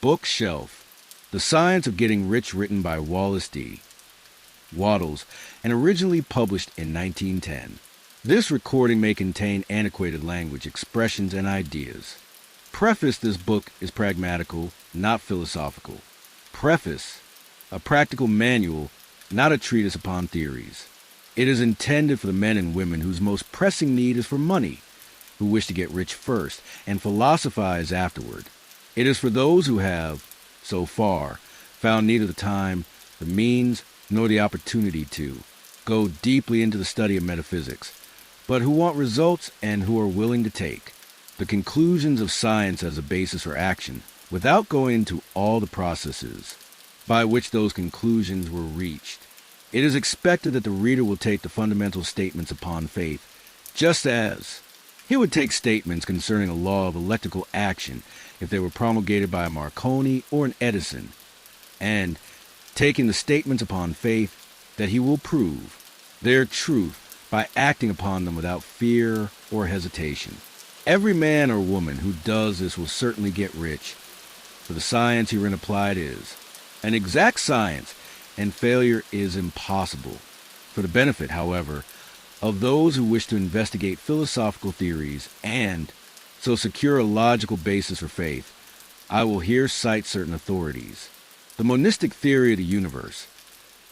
Bookshelf. The Science of Getting Rich, written by Wallace D. Wattles, and originally published in 1910. This recording may contain antiquated language, expressions, and ideas. Preface: this book is pragmatical, not philosophical. Preface: a practical manual, not a treatise upon theories. It is intended for the men and women whose most pressing need is for money, who wish to get rich first and philosophize afterward. It is for those who have, so far, found neither the time, the means, nor the opportunity to go deeply into the study of metaphysics, but who want results and who are willing to take the conclusions of science as a basis for action, without going into all the processes by which those conclusions were reached. It is expected that the reader will take the fundamental statements upon faith, just as he would take statements concerning a law of electrical action if they were promulgated by a Marconi or an Edison, and taking the statements upon faith that he will prove their truth by acting upon them without fear or hesitation. Every man or woman who does this will certainly get rich, for the science herein applied is an exact science, and failure is impossible. For the benefit, however, of those who wish to investigate philosophical theories and so secure a logical basis for faith, I will here cite certain authorities. The monistic theory of the universe,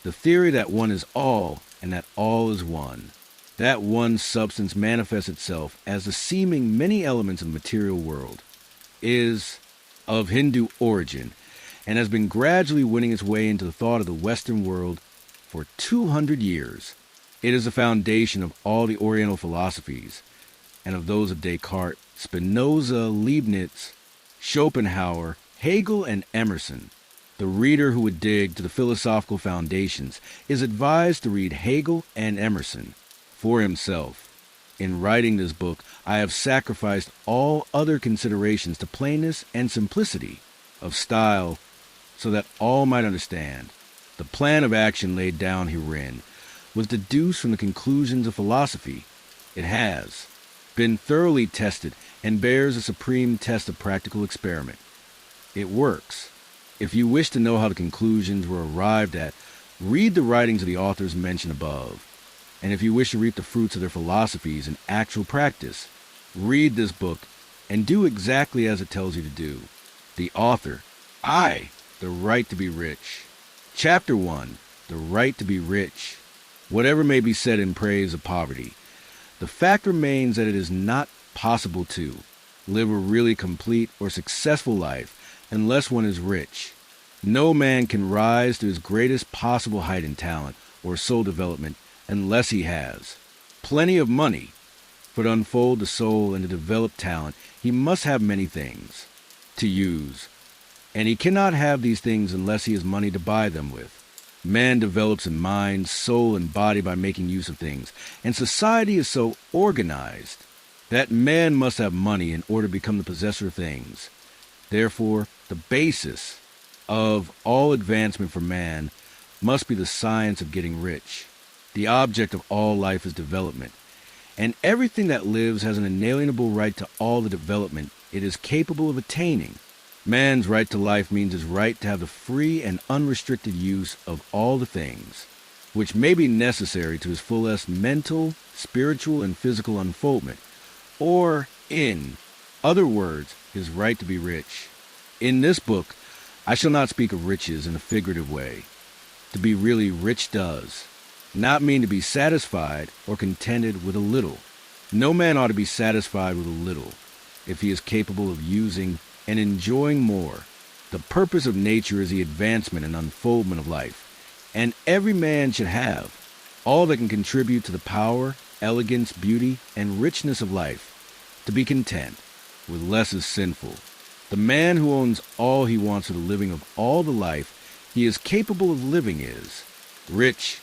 the theory that one is all and that all is one, that one substance manifests itself as the seeming many elements of the material world, is of Hindu origin and has been gradually winning its way into the thought of the Western world for 200 years. It is the foundation of all the Oriental philosophies and of those of Descartes, Spinoza, Leibniz, Schopenhauer, Hegel, and Emerson. The reader who would dig to the philosophical foundations is advised to read Hegel and Emerson for himself. In writing this book, I have sacrificed all other considerations to plainness and simplicity of style so that all might understand. The plan of action laid down herein was deduced from the conclusions of philosophy. It has been thoroughly tested and bears a supreme test of practical experiment. It works. If you wish to know how the conclusions were arrived at, read the writings of the authors mentioned above. And if you wish to reap the fruits of their philosophies in actual practice, read this book and do exactly as it tells you to do. The author: The Right to be Rich. Chapter 1. The Right to be Rich. Whatever may be said in praise of poverty, the fact remains that it is not possible to live a really complete or successful life unless one is rich. No man can rise to his greatest possible height in talent or soul development unless he has plenty of money. For to unfold the soul and to develop talent, he must have many things to use, and he cannot have these things unless he has money to buy them with. Man develops in mind, soul, and body by making use of things, and society is so organized that man must have money in order to become the possessor of things. Therefore, the basis of all advancement for man must be the science of getting rich. The object of all life is development, and everything that lives has an inalienable right to all the development it is capable of attaining. Man's right to life means his right to have the free and unrestricted use of all the things which may be necessary to his fullest mental, spiritual, and physical unfoldment, or, in other words, his right to be rich. In this book, I shall not speak of riches in a figurative way. To be really rich does not mean to be satisfied or contented with a little. No man ought to be satisfied with a little if he is capable of using and enjoying more. The purpose of nature is the advancement and unfoldment of life, and every man should have all that can contribute to the power, elegance, beauty, and richness of life. To be content with less is sinful. The man who owns all he wants for the living of all the life he is capable of living is rich,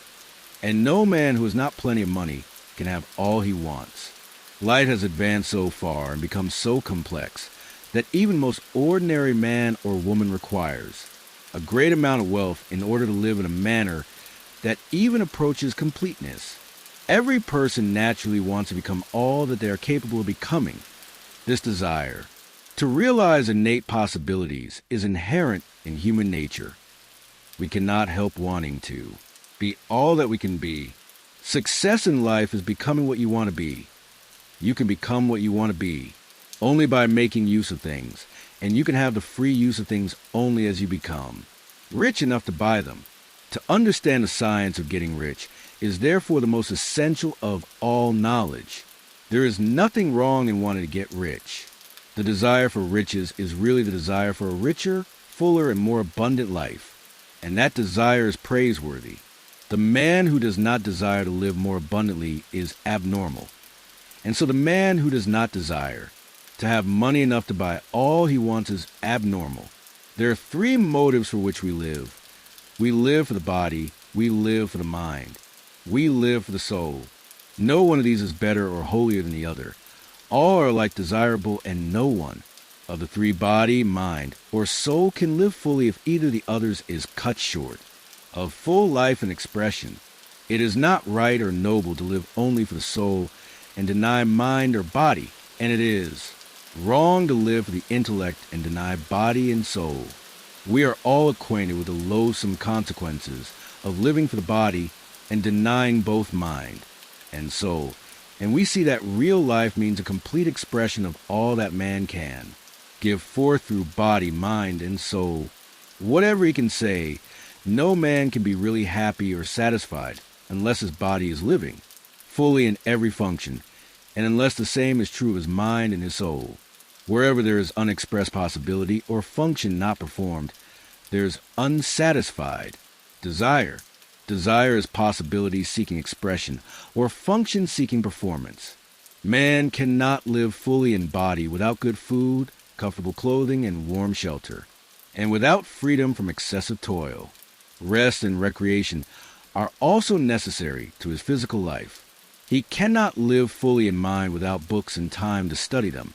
and no man who has not plenty of money can have all he wants. Light has advanced so far and become so complex that even most ordinary man or woman requires a great amount of wealth in order to live in a manner that even approaches completeness. Every person naturally wants to become all that they are capable of becoming. This desire To realize innate possibilities is inherent in human nature. We cannot help wanting to be all that we can be. Success in life is becoming what you want to be. You can become what you want to be only by making use of things, and you can have the free use of things only as you become rich enough to buy them. To understand the science of getting rich is therefore the most essential of all knowledge. There is nothing wrong in wanting to get rich. The desire for riches is really the desire for a richer, fuller, and more abundant life. And that desire is praiseworthy. The man who does not desire to live more abundantly is abnormal. And so the man who does not desire to have money enough to buy all he wants is abnormal. There are three motives for which we live. We live for the body, we live for the mind, we live for the soul. No one of these is better or holier than the other. All are alike desirable, and no one of the three, body, mind, or soul, can live fully if either of the others is cut short. Of full life and expression, it is not right or noble to live only for the soul and deny mind or body, and it is wrong to live for the intellect and deny body and soul. We are all acquainted with the loathsome consequences of living for the body and denying both mind and soul, and we see that real life means a complete expression of all that man can give forth through body, mind, and soul. Whatever he can say, no man can be really happy or satisfied unless his body is living fully in every function, and unless the same is true of his mind and his soul. Wherever there is unexpressed possibility or function not performed, there is unsatisfied desire. Desire is possibility seeking expression, or function seeking performance. Man cannot live fully in body without good food, comfortable clothing, and warm shelter, and without freedom from excessive toil. Rest and recreation are also necessary to his physical life. He cannot live fully in mind without books and time to study them,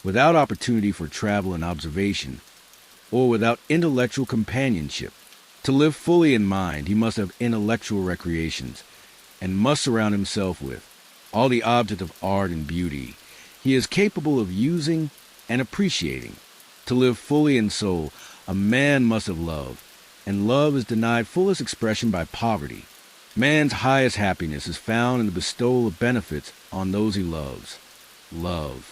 without opportunity for travel and observation, or without intellectual companionship. To live fully in mind, he must have intellectual recreations, and must surround himself with all the objects of art and beauty he is capable of using and appreciating. To live fully in soul, a man must have love, and love is denied fullest expression by poverty. Man's highest happiness is found in the bestowal of benefits on those he loves. Love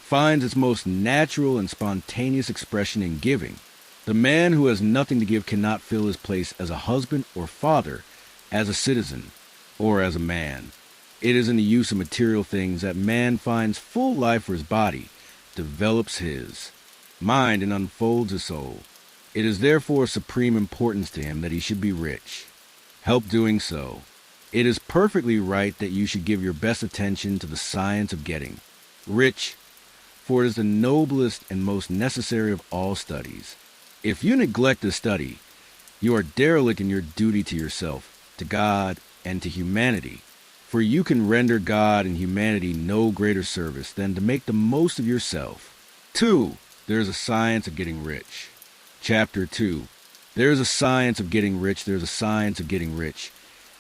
finds its most natural and spontaneous expression in giving. The man who has nothing to give cannot fill his place as a husband or father, as a citizen, or as a man. It is in the use of material things that man finds full life for his body, develops his mind, and unfolds his soul. It is therefore of supreme importance to him that he should be rich. Help doing so. It is perfectly right that you should give your best attention to the science of getting rich, for it is the noblest and most necessary of all studies. If you neglect this study, you are derelict in your duty to yourself, to God, and to humanity. For you can render God and humanity no greater service than to make the most of yourself. 2. There is a science of getting rich. Chapter 2. There is a science of getting rich, there is a science of getting rich.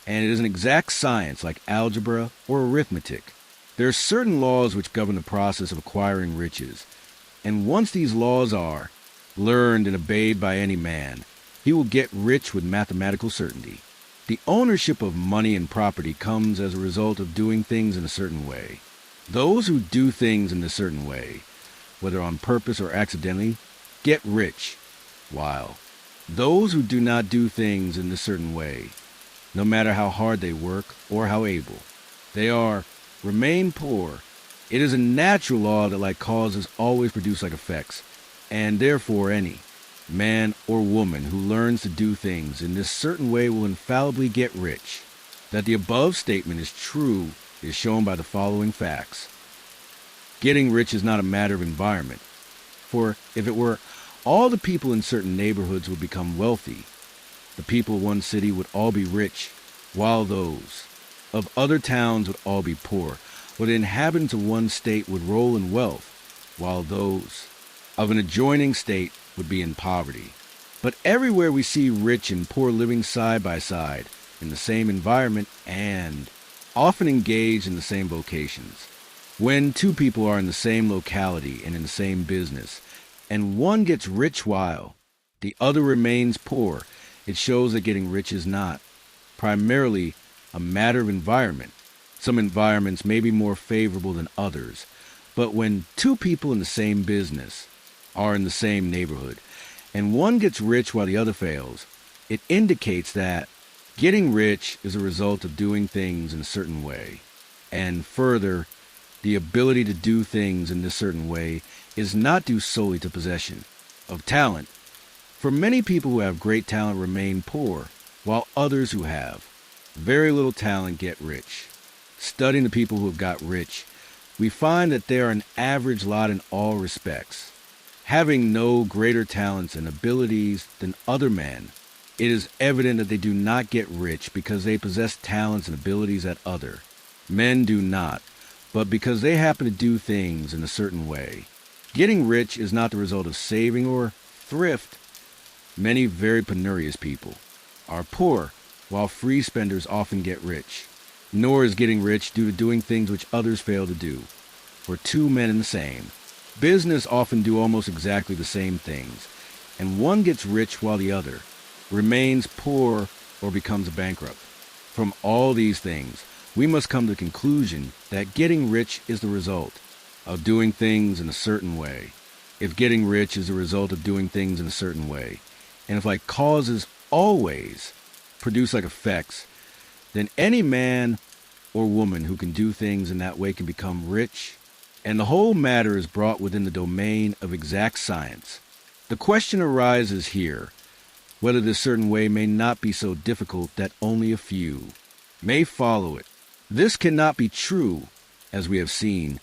And it is an exact science like algebra or arithmetic. There are certain laws which govern the process of acquiring riches. And once these laws are learned and obeyed by any man, he will get rich with mathematical certainty. The ownership of money and property comes as a result of doing things in a certain way. Those who do things in a certain way, whether on purpose or accidentally, get rich, while those who do not do things in a certain way, no matter how hard they work or how able they are, remain poor. It is a natural law that like causes always produce like effects, and therefore any man or woman who learns to do things in this certain way will infallibly get rich. That the above statement is true is shown by the following facts. Getting rich is not a matter of environment, for if it were, all the people in certain neighborhoods would become wealthy. The people of one city would all be rich, while those of other towns would all be poor, or the inhabitants of one state would roll in wealth, while those of an adjoining state would be in poverty. But everywhere we see rich and poor living side by side, in the same environment, and often engaged in the same vocations. When two people are in the same locality and in the same business, and one gets rich while the other remains poor, it shows that getting rich is not primarily a matter of environment. Some environments may be more favorable than others, but when two people in the same business are in the same neighborhood, and one gets rich while the other fails, it indicates that getting rich is a result of doing things in a certain way. And further, the ability to do things in this certain way is not due solely to possession of talent. For many people who have great talent remain poor, while others who have very little talent get rich. Studying the people who have got rich, we find that they are an average lot in all respects. Having no greater talents and abilities than other men, it is evident that they do not get rich because they possess talents and abilities that other men do not, but because they happen to do things in a certain way. Getting rich is not the result of saving or thrift. Many very penurious people are poor, while free spenders often get rich. Nor is getting rich due to doing things which others fail to do. For two men in the same business often do almost exactly the same things, and one gets rich while the other remains poor or becomes a bankrupt. From all these things, we must come to the conclusion that getting rich is the result of doing things in a certain way. If getting rich is the result of doing things in a certain way, and if like causes always produce like effects, then any man or woman who can do things in that way can become rich, and the whole matter is brought within the domain of exact science. The question arises here whether this certain way may not be so difficult that only a few may follow it. This cannot be true, as we have seen,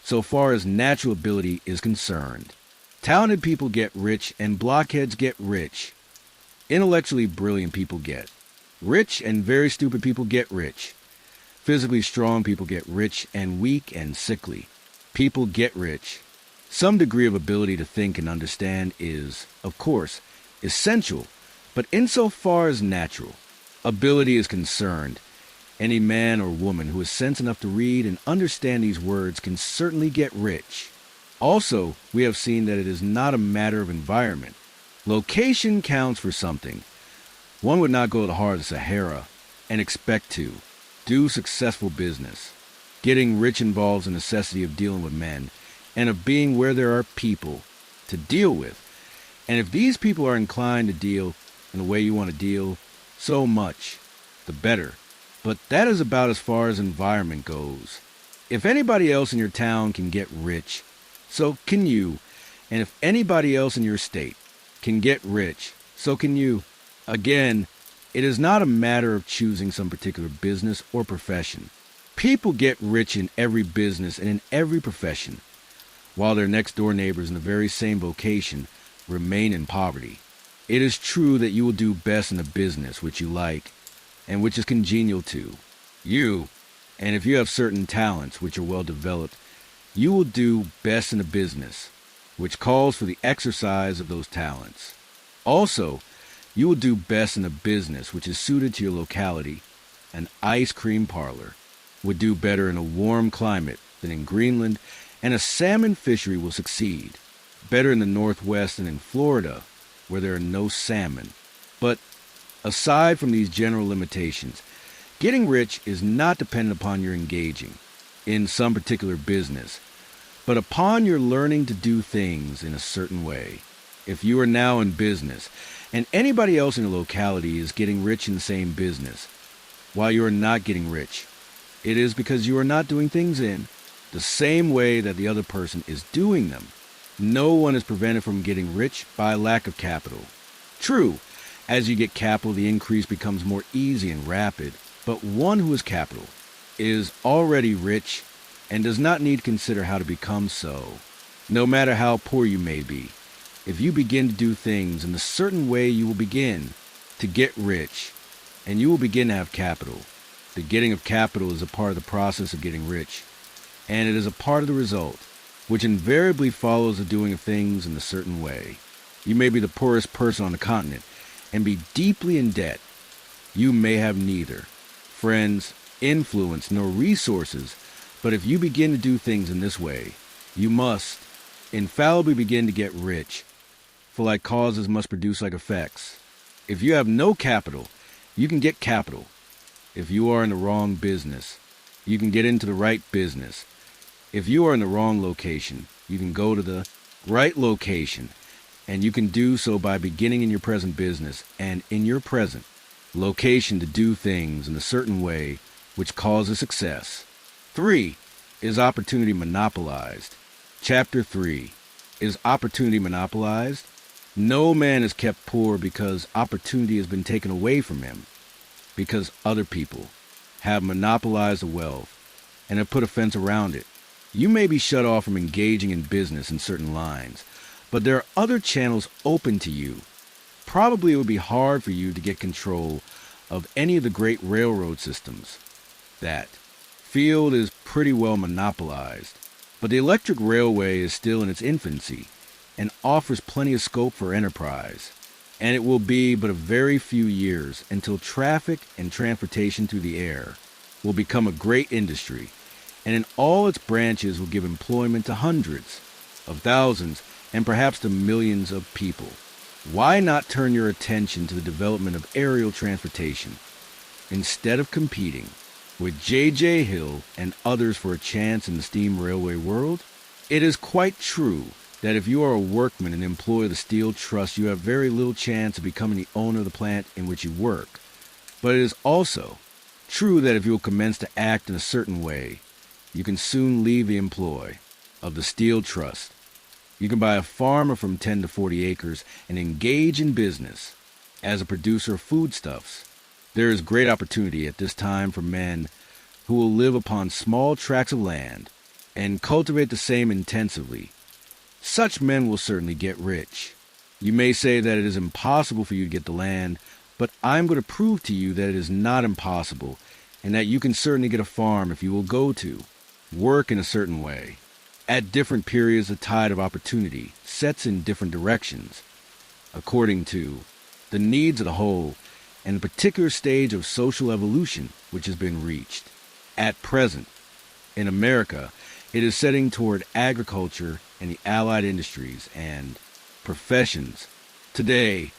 so far as natural ability is concerned. Talented people get rich and blockheads get rich. Intellectually brilliant people get rich and very stupid people get rich. Physically strong people get rich and weak and sickly people get rich. Some degree of ability to think and understand is, of course, essential, but insofar as natural ability is concerned, any man or woman who has sense enough to read and understand these words can certainly get rich. Also, we have seen that it is not a matter of environment. Location counts for something. One would not go to the heart of the Sahara and expect to do successful business. Getting rich involves the necessity of dealing with men and of being where there are people to deal with. And if these people are inclined to deal in the way you want to deal, so much the better. But that is about as far as environment goes. If anybody else in your town can get rich, so can you. And if anybody else in your state can get rich, so can you. Again, it is not a matter of choosing some particular business or profession. People get rich in every business and in every profession, while their next-door neighbors in the very same vocation remain in poverty. It is true that you will do best in a business which you like and which is congenial to you, and if you have certain talents which are well developed, you will do best in a business which calls for the exercise of those talents. Also, you will do best in a business which is suited to your locality. An ice cream parlor would do better in a warm climate than in Greenland, and a salmon fishery will succeed better in the Northwest than in Florida, where there are no salmon. But aside from these general limitations, getting rich is not dependent upon your engaging in some particular business, but upon your learning to do things in a certain way. If you are now in business, and anybody else in the locality is getting rich in the same business, while you are not getting rich, it is because you are not doing things in the same way that the other person is doing them. No one is prevented from getting rich by lack of capital. True, as you get capital, the increase becomes more easy and rapid, but one who has capital is already rich and does not need to consider how to become so. No matter how poor you may be, if you begin to do things in a certain way, you will begin to get rich, and you will begin to have capital. The getting of capital is a part of the process of getting rich, and it is a part of the result, which invariably follows the doing of things in a certain way. You may be the poorest person on the continent and be deeply in debt. You may have neither friends, influence, nor resources, but if you begin to do things in this way, you must infallibly begin to get rich, for like causes must produce like effects. If you have no capital, you can get capital. If you are in the wrong business, you can get into the right business. If you are in the wrong location, you can go to the right location, and you can do so by beginning in your present business and in your present location to do things in a certain way which causes success. 3. Is opportunity monopolized? Chapter 3. Is opportunity monopolized? No man is kept poor because opportunity has been taken away from him, because other people have monopolized the wealth and have put a fence around it. You may be shut off from engaging in business in certain lines, but there are other channels open to you. Probably it would be hard for you to get control of any of the great railroad systems. That field is pretty well monopolized, but the electric railway is still in its infancy and offers plenty of scope for enterprise. And it will be but a very few years until traffic and transportation through the air will become a great industry, and in all its branches will give employment to hundreds of thousands and perhaps to millions of people. Why not turn your attention to the development of aerial transportation instead of competing with J.J. Hill and others for a chance in the steam railway world? It is quite true that if you are a workman and employee of the Steel Trust, you have very little chance of becoming the owner of the plant in which you work. But it is also true that if you will commence to act in a certain way, you can soon leave the employ of the Steel Trust. You can buy a farm of from 10 to 40 acres and engage in business as a producer of foodstuffs. There is great opportunity at this time for men who will live upon small tracts of land and cultivate the same intensively. Such men will certainly get rich. You may say that it is impossible for you to get the land, but I'm going to prove to you that it is not impossible, and that you can certainly get a farm if you will go to work in a certain way. At different periods, the tide of opportunity sets in different directions, according to the needs of the whole and the particular stage of social evolution which has been reached. At present, in America, it is setting toward agriculture and the allied industries and professions. Today,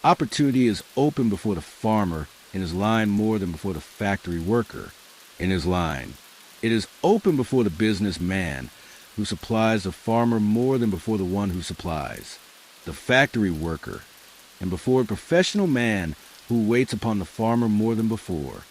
opportunity is open before the farmer in his line more than before the factory worker in his line. It is open before the businessman who supplies the farmer more than before the one who supplies the factory worker, and before a professional man who waits upon the farmer more than before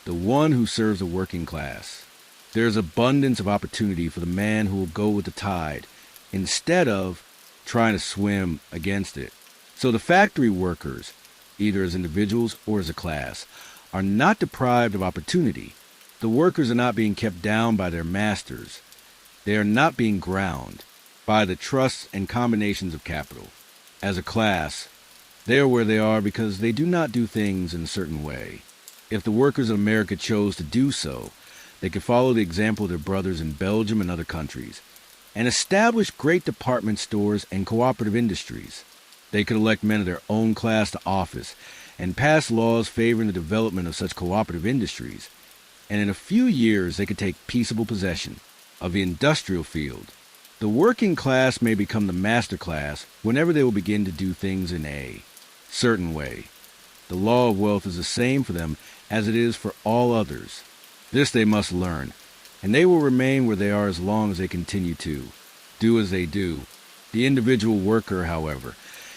the one who serves the working class. There is abundance of opportunity for the man who will go with the tide instead of trying to swim against it. So the factory workers, either as individuals or as a class, are not deprived of opportunity. The workers are not being kept down by their masters. They are not being ground by the trusts and combinations of capital. As a class, they are where they are because they do not do things in a certain way. If the workers of America chose to do so, they could follow the example of their brothers in Belgium and other countries, and establish great department stores and cooperative industries. They could elect men of their own class to office and pass laws favoring the development of such cooperative industries, and in a few years they could take peaceable possession of the industrial field. The working class may become the master class whenever they will begin to do things in a certain way. The law of wealth is the same for them as it is for all others. This they must learn, and they will remain where they are as long as they continue to do as they do. The individual worker, however,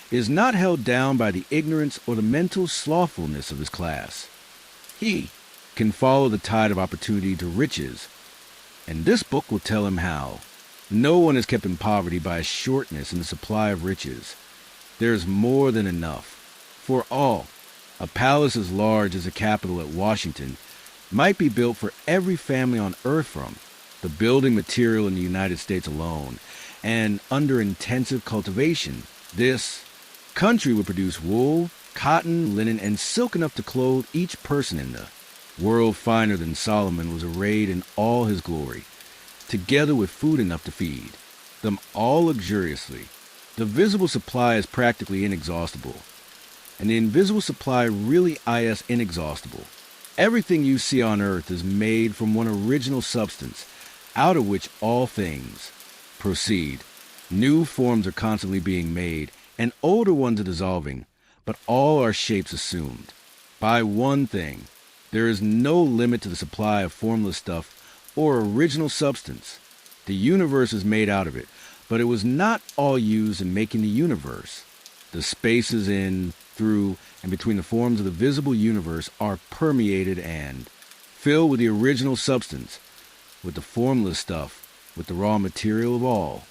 is not held down by the ignorance or the mental slothfulness of his class. He can follow the tide of opportunity to riches, and this book will tell him how. No one is kept in poverty by a shortness in the supply of riches. There is more than enough for all. A palace as large as the Capitol at Washington might be built for every family on earth from the building material in the United States alone, and under intensive cultivation, this country would produce wool, cotton, linen, and silk enough to clothe each person in the world. Finer than Solomon was arrayed in all his glory, together with food enough to feed them all luxuriously. The visible supply is practically inexhaustible, and the invisible supply really is inexhaustible. Everything you see on earth is made from one original substance, out of which all things proceed. New forms are constantly being made, and older ones are dissolving, but all are shapes assumed. By one thing, there is no limit to the supply of formless stuff or original substance. The universe is made out of it, but it was not all used in making the universe. The spaces in, through, and between the forms of the visible universe are permeated and filled with the original substance, with the formless stuff, with the raw material of all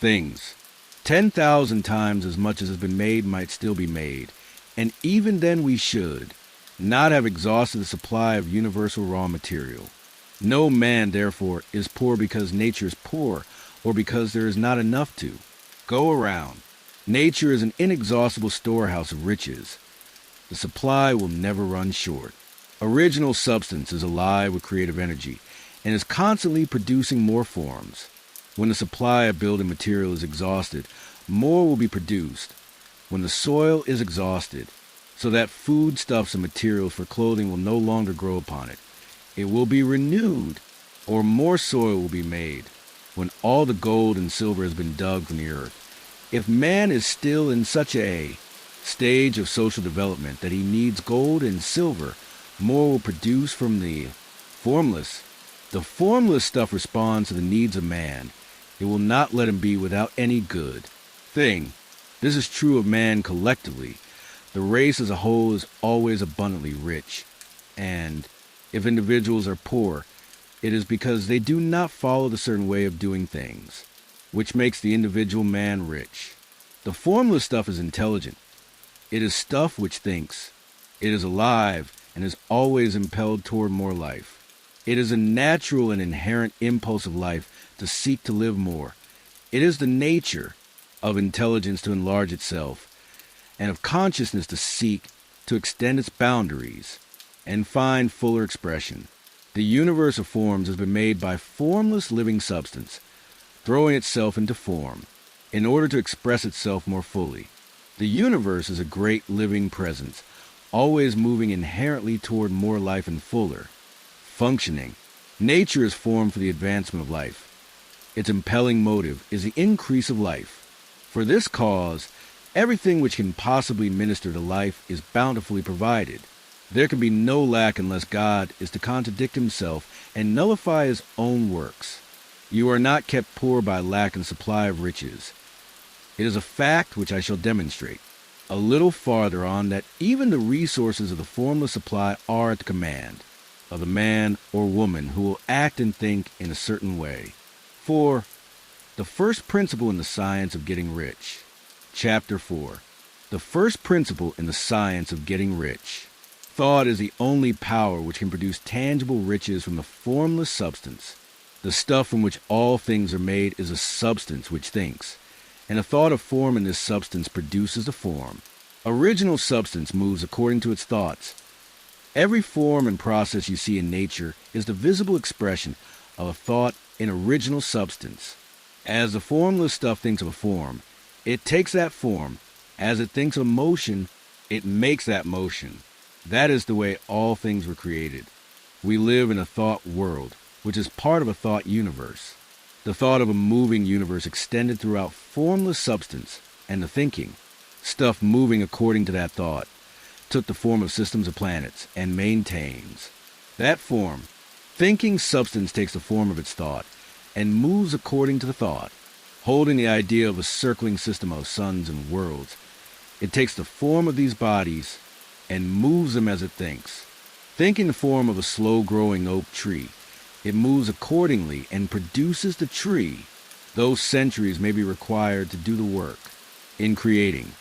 things. 10,000 times as much as has been made might still be made, and even then we should not have exhausted the supply of universal raw material. No man, therefore, is poor because nature is poor, or because there is not enough to go around. Nature is an inexhaustible storehouse of riches. The supply will never run short. Original substance is alive with creative energy and is constantly producing more forms. When the supply of building material is exhausted, more will be produced. When the soil is exhausted, so that foodstuffs and materials for clothing will no longer grow upon it, it will be renewed, or more soil will be made. When all the gold and silver has been dug from the earth, if man is still in such a stage of social development that he needs gold and silver, more will produce from the formless. The formless stuff responds to the needs of man. It will not let him be without any good thing. This is true of man collectively. The race as a whole is always abundantly rich. And if individuals are poor, it is because they do not follow the certain way of doing things, which makes the individual man rich. The formless stuff is intelligent. It is stuff which thinks. It is alive and is always impelled toward more life. It is a natural and inherent impulse of life to seek to live more. It is the nature of intelligence to enlarge itself, and of consciousness to seek to extend its boundaries and find fuller expression. The universe of forms has been made by formless living substance, throwing itself into form in order to express itself more fully. The universe is a great living presence, always moving inherently toward more life and fuller functioning. Nature is formed for the advancement of life. Its impelling motive is the increase of life. For this cause, everything which can possibly minister to life is bountifully provided. There can be no lack unless God is to contradict himself and nullify his own works. You are not kept poor by lack and supply of riches. It is a fact which I shall demonstrate a little farther on, that even the resources of the formless supply are at the command of the man or woman who will act and think in a certain way. For the first principle in the science of getting rich. Chapter 4. The first principle in the science of getting rich. Thought is the only power which can produce tangible riches from the formless substance. The stuff from which all things are made is a substance which thinks, and a thought of form in this substance produces the form. Original substance moves according to its thoughts. Every form and process you see in nature is the visible expression of a thought in original substance. As the formless stuff thinks of a form, it takes that form. As it thinks of motion, it makes that motion. That is the way all things were created. We live in a thought world, which is part of a thought universe. The thought of a moving universe extended throughout formless substance, and the thinking, stuff moving according to that thought, took the form of systems of planets and maintains that form. Thinking substance takes the form of its thought and moves according to the thought, holding the idea of a circling system of suns and worlds. It takes the form of these bodies and moves them as it thinks. Thinking the form of a slow-growing oak tree, it moves accordingly and produces the tree. Those centuries may be required to do the work in creating.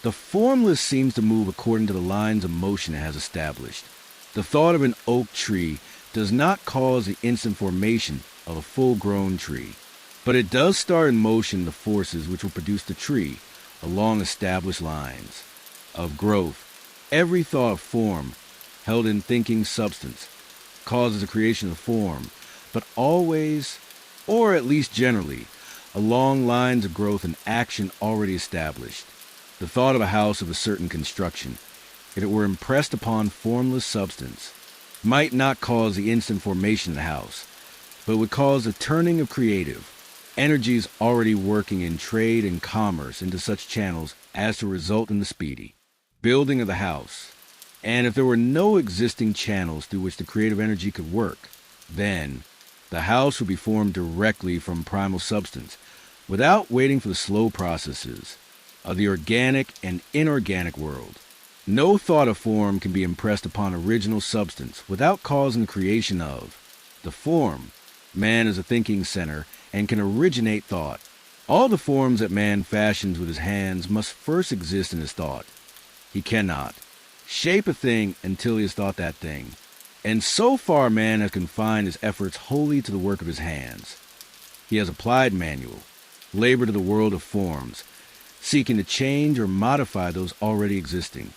The formless seems to move according to the lines of motion it has established. The thought of an oak tree does not cause the instant formation of a full-grown tree, but it does start in motion the forces which will produce the tree along established lines of growth. Every thought of form held in thinking substance causes the creation of form, but always, or at least generally, along lines of growth and action already established. The thought of a house of a certain construction, if it were impressed upon formless substance, might not cause the instant formation of the house, but would cause the turning of creative. Energy is already working in trade and commerce into such channels as to result in the speedy building of the house. And if there were no existing channels through which the creative energy could work, then the house would be formed directly from primal substance, without waiting for the slow processes of the organic and inorganic world. No thought of form can be impressed upon original substance without causing the creation of the form. Man is a thinking center and can originate thought. All the forms that man fashions with his hands must first exist in his thought. He cannot shape a thing until he has thought that thing. And so far man has confined his efforts wholly to the work of his hands. He has applied manual labor to the world of forms, seeking to change or modify those already existing.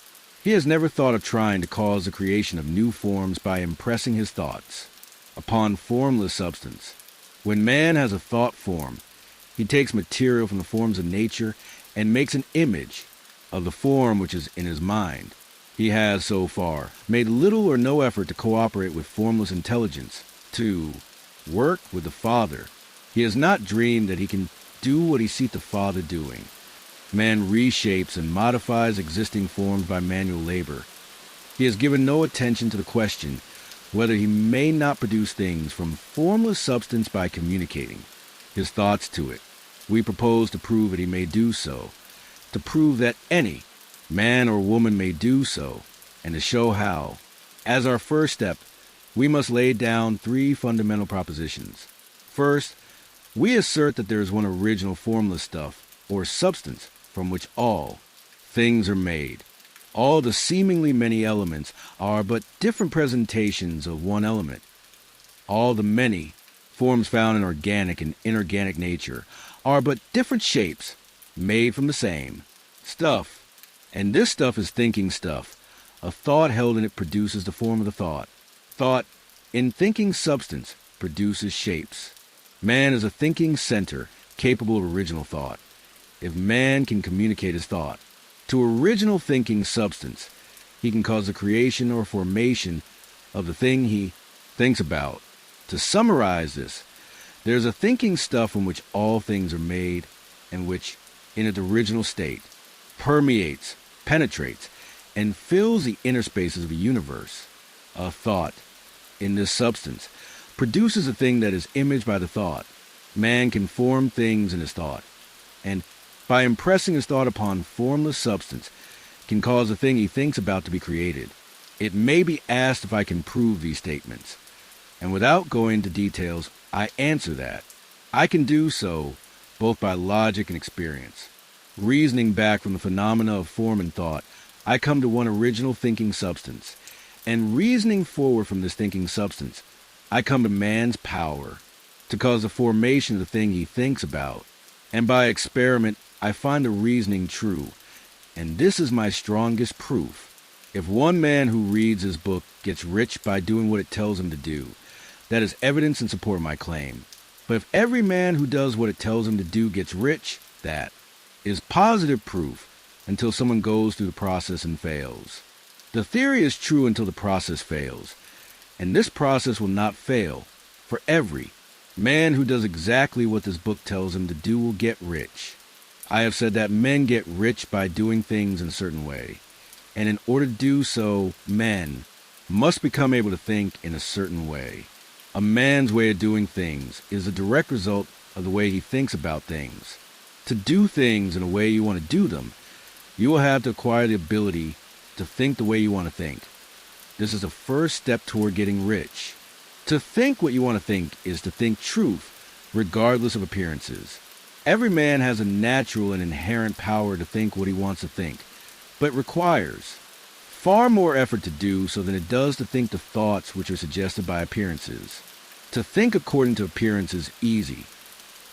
He has never thought of trying to cause the creation of new forms by impressing his thoughts upon formless substance. When man has a thought form, he takes material from the forms of nature and makes an image of the form which is in his mind. He has, so far, made little or no effort to cooperate with formless intelligence, to work with the Father. He has not dreamed that he can do what he sees the Father doing. Man reshapes and modifies existing forms by manual labor. He has given no attention to the question whether he may not produce things from formless substance by communicating his thoughts to it. We propose to prove that he may do so, to prove that any man or woman may do so, and to show how. As our first step, we must lay down 3 fundamental propositions. First, we assert that there is one original formless stuff, or substance, from which all things are made. All the seemingly many elements are but different presentations of one element. All the many forms found in organic and inorganic nature are but different shapes made from the same stuff. And this stuff is thinking stuff. A thought held in it produces the form of the thought. Thought, in thinking substance, produces shapes. Man is a thinking center capable of original thought. If man can communicate his thought to original thinking substance, he can cause the creation or formation of the thing he thinks about. To summarize this, there is a thinking stuff from which all things are made, and which, in its original state, permeates, penetrates, and fills the inner spaces of a universe. A thought, in this substance, produces a thing that is imaged by the thought. Man can form things in his thought, and by impressing his thought upon formless substance, can cause the thing he thinks about to be created. It may be asked if I can prove these statements, and without going into details, I answer that I can do so both by logic and experience. Reasoning back from the phenomena of form and thought, I come to one original thinking substance, and reasoning forward from this thinking substance, I come to man's power to cause the formation of the thing he thinks about, and by experiment I find the reasoning true, and this is my strongest proof. If one man who reads his book gets rich by doing what it tells him to do, that is evidence in support of my claim. But if every man who does what it tells him to do gets rich, that is positive proof until someone goes through the process and fails. The theory is true until the process fails, and this process will not fail, for every man who does exactly what this book tells him to do will get rich. I have said that men get rich by doing things in a certain way, and in order to do so, men must become able to think in a certain way. A man's way of doing things is a direct result of the way he thinks about things. To do things in a way you want to do them, you will have to acquire the ability to think the way you want to think. This is the first step toward getting rich. To think what you want to think is to think truth, regardless of appearances. Every man has a natural and inherent power to think what he wants to think, but it requires far more effort to do so than it does to think the thoughts which are suggested by appearances. To think according to appearances is easy.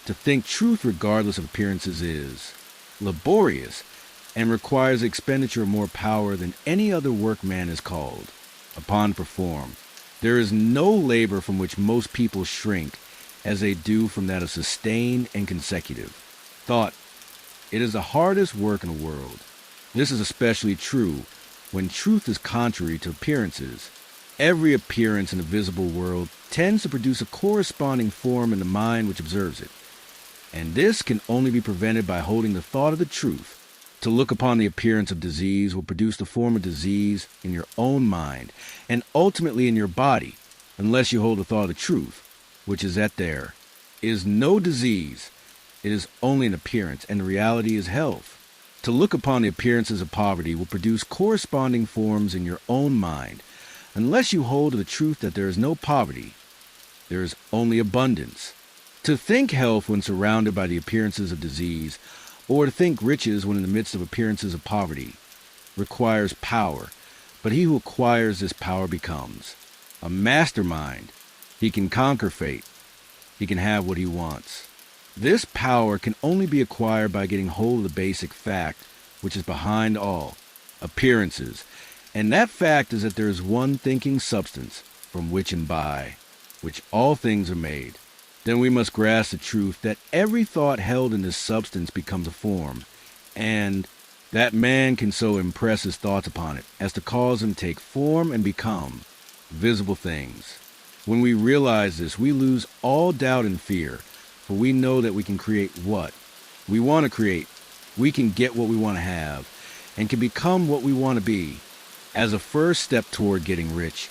To think truth regardless of appearances is laborious and requires the expenditure of more power than any other work man is called upon to perform. There is no labor from which most people shrink as they do from that of sustained and consecutive thought. It is the hardest work in the world. This is especially true when truth is contrary to appearances. Every appearance in the visible world tends to produce a corresponding form in the mind which observes it. And this can only be prevented by holding the thought of the truth. To look upon the appearance of disease will produce the form of disease in your own mind and ultimately in your body, unless you hold the thought of the truth, which is that there is no disease. It is only an appearance, and the reality is health. To look upon the appearances of poverty will produce corresponding forms in your own mind, unless you hold to the truth that there is no poverty. There is only abundance. To think health when surrounded by the appearances of disease, or to think riches when in the midst of appearances of poverty, requires power, but he who acquires this power becomes a mastermind. He can conquer fate. He can have what he wants. This power can only be acquired by getting hold of the basic fact, which is behind all, appearances, and that fact is that there is one thinking substance from which and by which all things are made. Then we must grasp the truth that every thought held in this substance becomes a form, and that man can so impress his thoughts upon it as to cause them to take form and become visible things. When we realize this, we lose all doubt and fear, for we know that we can create what we want to create. We can get what we want to have, and can become what we want to be. As a first step toward getting rich,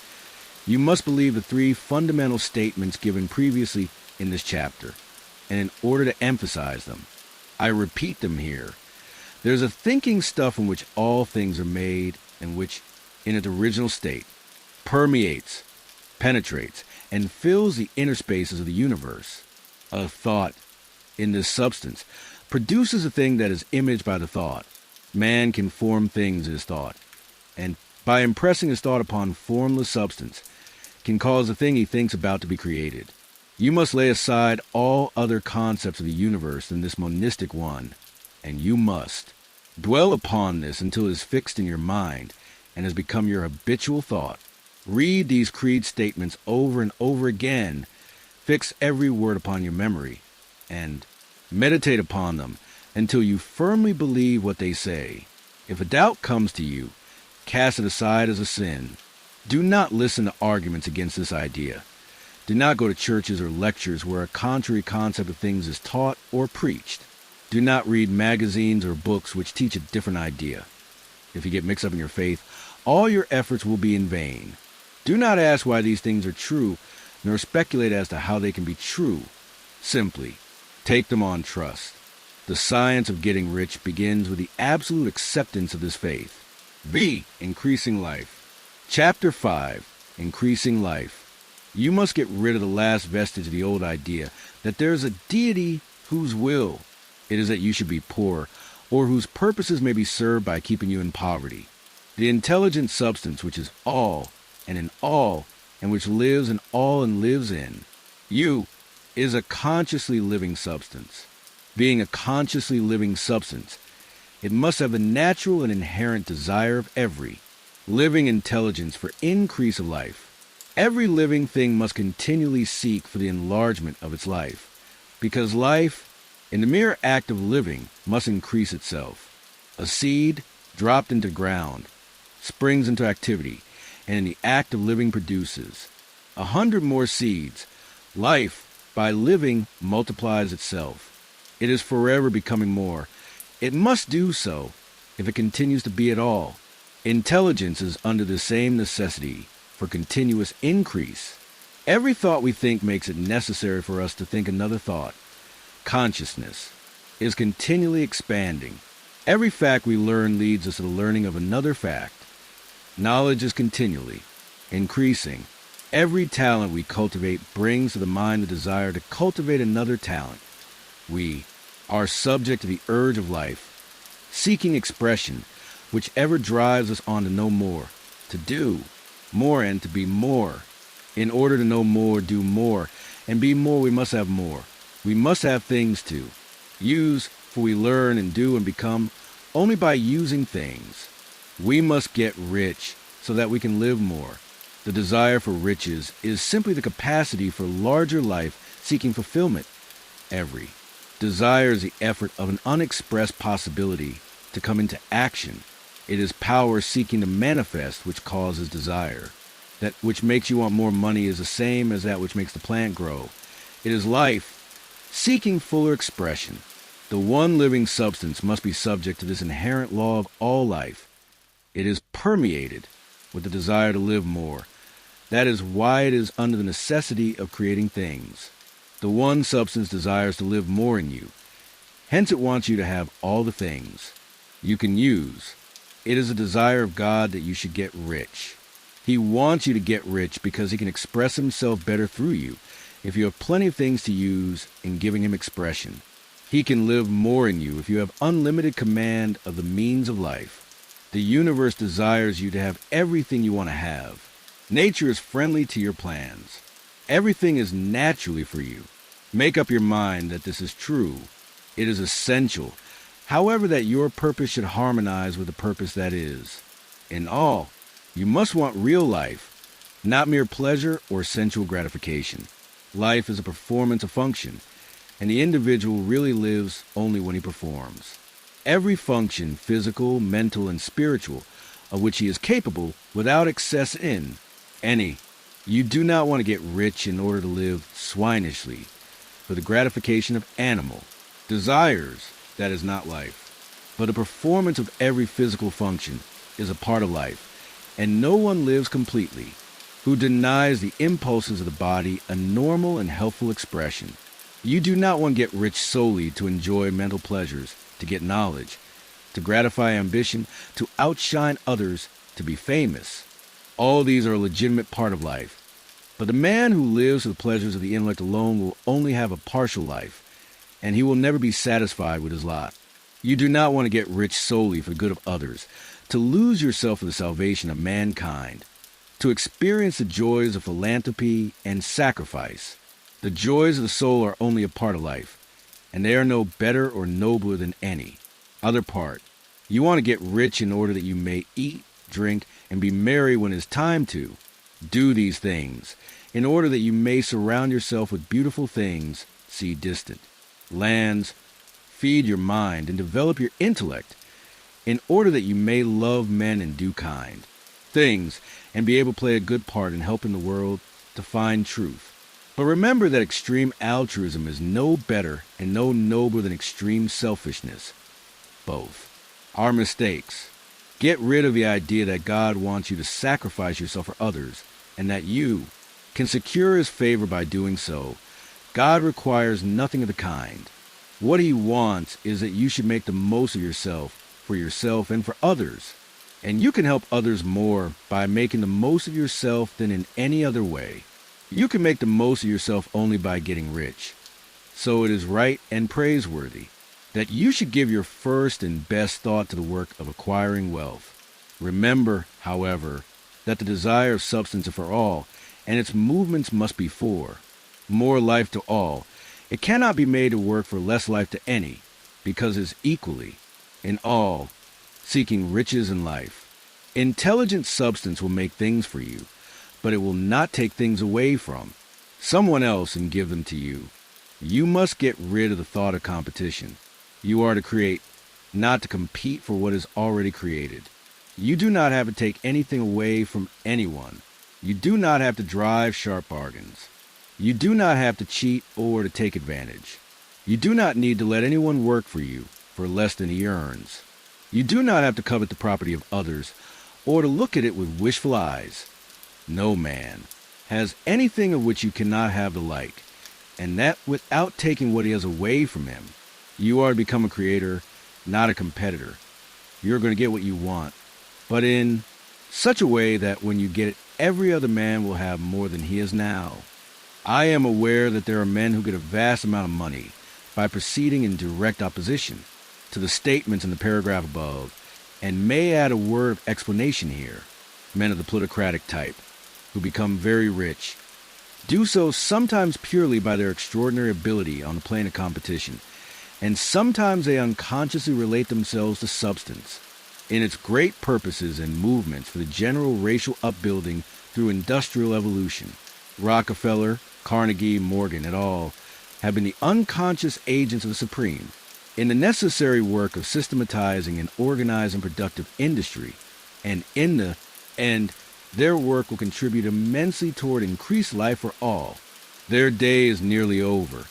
you must believe the three fundamental statements given previously in this chapter, and in order to emphasize them, I repeat them here. There's a thinking stuff in which all things are made, and which, in its original state, permeates, penetrates, and fills the inner spaces of the universe. A thought, in this substance, produces a thing that is imaged by the thought. Man can form things in his thought, and by impressing his thought upon formless substance, can cause the thing he thinks about to be created. You must lay aside all other concepts of the universe than this monistic one, and you must dwell upon this until it is fixed in your mind and has become your habitual thought. Read these creed statements over and over again, fix every word upon your memory, and meditate upon them until you firmly believe what they say. If a doubt comes to you, cast it aside as a sin. Do not listen to arguments against this idea. Do not go to churches or lectures where a contrary concept of things is taught or preached. Do not read magazines or books which teach a different idea. If you get mixed up in your faith, all your efforts will be in vain. Do not ask why these things are true, nor speculate as to how they can be true. Simply, take them on trust. The science of getting rich begins with the absolute acceptance of this faith. B. Increasing life. Chapter 5. Increasing life. You must get rid of the last vestige of the old idea that there is a deity whose will it is that you should be poor, or whose purposes may be served by keeping you in poverty. The intelligent substance which is all, and in all, and which lives in all and lives in you, is a consciously living substance. Being a consciously living substance, it must have the natural and inherent desire of every living intelligence for increase of life. Every living thing must continually seek for the enlargement of its life, because life, in the mere act of living, must increase itself. A seed, dropped into the ground, springs into activity, and in the act of living produces 100 more seeds. Life, by living, multiplies itself. It is forever becoming more. It must do so, if it continues to be at all. Intelligence is under the same necessity for continuous increase. Every thought we think makes it necessary for us to think another thought. Consciousness is continually expanding. Every fact we learn leads us to the learning of another fact. Knowledge is continually increasing. Every talent we cultivate brings to the mind the desire to cultivate another talent. We are subject to the urge of life, seeking expression, which ever drives us on to know more, to do more, and to be more. In order to know more, do more, and be more, we must have more. We must have things to use, for we learn and do and become only by using things. We must get rich so that we can live more. The desire for riches is simply the capacity for larger life seeking fulfillment. Every desire is the effort of an unexpressed possibility to come into action. It is power seeking to manifest which causes desire. That which makes you want more money is the same as that which makes the plant grow. It is life Seeking fuller expression, the one living substance must be subject to this inherent law of all life. It is permeated with the desire to live more. That is why it is under the necessity of creating things. The one substance desires to live more in you. Hence it wants you to have all the things you can use. It is a desire of God that you should get rich. He wants you to get rich because he can express himself better through you if you have plenty of things to use in giving him expression. He can live more in you if you have unlimited command of the means of life. The universe desires you to have everything you want to have. Nature is friendly to your plans. Everything is naturally for you. Make up your mind that this is true. It is essential, however, that your purpose should harmonize with the purpose that is. In all, you must want real life, not mere pleasure or sensual gratification. Life is a performance of function, and the individual really lives only when he performs. Every function, physical, mental, and spiritual, of which he is capable without excess in any. You do not want to get rich in order to live swinishly for the gratification of animal desires. That is not life. But the performance of every physical function is a part of life, and no one lives completely who denies the impulses of the body a normal and healthful expression. You do not want to get rich solely to enjoy mental pleasures, to get knowledge, to gratify ambition, to outshine others, to be famous. All these are a legitimate part of life. But the man who lives for the pleasures of the intellect alone will only have a partial life, and he will never be satisfied with his lot. You do not want to get rich solely for the good of others, to lose yourself for the salvation of mankind, to experience the joys of philanthropy and sacrifice. The joys of the soul are only a part of life, and they are no better or nobler than any other part. You want to get rich in order that you may eat, drink, and be merry when it is time to. Do these things in order that you may surround yourself with beautiful things, see distant lands, feed your mind, and develop your intellect, in order that you may love men and do kind things, and be able to play a good part in helping the world to find truth. But remember that extreme altruism is no better and no nobler than extreme selfishness. Both are mistakes. Get rid of the idea that God wants you to sacrifice yourself for others, and that you can secure his favor by doing so. God requires nothing of the kind. What he wants is that you should make the most of yourself for yourself and for others. And you can help others more by making the most of yourself than in any other way. You can make the most of yourself only by getting rich. So it is right and praiseworthy that you should give your first and best thought to the work of acquiring wealth. Remember, however, that the desire of substance is for all, and its movements must be for more life to all. It cannot be made to work for less life to any, because it is equally, in all, seeking riches in life. Intelligent substance will make things for you, but it will not take things away from someone else and give them to you. You must get rid of the thought of competition. You are to create, not to compete for what is already created. You do not have to take anything away from anyone. You do not have to drive sharp bargains. You do not have to cheat or to take advantage. You do not need to let anyone work for you for less than he earns. You do not have to covet the property of others or to look at it with wishful eyes. No man has anything of which you cannot have the like, and that without taking what he has away from him. You are to become a creator, not a competitor. You're going to get what you want, but in such a way that when you get it, every other man will have more than he has now. I am aware that there are men who get a vast amount of money by proceeding in direct opposition to the statements in the paragraph above, and may add a word of explanation here. Men of the plutocratic type, who become very rich, do so sometimes purely by their extraordinary ability on the plane of competition, and sometimes they unconsciously relate themselves to substance in its great purposes and movements for the general racial upbuilding through industrial evolution. Rockefeller, Carnegie, Morgan, et al. Have been the unconscious agents of the Supreme in the necessary work of systematizing and organizing productive industry, and in the end, their work will contribute immensely toward increased life for all. Their day is nearly over.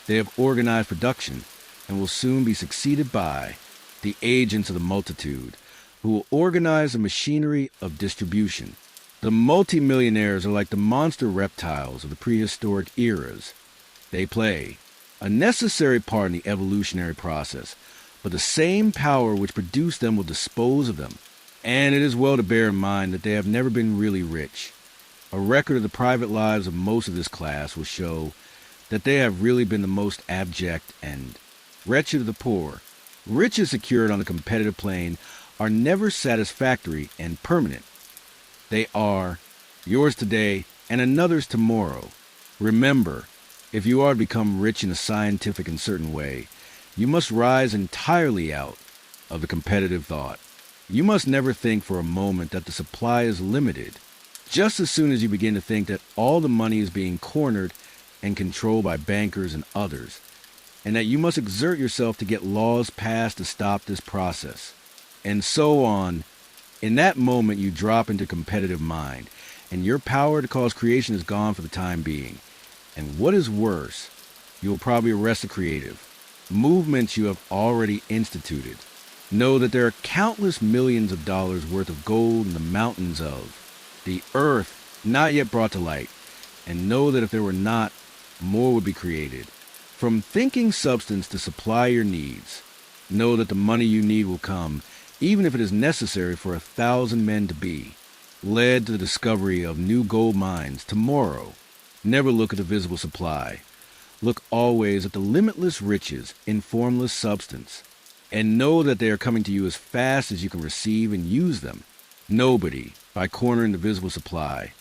They have organized production and will soon be succeeded by the agents of the multitude, who will organize the machinery of distribution. The multimillionaires are like the monster reptiles of the prehistoric eras. They play a necessary part in the evolutionary process, but the same power which produced them will dispose of them. And it is well to bear in mind that they have never been really rich. A record of the private lives of most of this class will show that they have really been the most abject and wretched of the poor. Riches secured on the competitive plane are never satisfactory and permanent. They are yours today and another's tomorrow. Remember, if you are to become rich in a scientific and certain way, you must rise entirely out of the competitive thought. You must never think for a moment that the supply is limited. Just as soon as you begin to think that all the money is being cornered and controlled by bankers and others, and that you must exert yourself to get laws passed to stop this process, and so on, in that moment you drop into competitive mind, and your power to cause creation is gone for the time being. And what is worse, you will probably arrest the creative movements you have already instituted. Know that there are countless millions of dollars worth of gold in the mountains of the earth not yet brought to light, and know that if there were not, more would be created. From thinking substance to supply your needs, know that the money you need will come, even if it is necessary for 1,000 men to be led to the discovery of new gold mines tomorrow. Never look at the visible supply. Look always at the limitless riches in formless substance, and know that they are coming to you as fast as you can receive and use them. Nobody, by cornering the visible supply,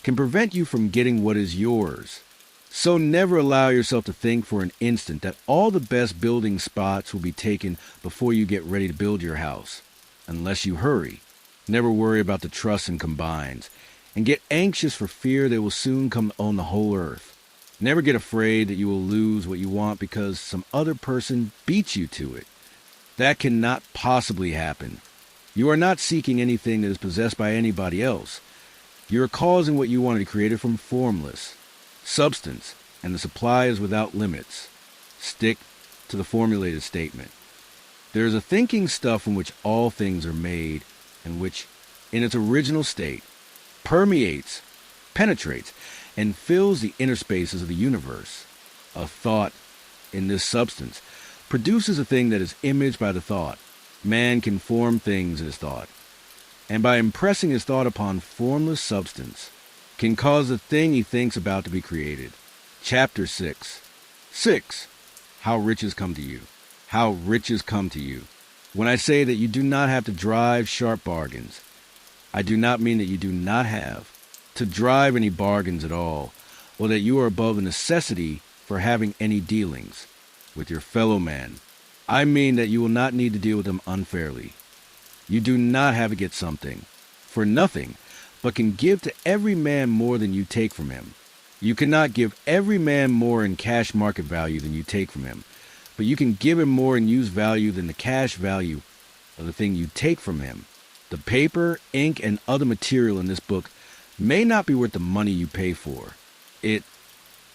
can prevent you from getting what is yours. So never allow yourself to think for an instant that all the best building spots will be taken before you get ready to build your house, unless you hurry. Never worry about the trusts and combines, and get anxious for fear they will soon come to own the whole earth. Never get afraid that you will lose what you want because some other person beats you to it. That cannot possibly happen. You are not seeking anything that is possessed by anybody else. You are causing what you want to be created from formless substance, and the supply is without limits. Stick to the formulated statement. There is a thinking stuff from which all things are made, and which, in its original state, permeates, penetrates, and fills the inner spaces of the universe. A thought in this substance produces a thing that is imaged by the thought. Man can form things in his thought, and by impressing his thought upon formless substance, can cause the thing he thinks about to be created. Chapter 6. 6. How riches come to you. How riches come to you. When I say that you do not have to drive sharp bargains, I do not mean that you do not have to drive any bargains at all, or that you are above the necessity for having any dealings with your fellow man. I mean that you will not need to deal with them unfairly. You do not have to get something for nothing, but can give to every man more than you take from him. You cannot give every man more in cash market value than you take from him, but you can give him more in use value than the cash value of the thing you take from him. The paper, ink, and other material in this book may not be worth the money you pay for it,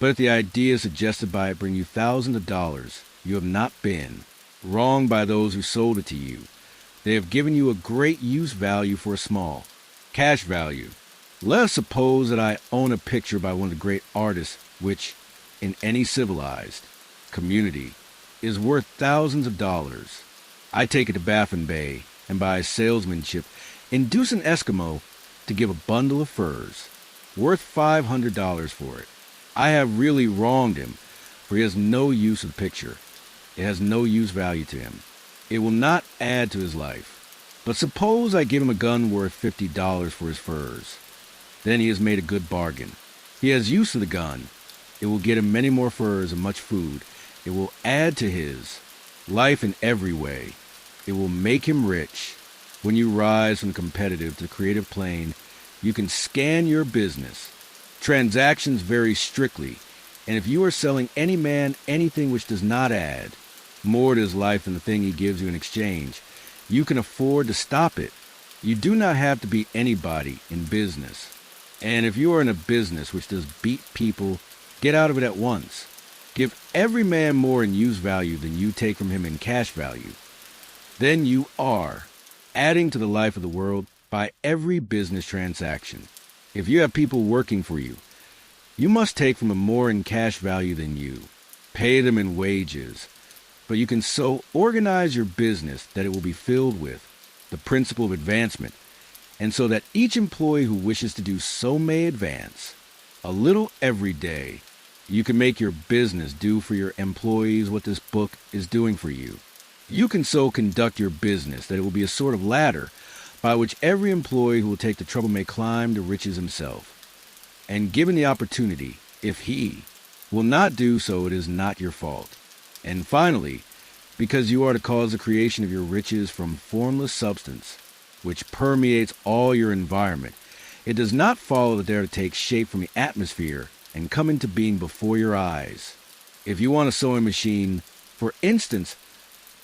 but if the ideas suggested by it bring you thousands of dollars, you have not been wronged by those who sold it to you. They have given you a great use value for a small cash value. Let us suppose that I own a picture by one of the great artists which, in any civilized community, is worth thousands of dollars. I take it to Baffin Bay and by salesmanship induce an Eskimo to give a bundle of furs worth $500 for it. I have really wronged him, for he has no use of the picture. It has no use value to him. It will not add to his life. But suppose I give him a gun worth $50 for his furs. Then he has made a good bargain. He has use of the gun. It will get him many more furs and much food. It will add to his life in every way. It will make him rich. When you rise from the competitive to the creative plane, you can scan your business. Transactions vary strictly, and if you are selling any man anything which does not add more to his life than the thing he gives you in exchange, you can afford to stop it. You do not have to beat anybody in business. And if you are in a business which does beat people, get out of it at once. Give every man more in use value than you take from him in cash value. Then you are adding to the life of the world by every business transaction. If you have people working for you, you must take from them more in cash value than you. Pay them in wages. But you can so organize your business that it will be filled with the principle of advancement, and so that each employee who wishes to do so may advance. A little every day, you can make your business do for your employees what this book is doing for you. You can so conduct your business that it will be a sort of ladder by which every employee who will take the trouble may climb to riches himself. And given the opportunity, if he will not do so, it is not your fault. And finally, because you are to cause the creation of your riches from formless substance, which permeates all your environment, it does not follow that they are to take shape from the atmosphere and come into being before your eyes. If you want a sewing machine, for instance,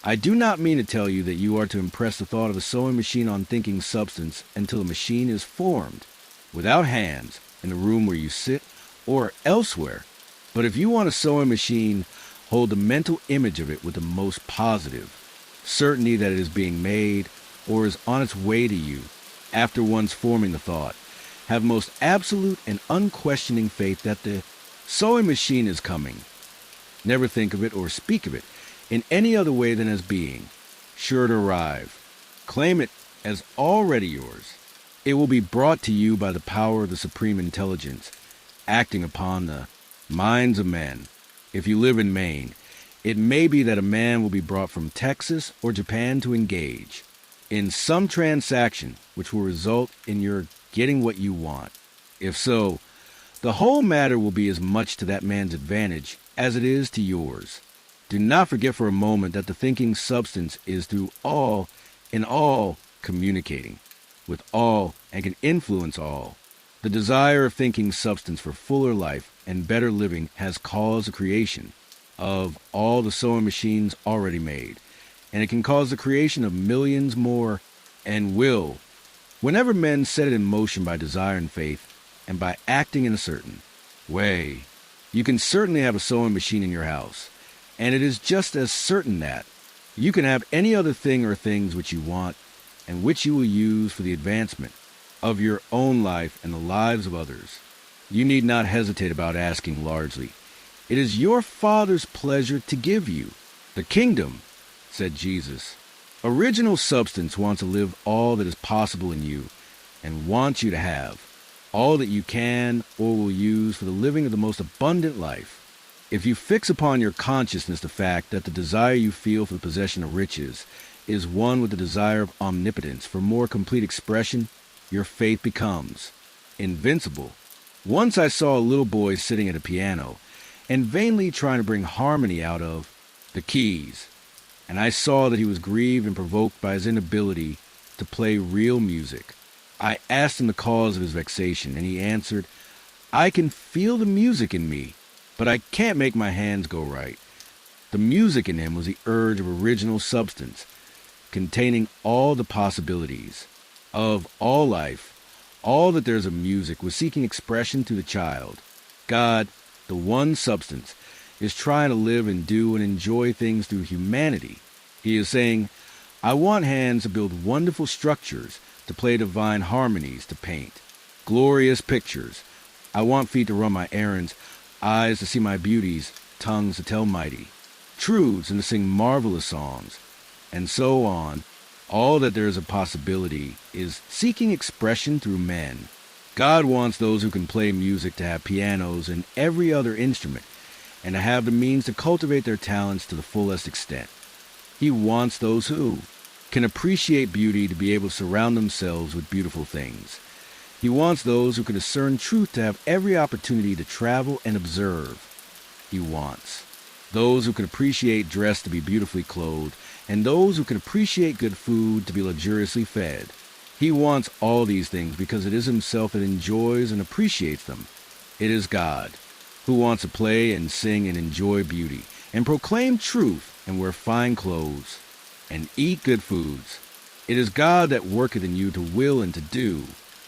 I do not mean to tell you that you are to impress the thought of a sewing machine on thinking substance until the machine is formed, without hands, in the room where you sit or elsewhere. But if you want a sewing machine, hold the mental image of it with the most positive certainty that it is being made or is on its way to you after once forming the thought. Have most absolute and unquestioning faith that the sewing machine is coming. Never think of it or speak of it in any other way than as being sure to arrive. Claim it as already yours. It will be brought to you by the power of the supreme intelligence acting upon the minds of men. If you live in Maine, it may be that a man will be brought from Texas or Japan to engage in some transaction which will result in your getting what you want. If so, the whole matter will be as much to that man's advantage as it is to yours. Do not forget for a moment that the thinking substance is through all, in all, communicating with all and can influence all. The desire of thinking substance for fuller life and better living has caused the creation of all the sewing machines already made, and it can cause the creation of millions more, and will, whenever men set it in motion by desire and faith, and by acting in a certain way. You can certainly have a sewing machine in your house, and it is just as certain that you can have any other thing or things which you want, and which you will use for the advancement of your own life and the lives of others. You need not hesitate about asking largely. It is your Father's pleasure to give you. The kingdom, said Jesus. Original substance wants to live all that is possible in you and wants you to have all that you can or will use for the living of the most abundant life. If you fix upon your consciousness the fact that the desire you feel for the possession of riches is one with the desire of omnipotence for more complete expression, your faith becomes invincible. Once I saw a little boy sitting at a piano and vainly trying to bring harmony out of the keys, and I saw that he was grieved and provoked by his inability to play real music. I asked him the cause of his vexation, and he answered, I can feel the music in me, but I can't make my hands go right. The music in him was the urge of original substance, containing all the possibilities of all life. All that there's of music was seeking expression through the child. God, the one substance, is trying to live and do and enjoy things through humanity. He is saying, I want hands to build wonderful structures, to play divine harmonies, to paint glorious pictures. I want feet to run my errands, eyes to see my beauties, tongues to tell mighty truths and to sing marvelous songs, and so on. All that there is a possibility is seeking expression through men. God wants those who can play music to have pianos and every other instrument, and to have the means to cultivate their talents to the fullest extent. He wants those who can appreciate beauty to be able to surround themselves with beautiful things. He wants those who can discern truth to have every opportunity to travel and observe. He wants those who can appreciate dress to be beautifully clothed, and those who can appreciate good food to be luxuriously fed. He wants all these things because it is himself that enjoys and appreciates them. It is God who wants to play and sing and enjoy beauty, and proclaim truth and wear fine clothes, and eat good foods. It is God that worketh in you to will and to do,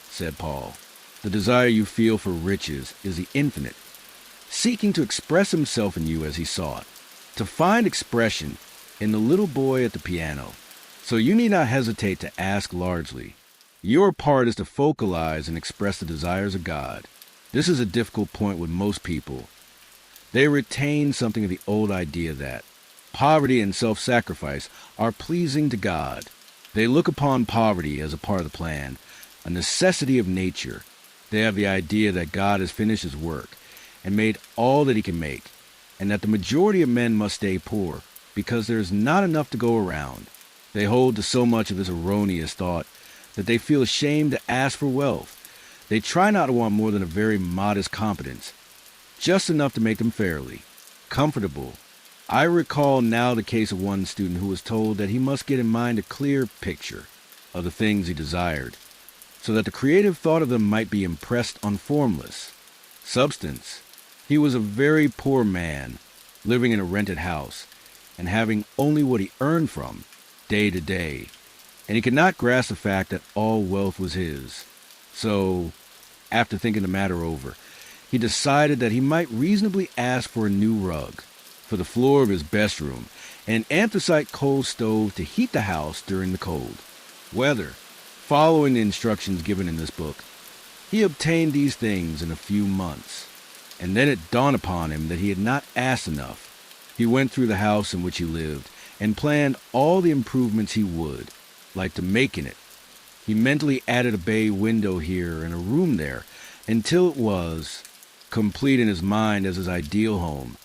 said Paul. The desire you feel for riches is the infinite, seeking to express himself in you as he saw it, to find expression in the little boy at the piano. So you need not hesitate to ask largely. Your part is to focalize and express the desires of God. This is a difficult point with most people. They retain something of the old idea that poverty and self-sacrifice are pleasing to God. They look upon poverty as a part of the plan, a necessity of nature. They have the idea that God has finished his work and made all that he can make, and that the majority of men must stay poor because there is not enough to go around. They hold to so much of this erroneous thought that they feel ashamed to ask for wealth. They try not to want more than a very modest competence, just enough to make them fairly comfortable. I recall now the case of one student who was told that he must get in mind a clear picture of the things he desired, so that the creative thought of them might be impressed on formless substance. He was a very poor man, living in a rented house, and having only what he earned from day to day, and he could not grasp the fact that all wealth was his. So, after thinking the matter over, he decided that he might reasonably ask for a new rug for the floor of his best room, and an anthracite coal stove to heat the house during the cold weather. Following the instructions given in this book, he obtained these things in a few months, and then it dawned upon him that he had not asked enough. He went through the house in which he lived and planned all the improvements he would like to make in it. He mentally added a bay window here and a room there until it was complete in his mind as his ideal home.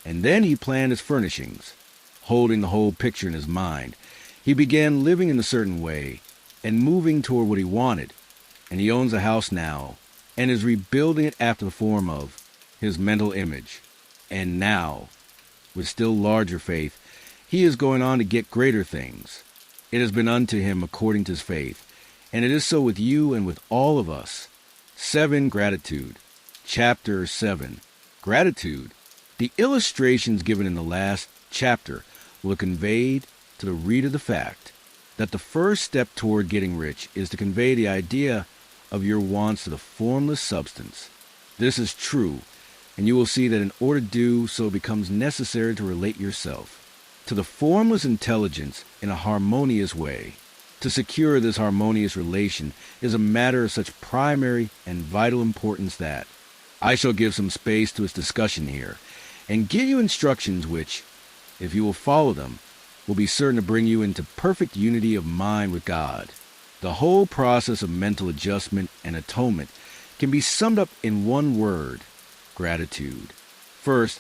And then he planned his furnishings. Holding the whole picture in his mind, he began living in a certain way and moving toward what he wanted. And he owns a house now and is rebuilding it after the form of his mental image. And now, with still larger faith, he is going on to get greater things. It has been unto him according to his faith, and it is so with you and with all of us. 7. Gratitude. Chapter 7. Gratitude. The illustrations given in the last chapter will have conveyed to the reader the fact that the first step toward getting rich is to convey the idea of your wants to the formless substance. This is true, and you will see that in order to do so it becomes necessary to relate yourself to the formless intelligence in a harmonious way. To secure this harmonious relation is a matter of such primary and vital importance that I shall give some space to its discussion here, and give you instructions which, if you will follow them, will be certain to bring you into perfect unity of mind with God. The whole process of mental adjustment and atonement can be summed up in one word: gratitude. First,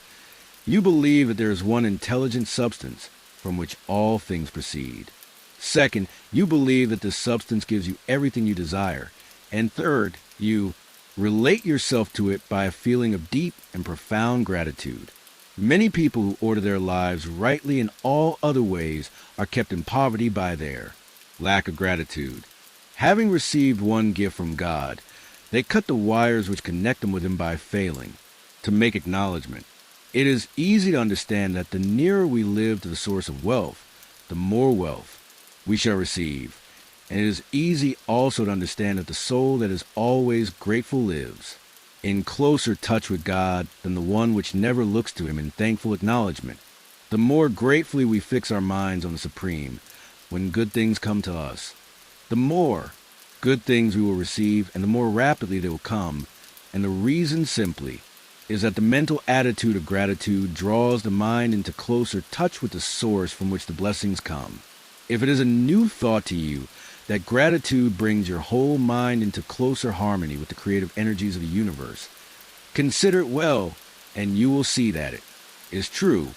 you believe that there is one intelligent substance from which all things proceed. Second, you believe that this substance gives you everything you desire. And third, you relate yourself to it by a feeling of deep and profound gratitude. Many people who order their lives rightly in all other ways are kept in poverty by their lack of gratitude. Having received one gift from God, they cut the wires which connect them with him by failing to make acknowledgement. It is easy to understand that the nearer we live to the source of wealth, the more wealth we shall receive. And it is easy also to understand that the soul that is always grateful lives in closer touch with God than the one which never looks to him in thankful acknowledgement. The more gratefully we fix our minds on the Supreme, when good things come to us, the more good things we will receive, and the more rapidly they will come. And the reason simply is that the mental attitude of gratitude draws the mind into closer touch with the source from which the blessings come. If it is a new thought to you that gratitude brings your whole mind into closer harmony with the creative energies of the universe, consider it well, and you will see that it is true.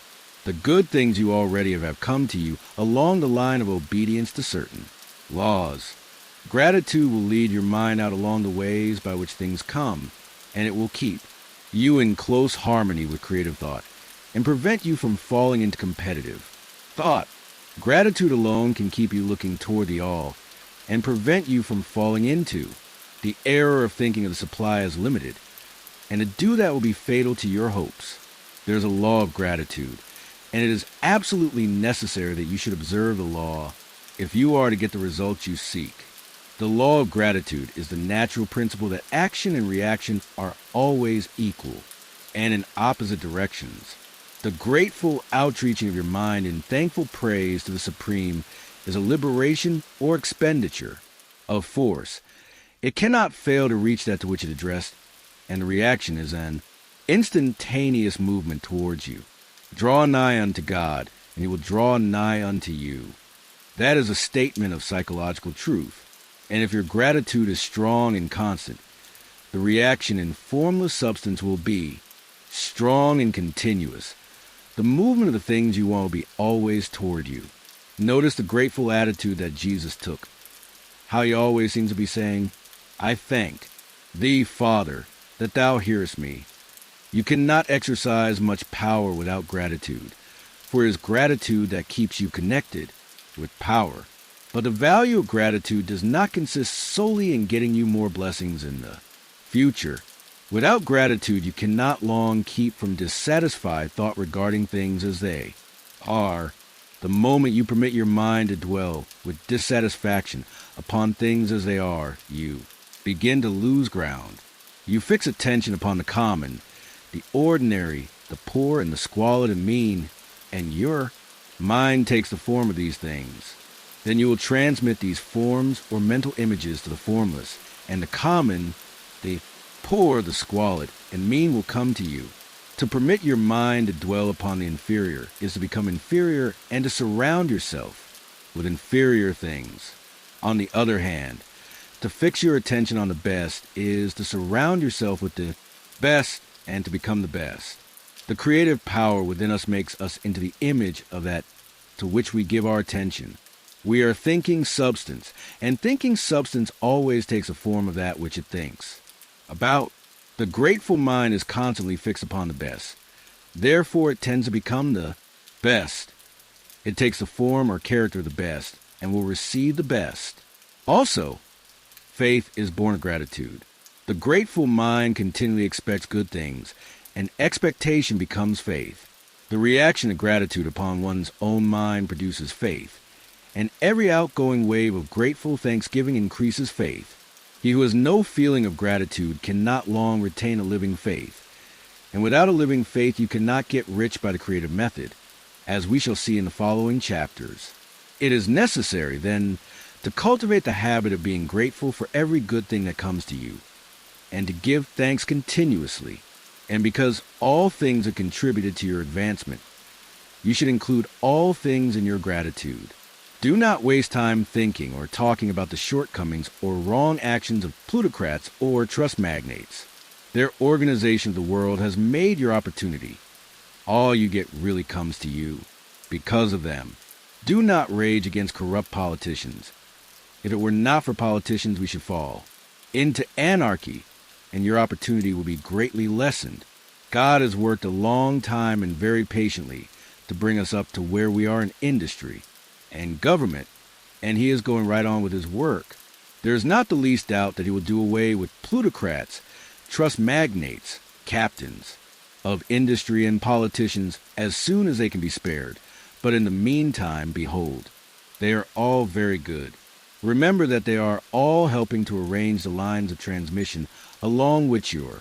The good things you already have come to you along the line of obedience to certain laws. Gratitude will lead your mind out along the ways by which things come, and it will keep you in close harmony with creative thought and prevent you from falling into competitive thought. Gratitude alone can keep you looking toward the all and prevent you from falling into the error of thinking of the supply as limited, and to do that will be fatal to your hopes. There is a law of gratitude, and it is absolutely necessary that you should observe the law if you are to get the results you seek. The law of gratitude is the natural principle that action and reaction are always equal. and in opposite directions. The grateful outreaching of your mind in thankful praise to the Supreme is a liberation or expenditure of force. It cannot fail to reach that to which it addressed, and the reaction is an instantaneous movement towards you. Draw nigh unto God, and he will draw nigh unto you. That is a statement of psychological truth. And if your gratitude is strong and constant, the reaction in formless substance will be strong and continuous. The movement of the things you want will be always toward you. Notice the grateful attitude that Jesus took. How he always seems to be saying, I thank thee, Father, that thou hearest me. You cannot exercise much power without gratitude, for it is gratitude that keeps you connected with power. But the value of gratitude does not consist solely in getting you more blessings in the future. Without gratitude, you cannot long keep from dissatisfied thought regarding things as they are. The moment you permit your mind to dwell with dissatisfaction upon things as they are, you begin to lose ground. You fix attention upon the common, the ordinary, the poor, and the squalid and mean, and your mind takes the form of these things. Then you will transmit these forms or mental images to the formless, and the common, the poor, the squalid, and mean will come to you. To permit your mind to dwell upon the inferior is to become inferior and to surround yourself with inferior things. On the other hand, to fix your attention on the best is to surround yourself with the best and to become the best. The creative power within us makes us into the image of that to which we give our attention. We are thinking substance, and thinking substance always takes a form of that which it thinks about. The grateful mind is constantly fixed upon the best. Therefore, it tends to become the best. It takes the form or character of the best and will receive the best. Also, faith is born of gratitude. The grateful mind continually expects good things, and expectation becomes faith. The reaction of gratitude upon one's own mind produces faith, and every outgoing wave of grateful thanksgiving increases faith. He who has no feeling of gratitude cannot long retain a living faith. And without a living faith, you cannot get rich by the creative method, as we shall see in the following chapters. It is necessary, then, to cultivate the habit of being grateful for every good thing that comes to you, and to give thanks continuously. And because all things have contributed to your advancement, you should include all things in your gratitude. Do not waste time thinking or talking about the shortcomings or wrong actions of plutocrats or trust magnates. Their organization of the world has made your opportunity. All you get really comes to you because of them. Do not rage against corrupt politicians. If it were not for politicians, we should fall into anarchy, and your opportunity will be greatly lessened. God has worked a long time and very patiently to bring us up to where we are in industry and government, and he is going right on with his work. There is not the least doubt that he will do away with plutocrats, trust magnates, captains of industry and politicians as soon as they can be spared. But in the meantime, behold, they are all very good. Remember that they are all helping to arrange the lines of transmission along which your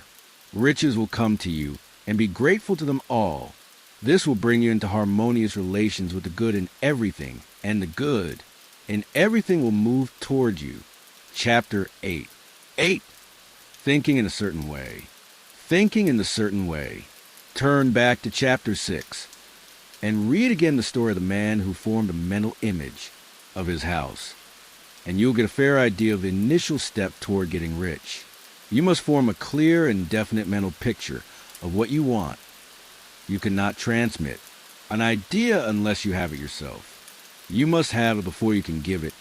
riches will come to you, and be grateful to them all. This will bring you into harmonious relations with the good in everything, and the good in everything will move toward you. Chapter 8. 8. Thinking in a certain way. Thinking in a certain way. Turn back to chapter 6 and read again the story of the man who formed a mental image of his house, and you'll get a fair idea of the initial step toward getting rich. You must form a clear and definite mental picture of what you want. You cannot transmit an idea unless you have it yourself. You must have it before you can give it,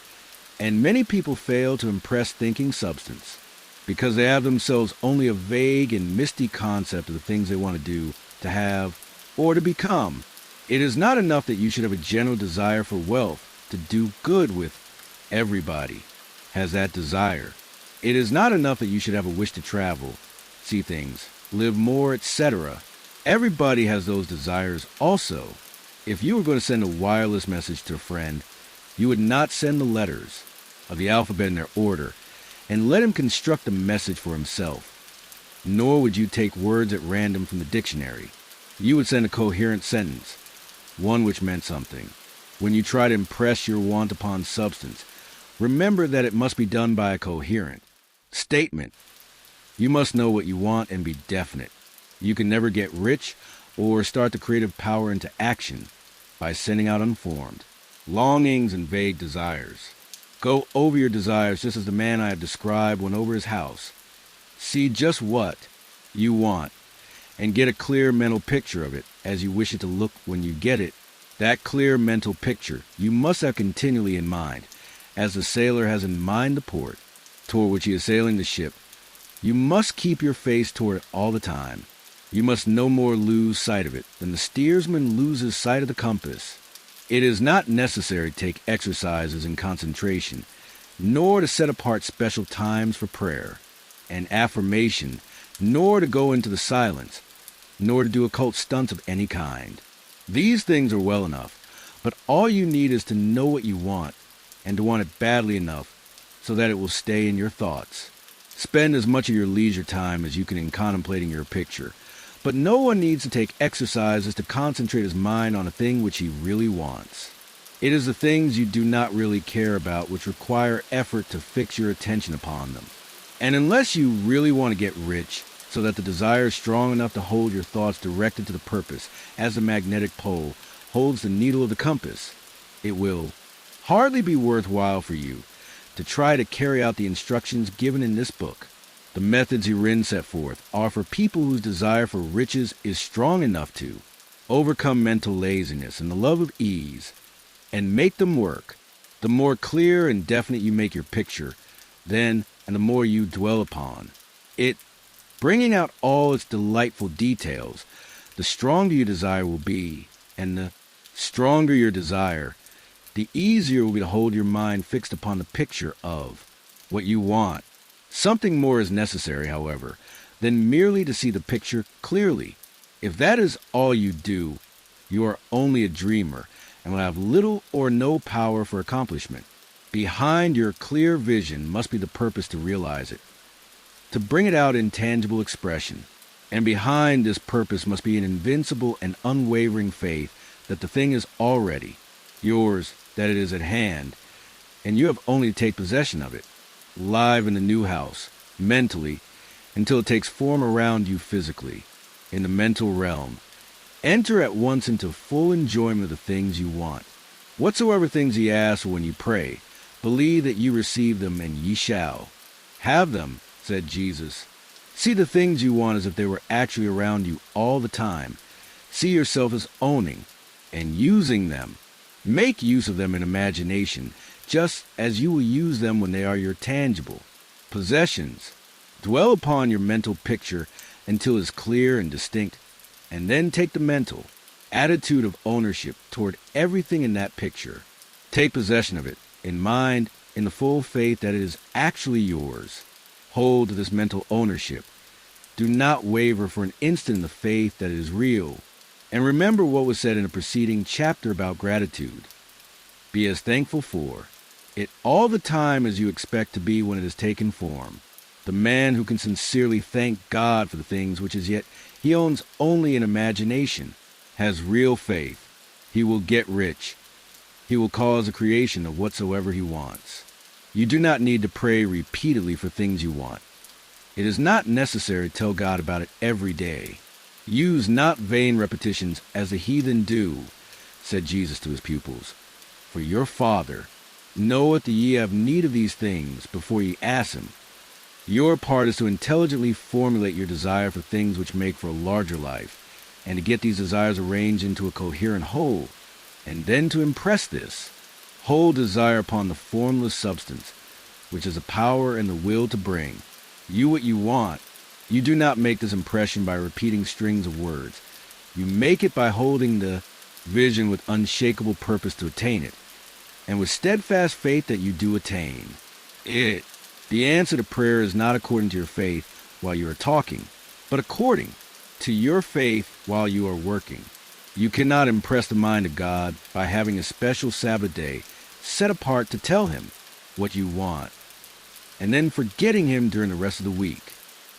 and many people fail to impress thinking substance because they have themselves only a vague and misty concept of the things they want to do, to have, or to become. It is not enough that you should have a general desire for wealth to do good with. Everybody has that desire. It is not enough that you should have a wish to travel, see things, live more, etc. Everybody has those desires also. If you were going to send a wireless message to a friend, you would not send the letters of the alphabet in their order and let him construct a message for himself. nor would you take words at random from the dictionary. You would send a coherent sentence, one which meant something. When you try to impress your want upon substance, remember that it must be done by a coherent statement. You must know what you want and be definite. You can never get rich or start the creative power into action by sending out unformed longings and vague desires. Go over your desires just as the man I have described went over his house. See just what you want and get a clear mental picture of it as you wish it to look when you get it. That clear mental picture you must have continually in mind, as the sailor has in mind the port toward which he is sailing the ship. You must keep your face toward it all the time. You must no more lose sight of it than the steersman loses sight of the compass. It is not necessary to take exercises in concentration, nor to set apart special times for prayer and affirmation, nor to go into the silence, nor to do occult stunts of any kind. These things are well enough, but all you need is to know what you want, and to want it badly enough so that it will stay in your thoughts. Spend as much of your leisure time as you can in contemplating your picture, but no one needs to take exercises to concentrate his mind on a thing which he really wants. It is the things you do not really care about which require effort to fix your attention upon them. And unless you really want to get rich, so that the desire is strong enough to hold your thoughts directed to the purpose, as the magnetic pole holds the needle of the compass, it will hardly be worthwhile for you to try to carry out the instructions given in this book. The methods herein set forth are for people whose desire for riches is strong enough to overcome mental laziness and the love of ease, and make them work. The more clear and definite you make your picture, then, and the more you dwell upon it, bringing out all its delightful details, the stronger your desire will be, and the stronger your desire, the easier it will be to hold your mind fixed upon the picture of what you want. Something more is necessary, however, than merely to see the picture clearly. If that is all you do, you are only a dreamer and will have little or no power for accomplishment. Behind your clear vision must be the purpose to realize it, to bring it out in tangible expression. And behind this purpose must be an invincible and unwavering faith that the thing is already yours, that it is at hand, and you have only to take possession of it, live in the new house, mentally, until it takes form around you physically, in the mental realm. Enter at once into full enjoyment of the things you want. Whatsoever things ye ask when you pray, believe that you receive them, and ye shall have them, said Jesus. See the things you want as if they were actually around you all the time. See yourself as owning and using them. Make use of them in imagination, just as you will use them when they are your tangible possessions. Dwell upon your mental picture until it is clear and distinct, and then take the mental attitude of ownership toward everything in that picture. Take possession of it, in mind, in the full faith that it is actually yours. Hold to this mental ownership. Do not waver for an instant in the faith that it is real. And remember what was said in a preceding chapter about gratitude. Be as thankful for it all the time as you expect to be when it has taken form. The man who can sincerely thank God for the things which as yet he owns only in imagination has real faith. He will get rich. He will cause a creation of whatsoever he wants. You do not need to pray repeatedly for things you want. It is not necessary to tell God about it every day. Use not vain repetitions as the heathen do, said Jesus to his pupils. For your Father knoweth that ye have need of these things before ye ask him. Your part is to intelligently formulate your desire for things which make for a larger life, and to get these desires arranged into a coherent whole, and then to impress this whole desire upon the formless substance, which is the power and the will to bring you what you want. You do not make this impression by repeating strings of words. You make it by holding the vision with unshakable purpose to attain it, and with steadfast faith that you do attain it. The answer to prayer is not according to your faith while you are talking, but according to your faith while you are working. You cannot impress the mind of God by having a special Sabbath day set apart to tell him what you want, and then forgetting him during the rest of the week.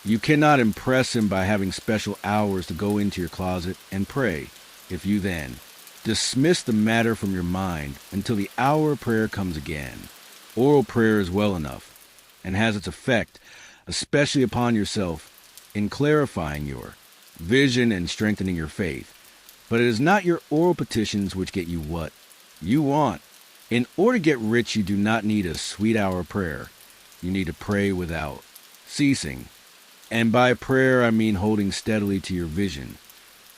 You cannot impress him by having special hours to go into your closet and pray. If you then dismiss the matter from your mind until the hour of prayer comes again, oral prayer is well enough and has its effect, especially upon yourself, in clarifying your vision and strengthening your faith. But it is not your oral petitions which get you what you want. In order to get rich, you do not need a sweet hour of prayer. You need to pray without ceasing. And by prayer, I mean holding steadily to your vision,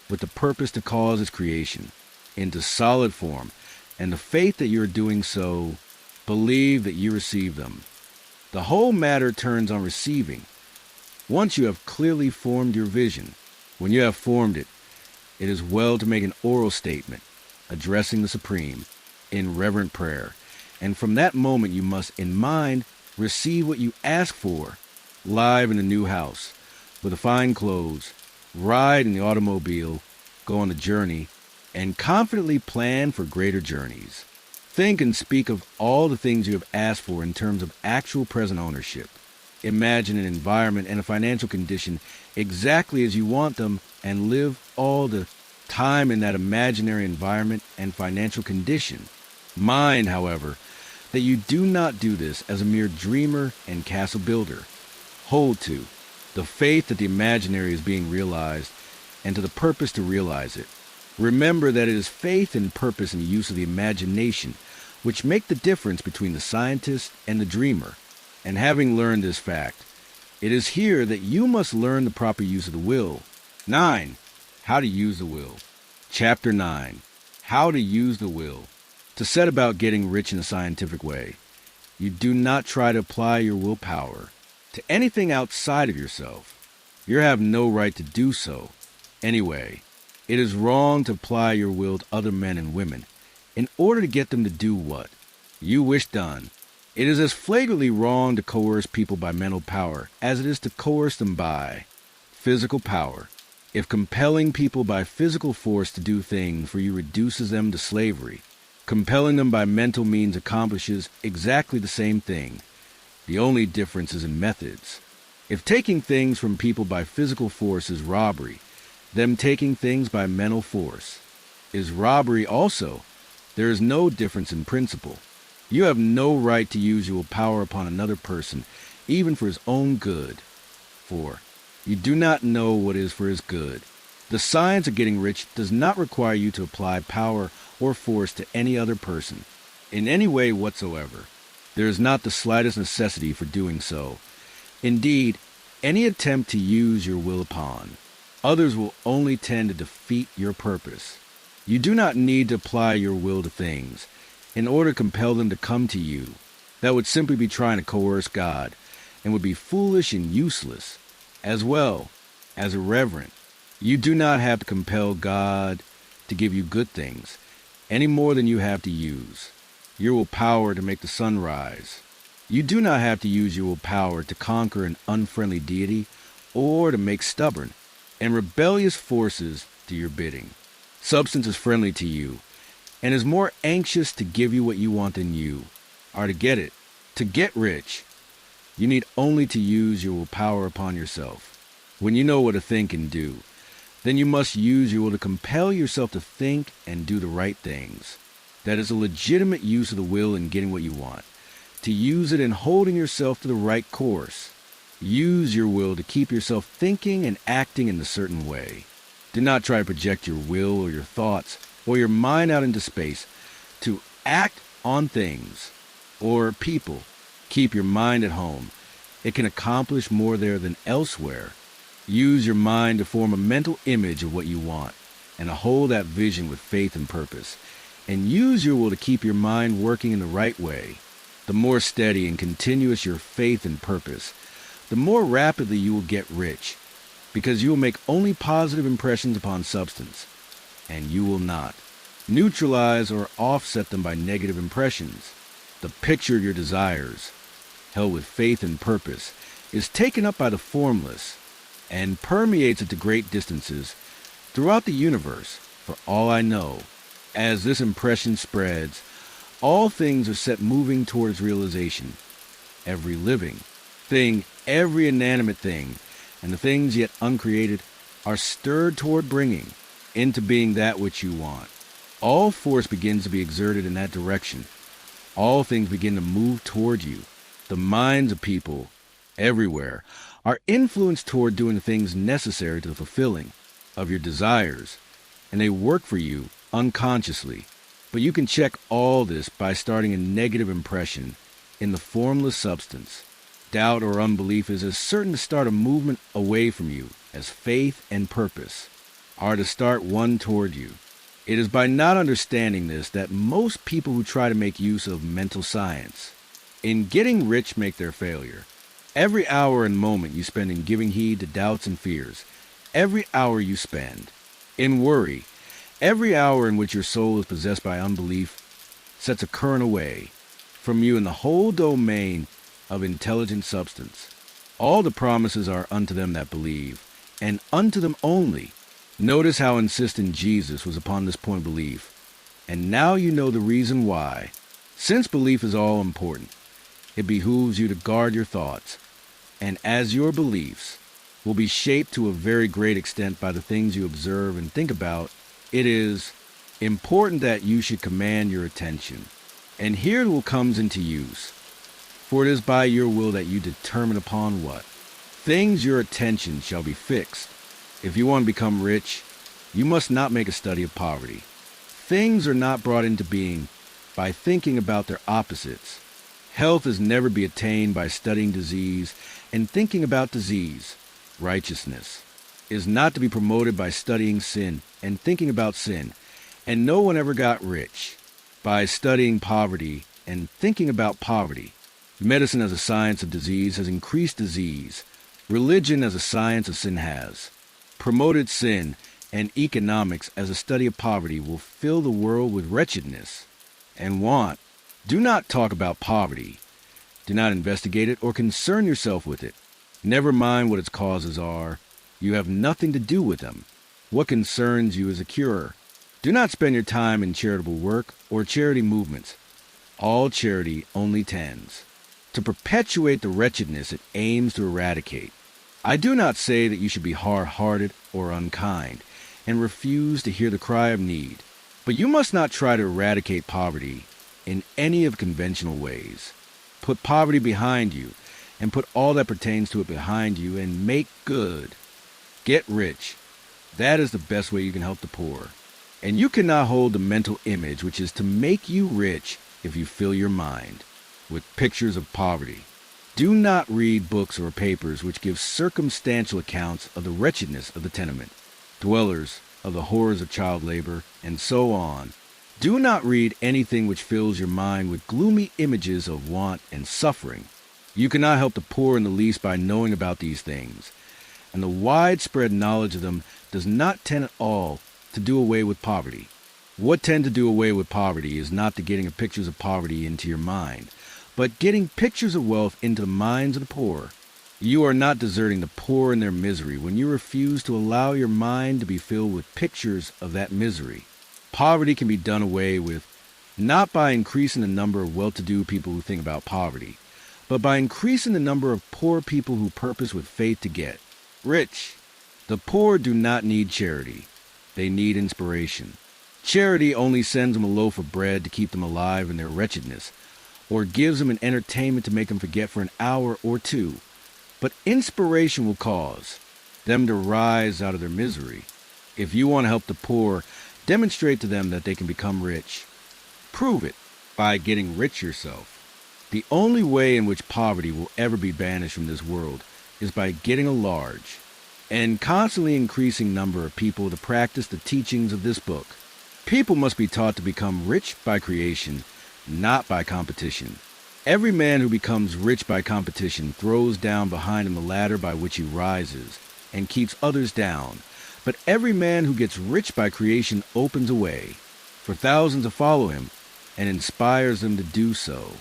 with the purpose to cause its creation into solid form, and the faith that you are doing so, believe that you receive them. The whole matter turns on receiving. Once you have clearly formed your vision, when you have formed it, it is well to make an oral statement, addressing the Supreme, in reverent prayer. And from that moment you must, in mind, receive what you ask for, live in a new house, with the fine clothes, ride in the automobile, go on a journey, and confidently plan for greater journeys. Think and speak of all the things you have asked for in terms of actual present ownership. Imagine an environment and a financial condition exactly as you want them, and live all the time in that imaginary environment and financial condition. Mind, however, that you do not do this as a mere dreamer and castle builder. Hold to the faith that the imaginary is being realized, and to the purpose to realize it. Remember that it is faith and purpose in the use of the imagination which make the difference between the scientist and the dreamer. And having learned this fact, it is here that you must learn the proper use of the will. 9. How to use the will. Chapter 9. How to use the will. To set about getting rich in a scientific way, you do not try to apply your willpower to anything outside of yourself. You have no right to do so. Anyway, it is wrong to apply your will to other men and women in order to get them to do what you wish done. It is as flagrantly wrong to coerce people by mental power as it is to coerce them by physical power. If compelling people by physical force to do things for you reduces them to slavery, compelling them by mental means accomplishes exactly the same thing. The only difference is in methods. If taking things from people by physical force is robbery, them taking things by mental force is robbery also. There is no difference in principle. You have no right to use your power upon another person, even for his own good. For you do not know what is for his good. The science of getting rich does not require you to apply power or force to any other person, in any way whatsoever. There is not the slightest necessity for doing so. Indeed, any attempt to use your will upon others will only tend to defeat your purpose. You do not need to apply your will to things in order to compel them to come to you. That would simply be trying to coerce God, and would be foolish and useless, as well as irreverent. You do not have to compel God to give you good things, any more than you have to use your willpower to make the sun rise. You do not have to use your willpower to conquer an unfriendly deity, or to make stubborn and rebellious forces do your bidding. Substance is friendly to you, and is more anxious to give you what you want than you are to get it. To get rich, you need only to use your willpower upon yourself. When you know what to think and do, then you must use your will to compel yourself to think and do the right things. That is a legitimate use of the will in getting what you want. To use it in holding yourself to the right course. Use your will to keep yourself thinking and acting in a certain way. Do not try to project your will or your thoughts or your mind out into space to act on things or people. Keep your mind at home. It can accomplish more there than elsewhere. Use your mind to form a mental image of what you want and to hold that vision with faith and purpose. And use your will to keep your mind working in the right way. The more steady and continuous your faith and purpose, the more rapidly you will get rich, because you will make only positive impressions upon substance, and you will not neutralize or offset them by negative impressions. The picture of your desires, held with faith and purpose, is taken up by the formless and permeates it to great distances throughout the universe. For all I know, as this impression spreads, all things are set moving towards realization. Every living thing, every inanimate thing, and the things yet uncreated are stirred toward bringing into being that which you want. All force begins to be exerted in that direction. All things begin to move toward you. The minds of people everywhere are influenced toward doing the things necessary to the fulfilling of your desires, and they work for you unconsciously. But you can check all this by starting a negative impression in the formless substance. Doubt or unbelief is as certain to start a movement away from you as faith and purpose are to start one toward you. It is by not understanding this that most people who try to make use of mental science in getting rich make their failure. Every hour and moment you spend in giving heed to doubts and fears, every hour you spend in worry, every hour in which your soul is possessed by unbelief sets a current away from you in the whole domain of intelligent substance. All the promises are unto them that believe, and unto them only. Notice how insistent Jesus was upon this point of belief. And now you know the reason why. Since belief is all important, it behooves you to guard your thoughts. And as your beliefs will be shaped to a very great extent by the things you observe and think about, it is important that you should command your attention. And here it will comes into use. For it is by your will that you determine upon what things your attention shall be fixed. If you want to become rich, you must not make a study of poverty. Things are not brought into being by thinking about their opposites. Health is never be attained by studying disease and thinking about disease. Righteousness is not to be promoted by studying sin and thinking about sin. And no one ever got rich by studying poverty and thinking about poverty. Medicine as a science of disease has increased disease. Religion as a science of sin has promoted sin, and economics as a study of poverty will fill the world with wretchedness and want. Do not talk about poverty. Do not investigate it or concern yourself with it. Never mind what its causes are. You have nothing to do with them. What concerns you is a cure. Do not spend your time in charitable work or charity movements. All charity only tends to perpetuate the wretchedness it aims to eradicate. I do not say that you should be hard-hearted or unkind and refuse to hear the cry of need, but you must not try to eradicate poverty in any of conventional ways. Put poverty behind you and put all that pertains to it behind you and make good. Get rich. That is the best way you can help the poor. And you cannot hold the mental image which is to make you rich if you fill your mind with pictures of poverty. Do not read books or papers which give circumstantial accounts of the wretchedness of the tenement dwellers, of the horrors of child labor, and so on. Do not read anything which fills your mind with gloomy images of want and suffering. You cannot help the poor in the least by knowing about these things, and the widespread knowledge of them does not tend at all to do away with poverty. What tend to do away with poverty is not the getting of pictures of poverty into your mind, but getting pictures of wealth into the minds of the poor. You are not deserting the poor in their misery when you refuse to allow your mind to be filled with pictures of that misery. Poverty can be done away with not by increasing the number of well-to-do people who think about poverty, but by increasing the number of poor people who purpose with faith to get rich. The poor do not need charity. They need inspiration. Charity only sends them a loaf of bread to keep them alive in their wretchedness, or gives them an entertainment to make them forget for an hour or two. But inspiration will cause them to rise out of their misery. If you want to help the poor, demonstrate to them that they can become rich. Prove it by getting rich yourself. The only way in which poverty will ever be banished from this world is by getting a large and constantly increasing number of people to practice the teachings of this book. People must be taught to become rich by creation, not by competition. Every man who becomes rich by competition throws down behind him the ladder by which he rises and keeps others down. But every man who gets rich by creation opens a way for thousands to follow him and inspires them to do so.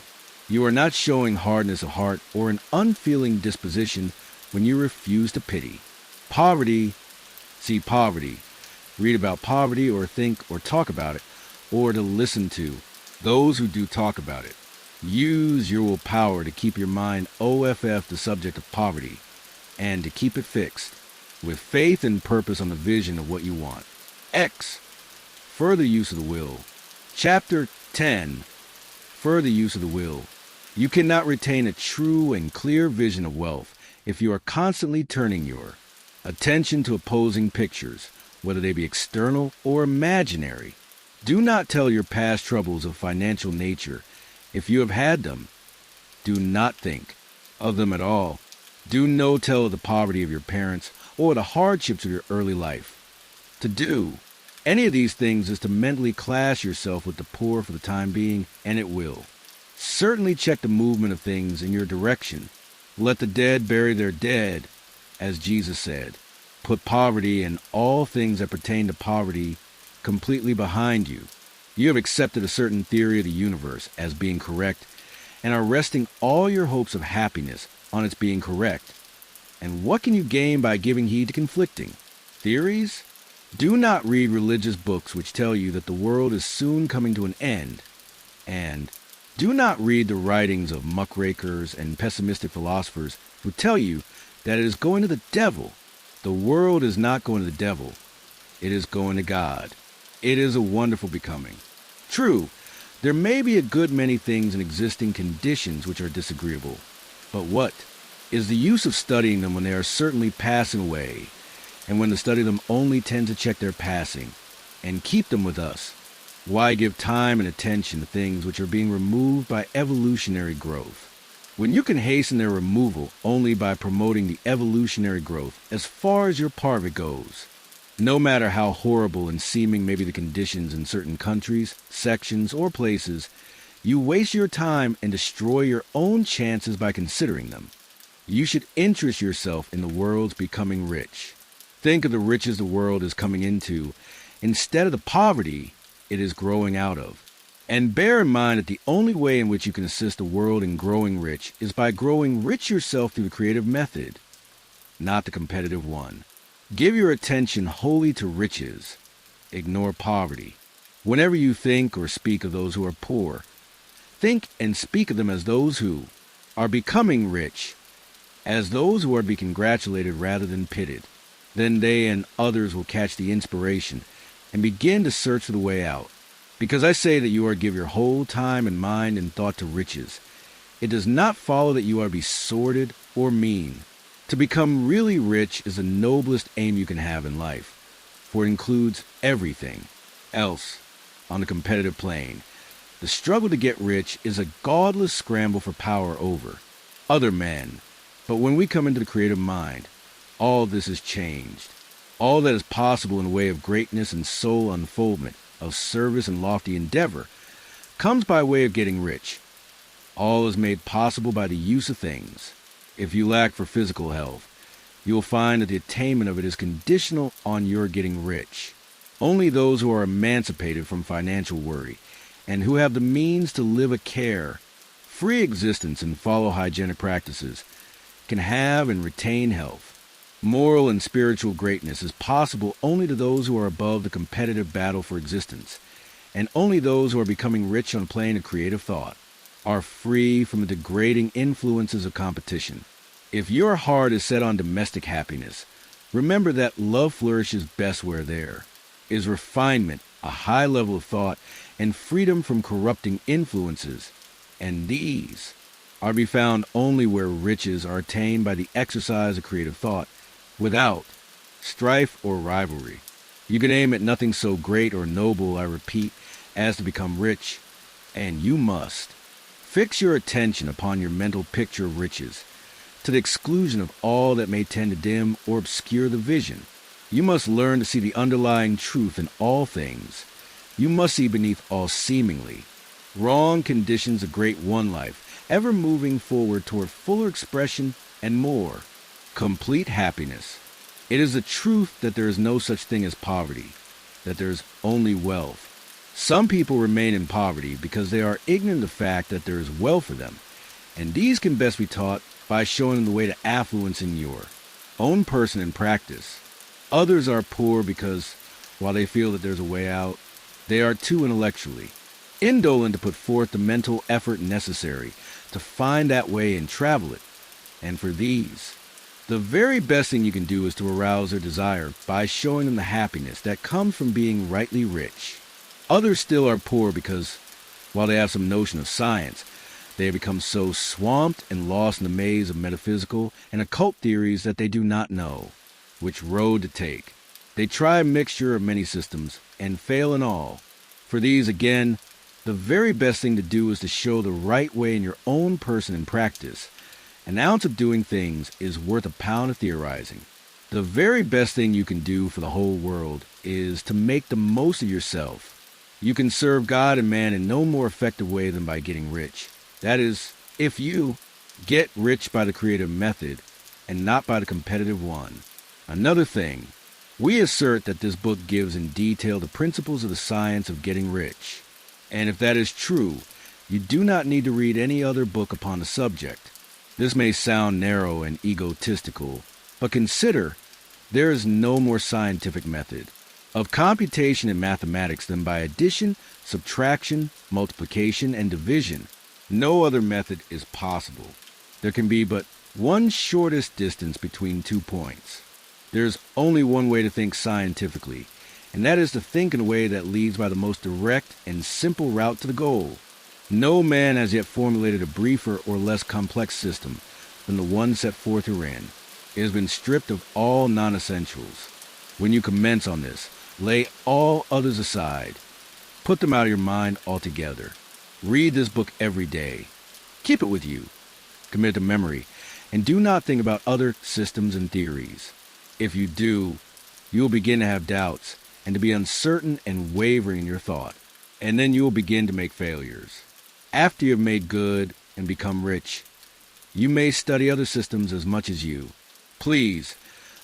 You are not showing hardness of heart or an unfeeling disposition when you refuse to pity. Poverty, see poverty, read about poverty or think or talk about it, or to listen to those who do talk about it. Use your willpower to keep your mind OFF the subject of poverty and to keep it fixed, with faith and purpose on the vision of what you want. X. Further use of the will. Chapter 10. Further use of the will. You cannot retain a true and clear vision of wealth if you are constantly turning your attention to opposing pictures, whether they be external or imaginary. Do not tell your past troubles of financial nature. If you have had them, do not think of them at all. Do no tell of the poverty of your parents or the hardships of your early life. To do any of these things is to mentally class yourself with the poor for the time being, and it will certainly check the movement of things in your direction. Let the dead bury their dead, as Jesus said. Put poverty and all things that pertain to poverty completely behind you. You have accepted a certain theory of the universe as being correct and are resting all your hopes of happiness on its being correct. And what can you gain by giving heed to conflicting theories? Do not read religious books which tell you that the world is soon coming to an end, and do not read the writings of muckrakers and pessimistic philosophers who tell you that it is going to the devil. The world is not going to the devil. It is going to God. It is a wonderful becoming. True, there may be a good many things in existing conditions which are disagreeable, but what is the use of studying them when they are certainly passing away, and when the study of them only tends to check their passing and keep them with us? Why give time and attention to things which are being removed by evolutionary growth, when you can hasten their removal only by promoting the evolutionary growth as far as your part of it goes? No matter how horrible and seeming may be the conditions in certain countries, sections, or places, you waste your time and destroy your own chances by considering them. You should interest yourself in the world's becoming rich. Think of the riches the world is coming into instead of the poverty it is growing out of. And bear in mind that the only way in which you can assist the world in growing rich is by growing rich yourself through the creative method, not the competitive one. Give your attention wholly to riches. Ignore poverty. Whenever you think or speak of those who are poor, think and speak of them as those who are becoming rich, as those who are to be congratulated rather than pitied. Then they and others will catch the inspiration and begin to search for the way out. Because I say that you are to give your whole time and mind and thought to riches, it does not follow that you are to be sordid or mean. To become really rich is the noblest aim you can have in life, for it includes everything else on the competitive plane. The struggle to get rich is a godless scramble for power over other men. But when we come into the creative mind, all this is changed. All that is possible in the way of greatness and soul unfoldment, of service and lofty endeavor, comes by way of getting rich. All is made possible by the use of things. If you lack for physical health, you will find that the attainment of it is conditional on your getting rich. Only those who are emancipated from financial worry and who have the means to live a care-free existence and follow hygienic practices can have and retain health. Moral and spiritual greatness is possible only to those who are above the competitive battle for existence, and only those who are becoming rich on a plane of creative thought are free from the degrading influences of competition. If your heart is set on domestic happiness, remember that love flourishes best where there is refinement, a high level of thought, and freedom from corrupting influences, and these are to be found only where riches are attained by the exercise of creative thought, without strife or rivalry. You can aim at nothing so great or noble, I repeat, as to become rich, and you must fix your attention upon your mental picture of riches, to the exclusion of all that may tend to dim or obscure the vision. You must learn to see the underlying truth in all things. You must see beneath all seemingly wrong conditions of great one life, ever moving forward toward fuller expression and more complete happiness. It is the truth that there is no such thing as poverty, that there is only wealth. Some people remain in poverty because they are ignorant of the fact that there is wealth for them, and these can best be taught by showing them the way to affluence in your own person and practice. Others are poor because, while they feel that there's a way out, they are too intellectually indolent to put forth the mental effort necessary to find that way and travel it. And for these, The very best thing you can do is to arouse their desire by showing them the happiness that comes from being rightly rich. Others still are poor because, while they have some notion of science, they have become so swamped and lost in the maze of metaphysical and occult theories that they do not know which road to take. They try a mixture of many systems and fail in all. For these, again, the very best thing to do is to show the right way in your own person and practice. An ounce of doing things is worth a pound of theorizing. The very best thing you can do for the whole world is to make the most of yourself. You can serve God and man in no more effective way than by getting rich. That is, if you get rich by the creative method and not by the competitive one. Another thing, we assert that this book gives in detail the principles of the science of getting rich. And if that is true, you do not need to read any other book upon the subject. This may sound narrow and egotistical, but consider there is no more scientific method of computation in mathematics than by addition, subtraction, multiplication, and division. No other method is possible. There can be but one shortest distance between 2 points. There is only one way to think scientifically, and that is to think in a way that leads by the most direct and simple route to the goal. No man has yet formulated a briefer or less complex system than the one set forth herein. It has been stripped of all non-essentials. When you commence on this, lay all others aside. Put them out of your mind altogether. Read this book every day. Keep it with you. Commit it to memory, and do not think about other systems and theories. If you do, you will begin to have doubts and to be uncertain and wavering in your thought, and then you will begin to make failures. After you have made good and become rich, you may study other systems as much as you please,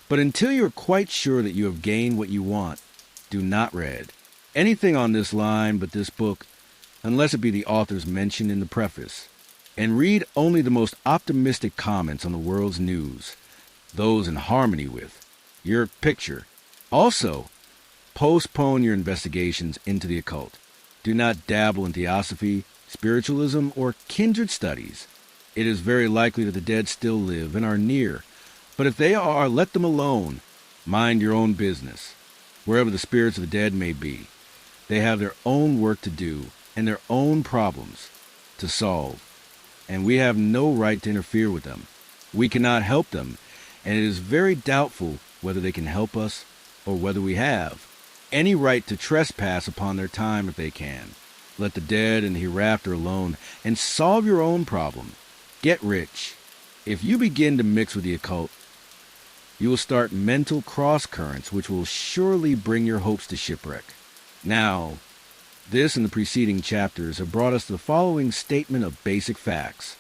but until you are quite sure that you have gained what you want, do not read anything on this line but this book, unless it be the author's mentioned in the preface, and read only the most optimistic comments on the world's news, those in harmony with your picture. Also, postpone your investigations into the occult. Do not dabble in theosophy, spiritualism, or kindred studies. It is very likely that the dead still live and are near, but if they are, let them alone. Mind your own business. Wherever the spirits of the dead may be, they have their own work to do and their own problems to solve, and we have no right to interfere with them. We cannot help them, and it is very doubtful whether they can help us or whether we have any right to trespass upon their time if they can. Let the dead and the hereafter alone, and solve your own problem. Get rich. If you begin to mix with the occult, you will start mental cross-currents which will surely bring your hopes to shipwreck. Now, this and the preceding chapters have brought us to the following statement of basic facts.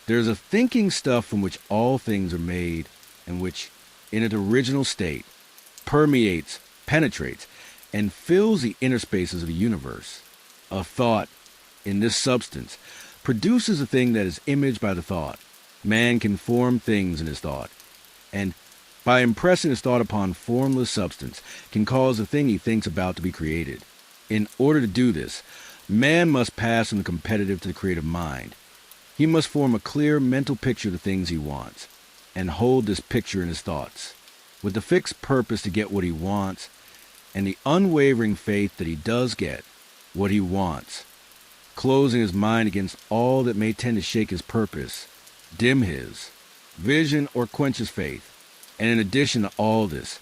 There is a thinking stuff from which all things are made, and which, in its original state, permeates, penetrates, and fills the inner spaces of the universe. A thought, in this substance, produces a thing that is imaged by the thought. Man can form things in his thought, and by impressing his thought upon formless substance, can cause the thing he thinks about to be created. In order to do this, man must pass from the competitive to the creative mind. He must form a clear mental picture of the things he wants, and hold this picture in his thoughts, with the fixed purpose to get what he wants, and the unwavering faith that he does get what he wants, closing his mind against all that may tend to shake his purpose, dim his vision, or quench his faith. And in addition to all this,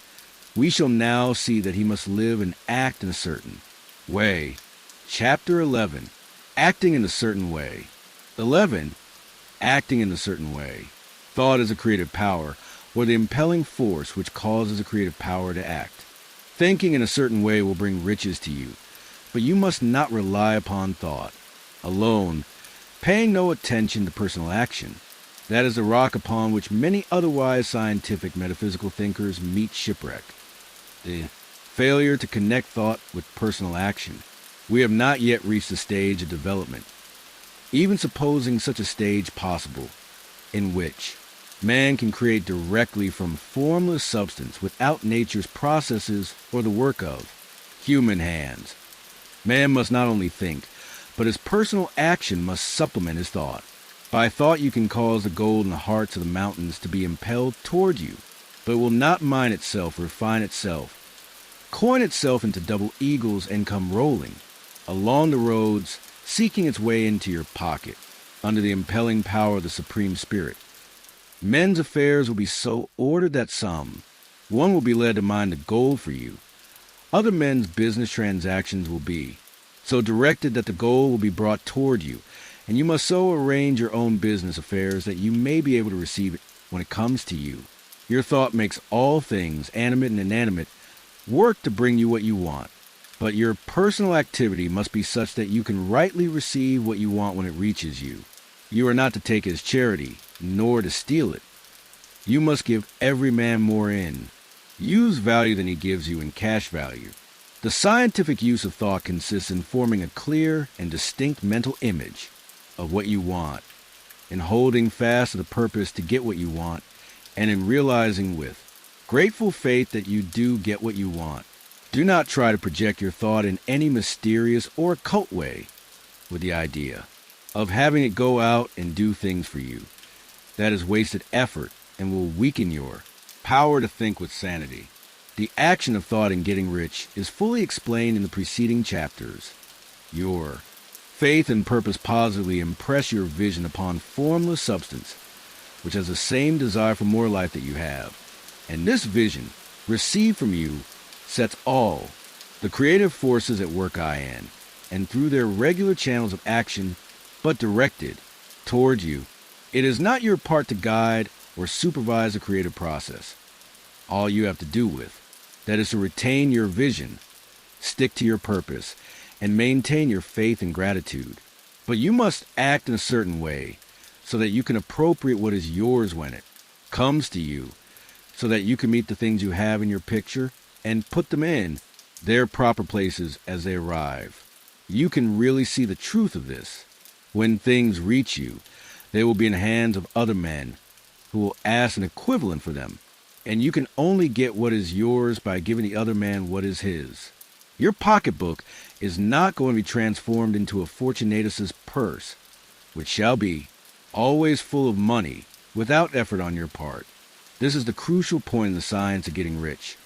we shall now see that he must live and act in a certain way. Chapter 11, Acting in a Certain Way. 11. Acting in a certain way. Thought is a creative power, or the impelling force which causes a creative power to act. Thinking in a certain way will bring riches to you, but you must not rely upon thought alone, paying no attention to personal action. That is the rock upon which many otherwise scientific metaphysical thinkers meet shipwreck. The failure to connect thought with personal action. We have not yet reached the stage of development, even supposing such a stage possible, in which man can create directly from formless substance without nature's processes or the work of human hands. Man must not only think, but his personal action must supplement his thought. By thought you can cause the gold in the hearts of the mountains to be impelled toward you, but it will not mine itself or refine itself, coin itself into double eagles and come rolling along the roads, seeking its way into your pocket, under the impelling power of the Supreme Spirit. Men's affairs will be so ordered that one will be led to mine the gold for you. Other men's business transactions will be so directed that the gold will be brought toward you, and you must so arrange your own business affairs that you may be able to receive it when it comes to you. Your thought makes all things, animate and inanimate, work to bring you what you want. But your personal activity must be such that you can rightly receive what you want when it reaches you. You are not to take it as charity, nor to steal it. You must give every man more in. Use value than he gives you in cash value. The scientific use of thought consists in forming a clear and distinct mental image of what you want, in holding fast to the purpose to get what you want, and in realizing with grateful faith that you do get what you want. Do not try to project your thought in any mysterious or occult way with the idea of having it go out and do things for you. That is wasted effort and will weaken your power to think with sanity. The action of thought in getting rich is fully explained in the preceding chapters. Your faith and purpose positively impress your vision upon formless substance, which has the same desire for more life that you have. And this vision, received from you, sets all the creative forces at work in, and through their regular channels of action, but directed toward you. It is not your part to guide or supervise the creative process. All you have to do with that is to retain your vision, stick to your purpose, and maintain your faith and gratitude. But you must act in a certain way so that you can appropriate what is yours when it comes to you, so that you can meet the things you have in your picture and put them in their proper places as they arrive. You can really see the truth of this. When things reach you, they will be in the hands of other men who will ask an equivalent for them, and you can only get what is yours by giving the other man what is his. Your pocketbook is not going to be transformed into a Fortunatus's purse, which shall be always full of money without effort on your part. This is the crucial point in the science of getting rich.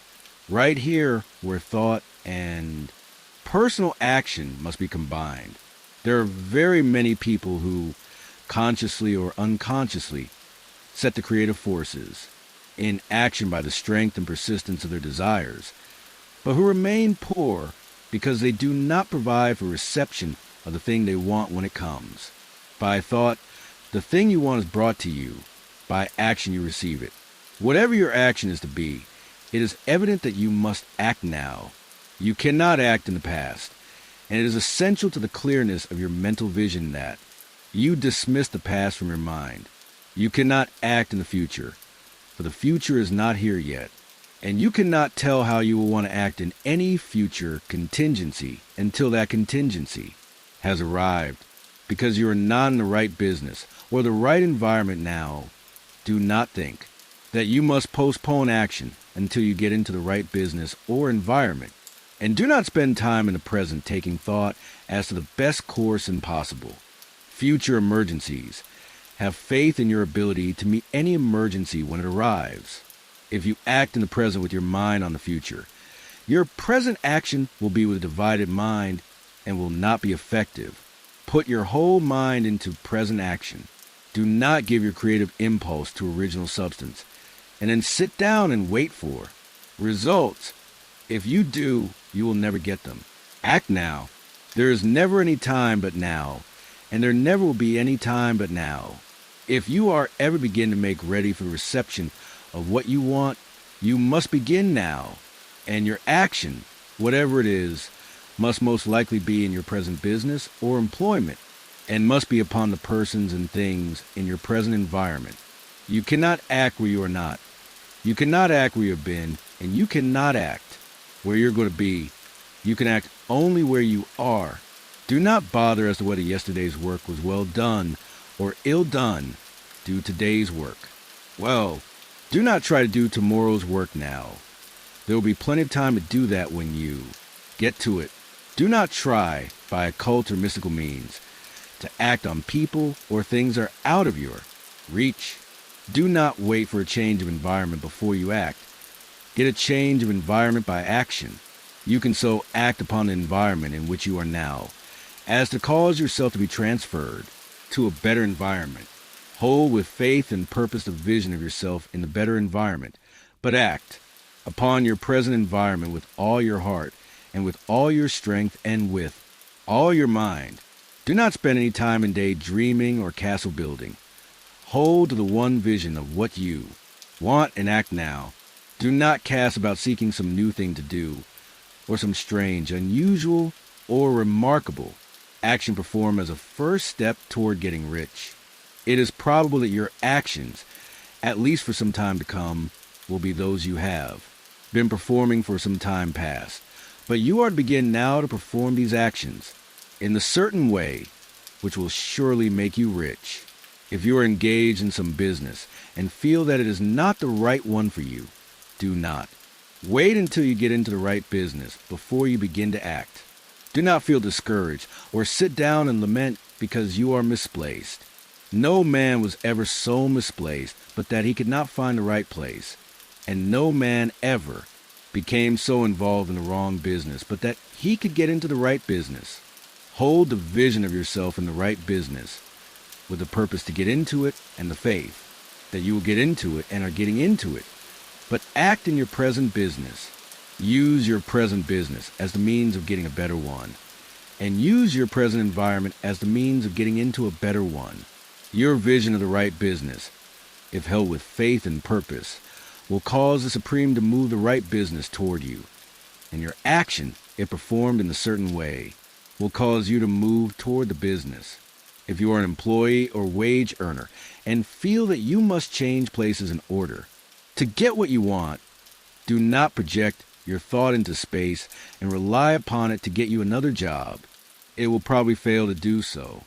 Right here where thought and personal action must be combined. There are very many people who, consciously or unconsciously, set the creative forces in action by the strength and persistence of their desires, but who remain poor because they do not provide for reception of the thing they want when it comes. By thought, the thing you want is brought to you. By action, you receive it. Whatever your action is to be, it is evident that you must act now. You cannot act in the past, and it is essential to the clearness of your mental vision that you dismiss the past from your mind. You cannot act in the future, for the future is not here yet, and you cannot tell how you will want to act in any future contingency until that contingency has arrived, because you are not in the right business or the right environment now. Do not think that you must postpone action until you get into the right business or environment. And do not spend time in the present taking thought as to the best course possible. Future emergencies. Have faith in your ability to meet any emergency when it arrives. If you act in the present with your mind on the future, your present action will be with a divided mind and will not be effective. Put your whole mind into present action. Do not give your creative impulse to original substance, and then sit down and wait for results. If you do, you will never get them. Act now. There is never any time but now, and there never will be any time but now. If you are ever begin to make ready for the reception of what you want, you must begin now, and your action, whatever it is, must most likely be in your present business or employment, and must be upon the persons and things in your present environment. You cannot act where you are not. You cannot act where you have been, and you cannot act where you're going to be. You can act only where you are. Do not bother as to whether yesterday's work was well done or ill done. Do today's work well. Do not try to do tomorrow's work now. There will be plenty of time to do that when you get to it. Do not try, by occult or mystical means, to act on people or things that are out of your reach. Do not wait for a change of environment before you act. Get a change of environment by action. You can so act upon the environment in which you are now as to cause yourself to be transferred to a better environment. Hold with faith and purpose the vision of yourself in the better environment, but act upon your present environment with all your heart and with all your strength and with all your mind. Do not spend any time and day dreaming or castle building. Hold to the one vision of what you want and act now. Do not cast about seeking some new thing to do or some strange, unusual, or remarkable action performed as a first step toward getting rich. It is probable that your actions, at least for some time to come, will be those you have been performing for some time past. But you are to begin now to perform these actions in the certain way which will surely make you rich. If you are engaged in some business and feel that it is not the right one for you, do not. Wait until you get into the right business before you begin to act. Do not feel discouraged or sit down and lament because you are misplaced. No man was ever so misplaced but that he could not find the right place, and no man ever became so involved in the wrong business but that he could get into the right business. Hold the vision of yourself in the right business with the purpose to get into it and the faith that you will get into it and are getting into it. But act in your present business. Use your present business as the means of getting a better one, and use your present environment as the means of getting into a better one. Your vision of the right business, if held with faith and purpose, will cause the Supreme to move the right business toward you, and your action, if performed in a certain way, will cause you to move toward the business. If you are an employee or wage earner and feel that you must change places in order to get what you want, do not project your thought into space and rely upon it to get you another job. It will probably fail to do so.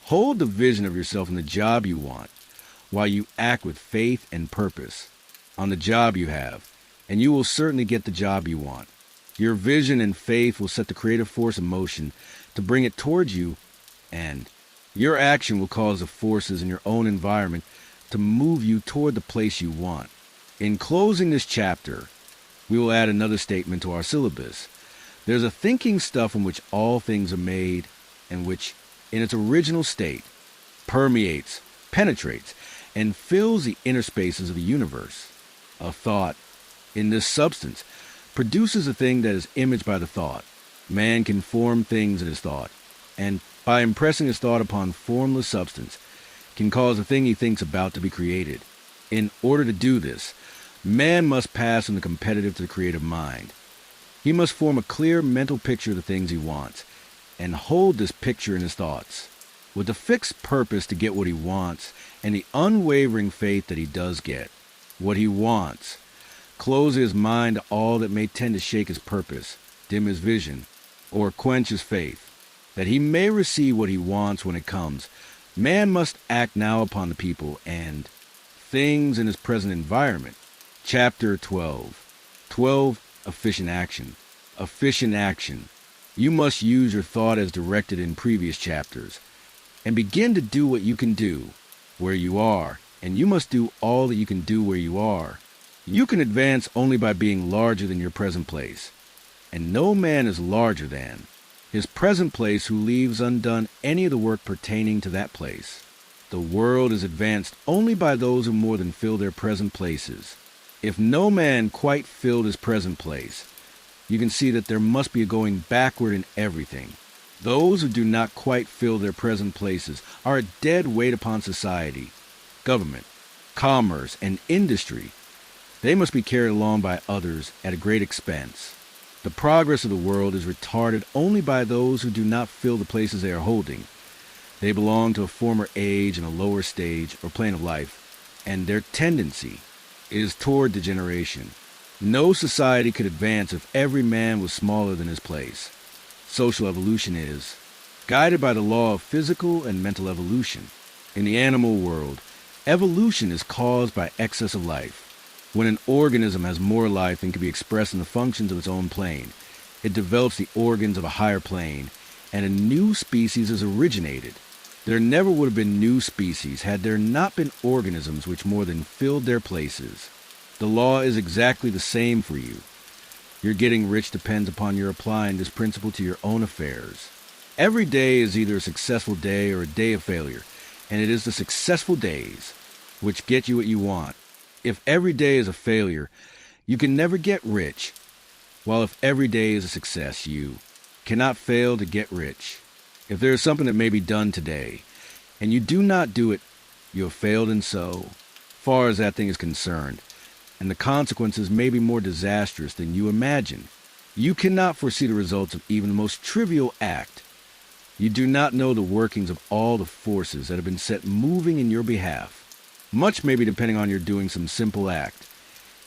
Hold the vision of yourself in the job you want while you act with faith and purpose on the job you have, and you will certainly get the job you want. Your vision and faith will set the creative force in motion to bring it towards you, and your action will cause the forces in your own environment to move you toward the place you want. In closing this chapter, we will add another statement to our syllabus. There's a thinking stuff in which all things are made, and which, in its original state, permeates, penetrates, and fills the inner spaces of the universe. A thought, in this substance, produces a thing that is imaged by the thought. Man can form things in his thought, and by impressing his thought upon formless substance, can cause the thing he thinks about to be created. In order to do this, man must pass from the competitive to the creative mind. He must form a clear mental picture of the things he wants, and hold this picture in his thoughts, with the fixed purpose to get what he wants, and the unwavering faith that he does get what he wants. Close his mind to all that may tend to shake his purpose, dim his vision, or quench his faith, that he may receive what he wants when it comes. Man must act now upon the people and things in his present environment. Chapter 12. 12. Efficient action. Efficient action. You must use your thought as directed in previous chapters, and begin to do what you can do where you are, and you must do all that you can do where you are. You can advance only by being larger than your present place, and no man is larger than his present place who leaves undone any of the work pertaining to that place. The world is advanced only by those who more than fill their present places. If no man quite filled his present place, you can see that there must be a going backward in everything. Those who do not quite fill their present places are a dead weight upon society, government, commerce, and industry. They must be carried along by others at a great expense. The progress of the world is retarded only by those who do not fill the places they are holding. They belong to a former age and a lower stage or plane of life, and their tendency is toward degeneration. No society could advance if every man was smaller than his place. Social evolution is guided by the law of physical and mental evolution. In the animal world, evolution is caused by excess of life. When an organism has more life than can be expressed in the functions of its own plane, it develops the organs of a higher plane, and a new species is originated. There never would have been new species had there not been organisms which more than filled their places. The law is exactly the same for you. Your getting rich depends upon your applying this principle to your own affairs. Every day is either a successful day or a day of failure, and it is the successful days which get you what you want. If every day is a failure, you can never get rich, while if every day is a success, you cannot fail to get rich. If there is something that may be done today, and you do not do it, you have failed in so far as that thing is concerned, and the consequences may be more disastrous than you imagine. You cannot foresee the results of even the most trivial act. You do not know the workings of all the forces that have been set moving in your behalf. Much may be depending on your doing some simple act.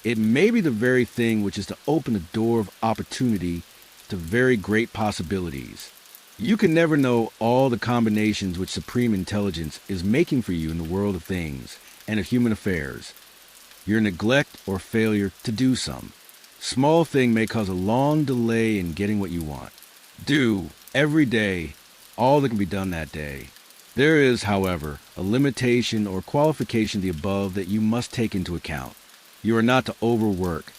It may be the very thing which is to open the door of opportunity to very great possibilities. You can never know all the combinations which supreme intelligence is making for you in the world of things and of human affairs. Your neglect or failure to do some small thing may cause a long delay in getting what you want. Do, every day, all that can be done that day. There is, however, a limitation or qualification of the above that you must take into account. You are not to overwork,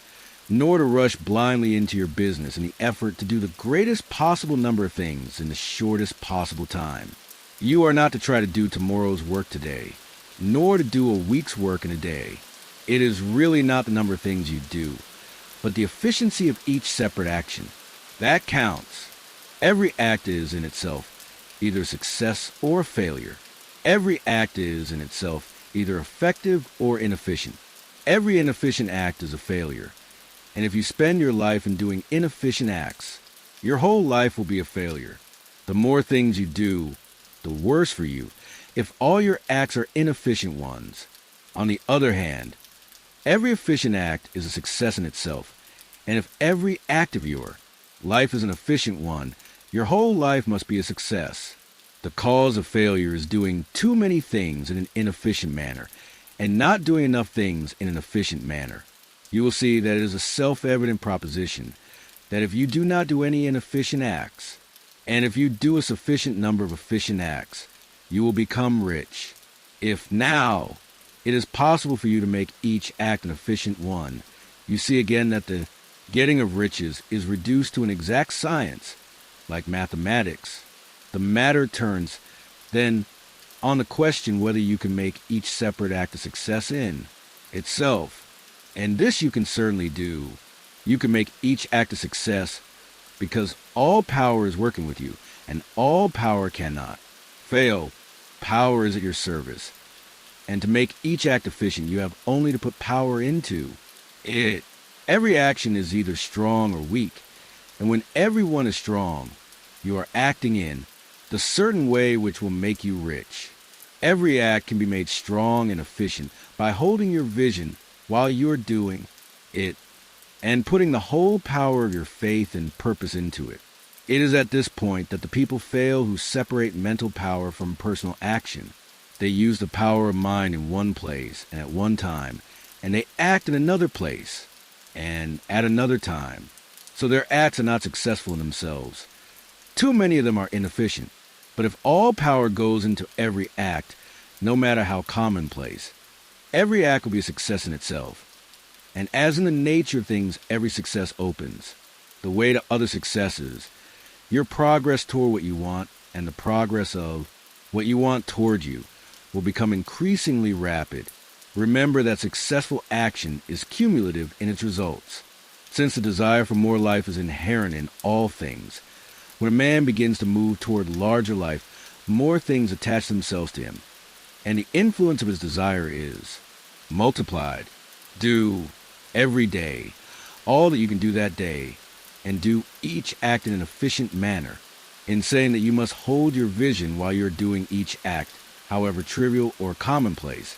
nor to rush blindly into your business in the effort to do the greatest possible number of things in the shortest possible time. You are not to try to do tomorrow's work today, nor to do a week's work in a day. It is really not the number of things you do, but the efficiency of each separate action. That counts. Every act is in itself either success or failure. Every act is in itself either effective or inefficient. Every inefficient act is a failure. And if you spend your life in doing inefficient acts, your whole life will be a failure. The more things you do, the worse for you, if all your acts are inefficient ones. On the other hand, every efficient act is a success in itself. And if every act of your life is an efficient one, your whole life must be a success. The cause of failure is doing too many things in an inefficient manner, and not doing enough things in an efficient manner. You will see that it is a self-evident proposition that if you do not do any inefficient acts, and if you do a sufficient number of efficient acts, you will become rich. If now it is possible for you to make each act an efficient one, you see again that the getting of riches is reduced to an exact science, like mathematics. The matter turns then on the question whether you can make each separate act a success in itself. And this you can certainly do. You can make each act a success because all power is working with you, and all power cannot fail. Power is at your service. And to make each act efficient, you have only to put power into it. Every action is either strong or weak. And when everyone is strong, you are acting in the certain way which will make you rich. Every act can be made strong and efficient by holding your vision while you're doing it and putting the whole power of your faith and purpose into it. It is at this point that the people fail who separate mental power from personal action. They use the power of mind in one place and at one time, and they act in another place and at another time. So their acts are not successful in themselves. Too many of them are inefficient. But if all power goes into every act, no matter how commonplace, every act will be a success in itself. And as in the nature of things, every success opens the way to other successes. Your progress toward what you want and the progress of what you want toward you will become increasingly rapid. Remember that successful action is cumulative in its results. Since the desire for more life is inherent in all things, when a man begins to move toward larger life, more things attach themselves to him, and the influence of his desire is multiplied. Do every day all that you can do that day, and do each act in an efficient manner. In saying that you must hold your vision while you're doing each act, however trivial or commonplace,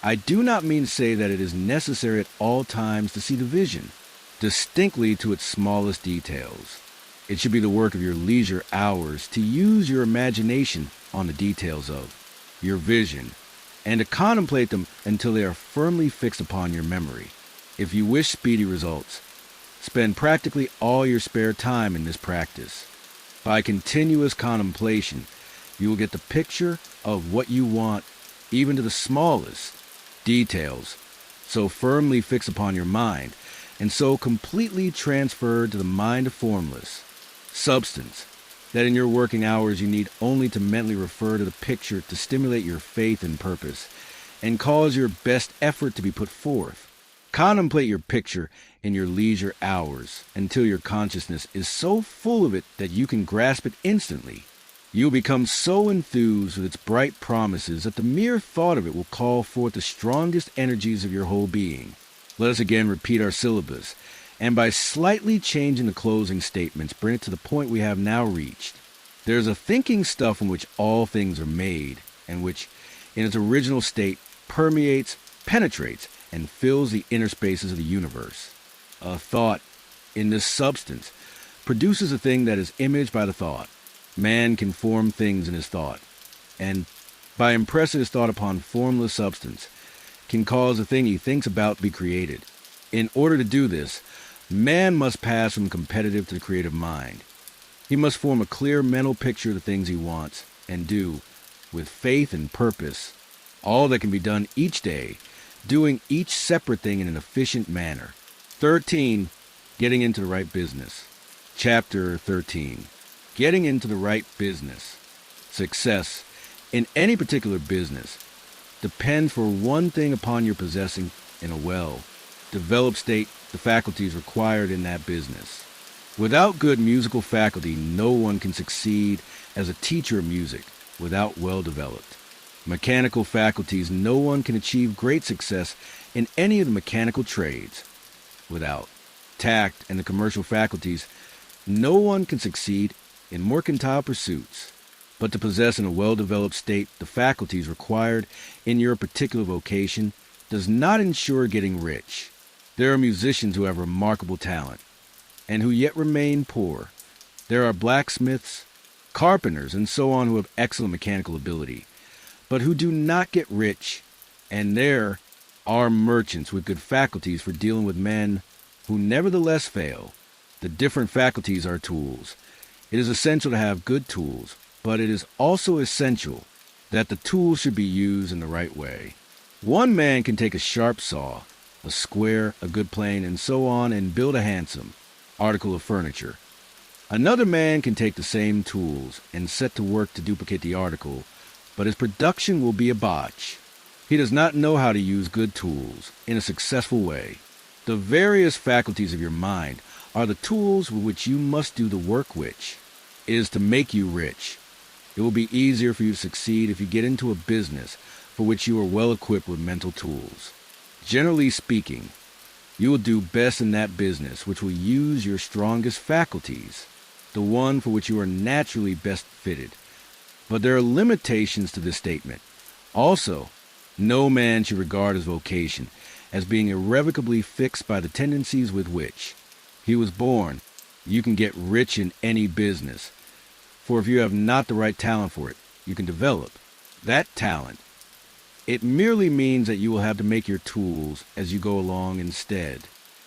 I do not mean to say that it is necessary at all times to see the vision distinctly to its smallest details. It should be the work of your leisure hours to use your imagination on the details of your vision and to contemplate them until they are firmly fixed upon your memory. If you wish speedy results, spend practically all your spare time in this practice. By continuous contemplation, You will get the picture of what you want, even to the smallest details, so firmly fixed upon your mind, and so completely transferred to the mind of formless substance, that in your working hours you need only to mentally refer to the picture to stimulate your faith and purpose, and cause your best effort to be put forth. Contemplate your picture in your leisure hours until your consciousness is so full of it that you can grasp it instantly. You'll become so enthused with its bright promises that the mere thought of it will call forth the strongest energies of your whole being. Let us again repeat our syllabus, and by slightly changing the closing statements, bring it to the point we have now reached. There is a thinking stuff in which all things are made, and which, in its original state, permeates, penetrates, and fills the inner spaces of the universe. A thought, in this substance, produces a thing that is imaged by the thought. Man can form things in his thought, and, by impressing his thought upon formless substance, can cause the thing he thinks about to be created. In order to do this, man must pass from competitive to the creative mind. He must form a clear mental picture of the things he wants, and do, with faith and purpose, all that can be done each day, doing each separate thing in an efficient manner. 13. Getting into the right business. Chapter 13. Getting into the right business. Success in any particular business depends for one thing upon your possessing, in a well-developed state, the faculties required in that business. Without good musical faculty, no one can succeed as a teacher of music without well-developed mechanical faculties. No one can achieve great success in any of the mechanical trades. Without tact and the commercial faculties, no one can succeed in mercantile pursuits. But to possess in a well-developed state the faculties required in your particular vocation does not ensure getting rich. There are musicians who have remarkable talent, and who yet remain poor. There are blacksmiths, carpenters, and so on who have excellent mechanical ability, but who do not get rich, and there are merchants with good faculties for dealing with men who nevertheless fail. The different faculties are tools. It is essential to have good tools, but it is also essential that the tools should be used in the right way. One man can take a sharp saw, a square, a good plane, and so on, and build a handsome article of furniture. Another man can take the same tools and set to work to duplicate the article, but his production will be a botch. He does not know how to use good tools in a successful way. The various faculties of your mind are the tools with which you must do the work which is to make you rich. It will be easier for you to succeed if you get into a business for which you are well equipped with mental tools. Generally speaking, you will do best in that business which will use your strongest faculties, the one for which you are naturally best fitted. But there are limitations to this statement. Also, no man should regard his vocation as being irrevocably fixed by the tendencies with which he was born. You can get rich in any business, for if you have not the right talent for it, you can develop that talent. It merely means that you will have to make your tools as you go along instead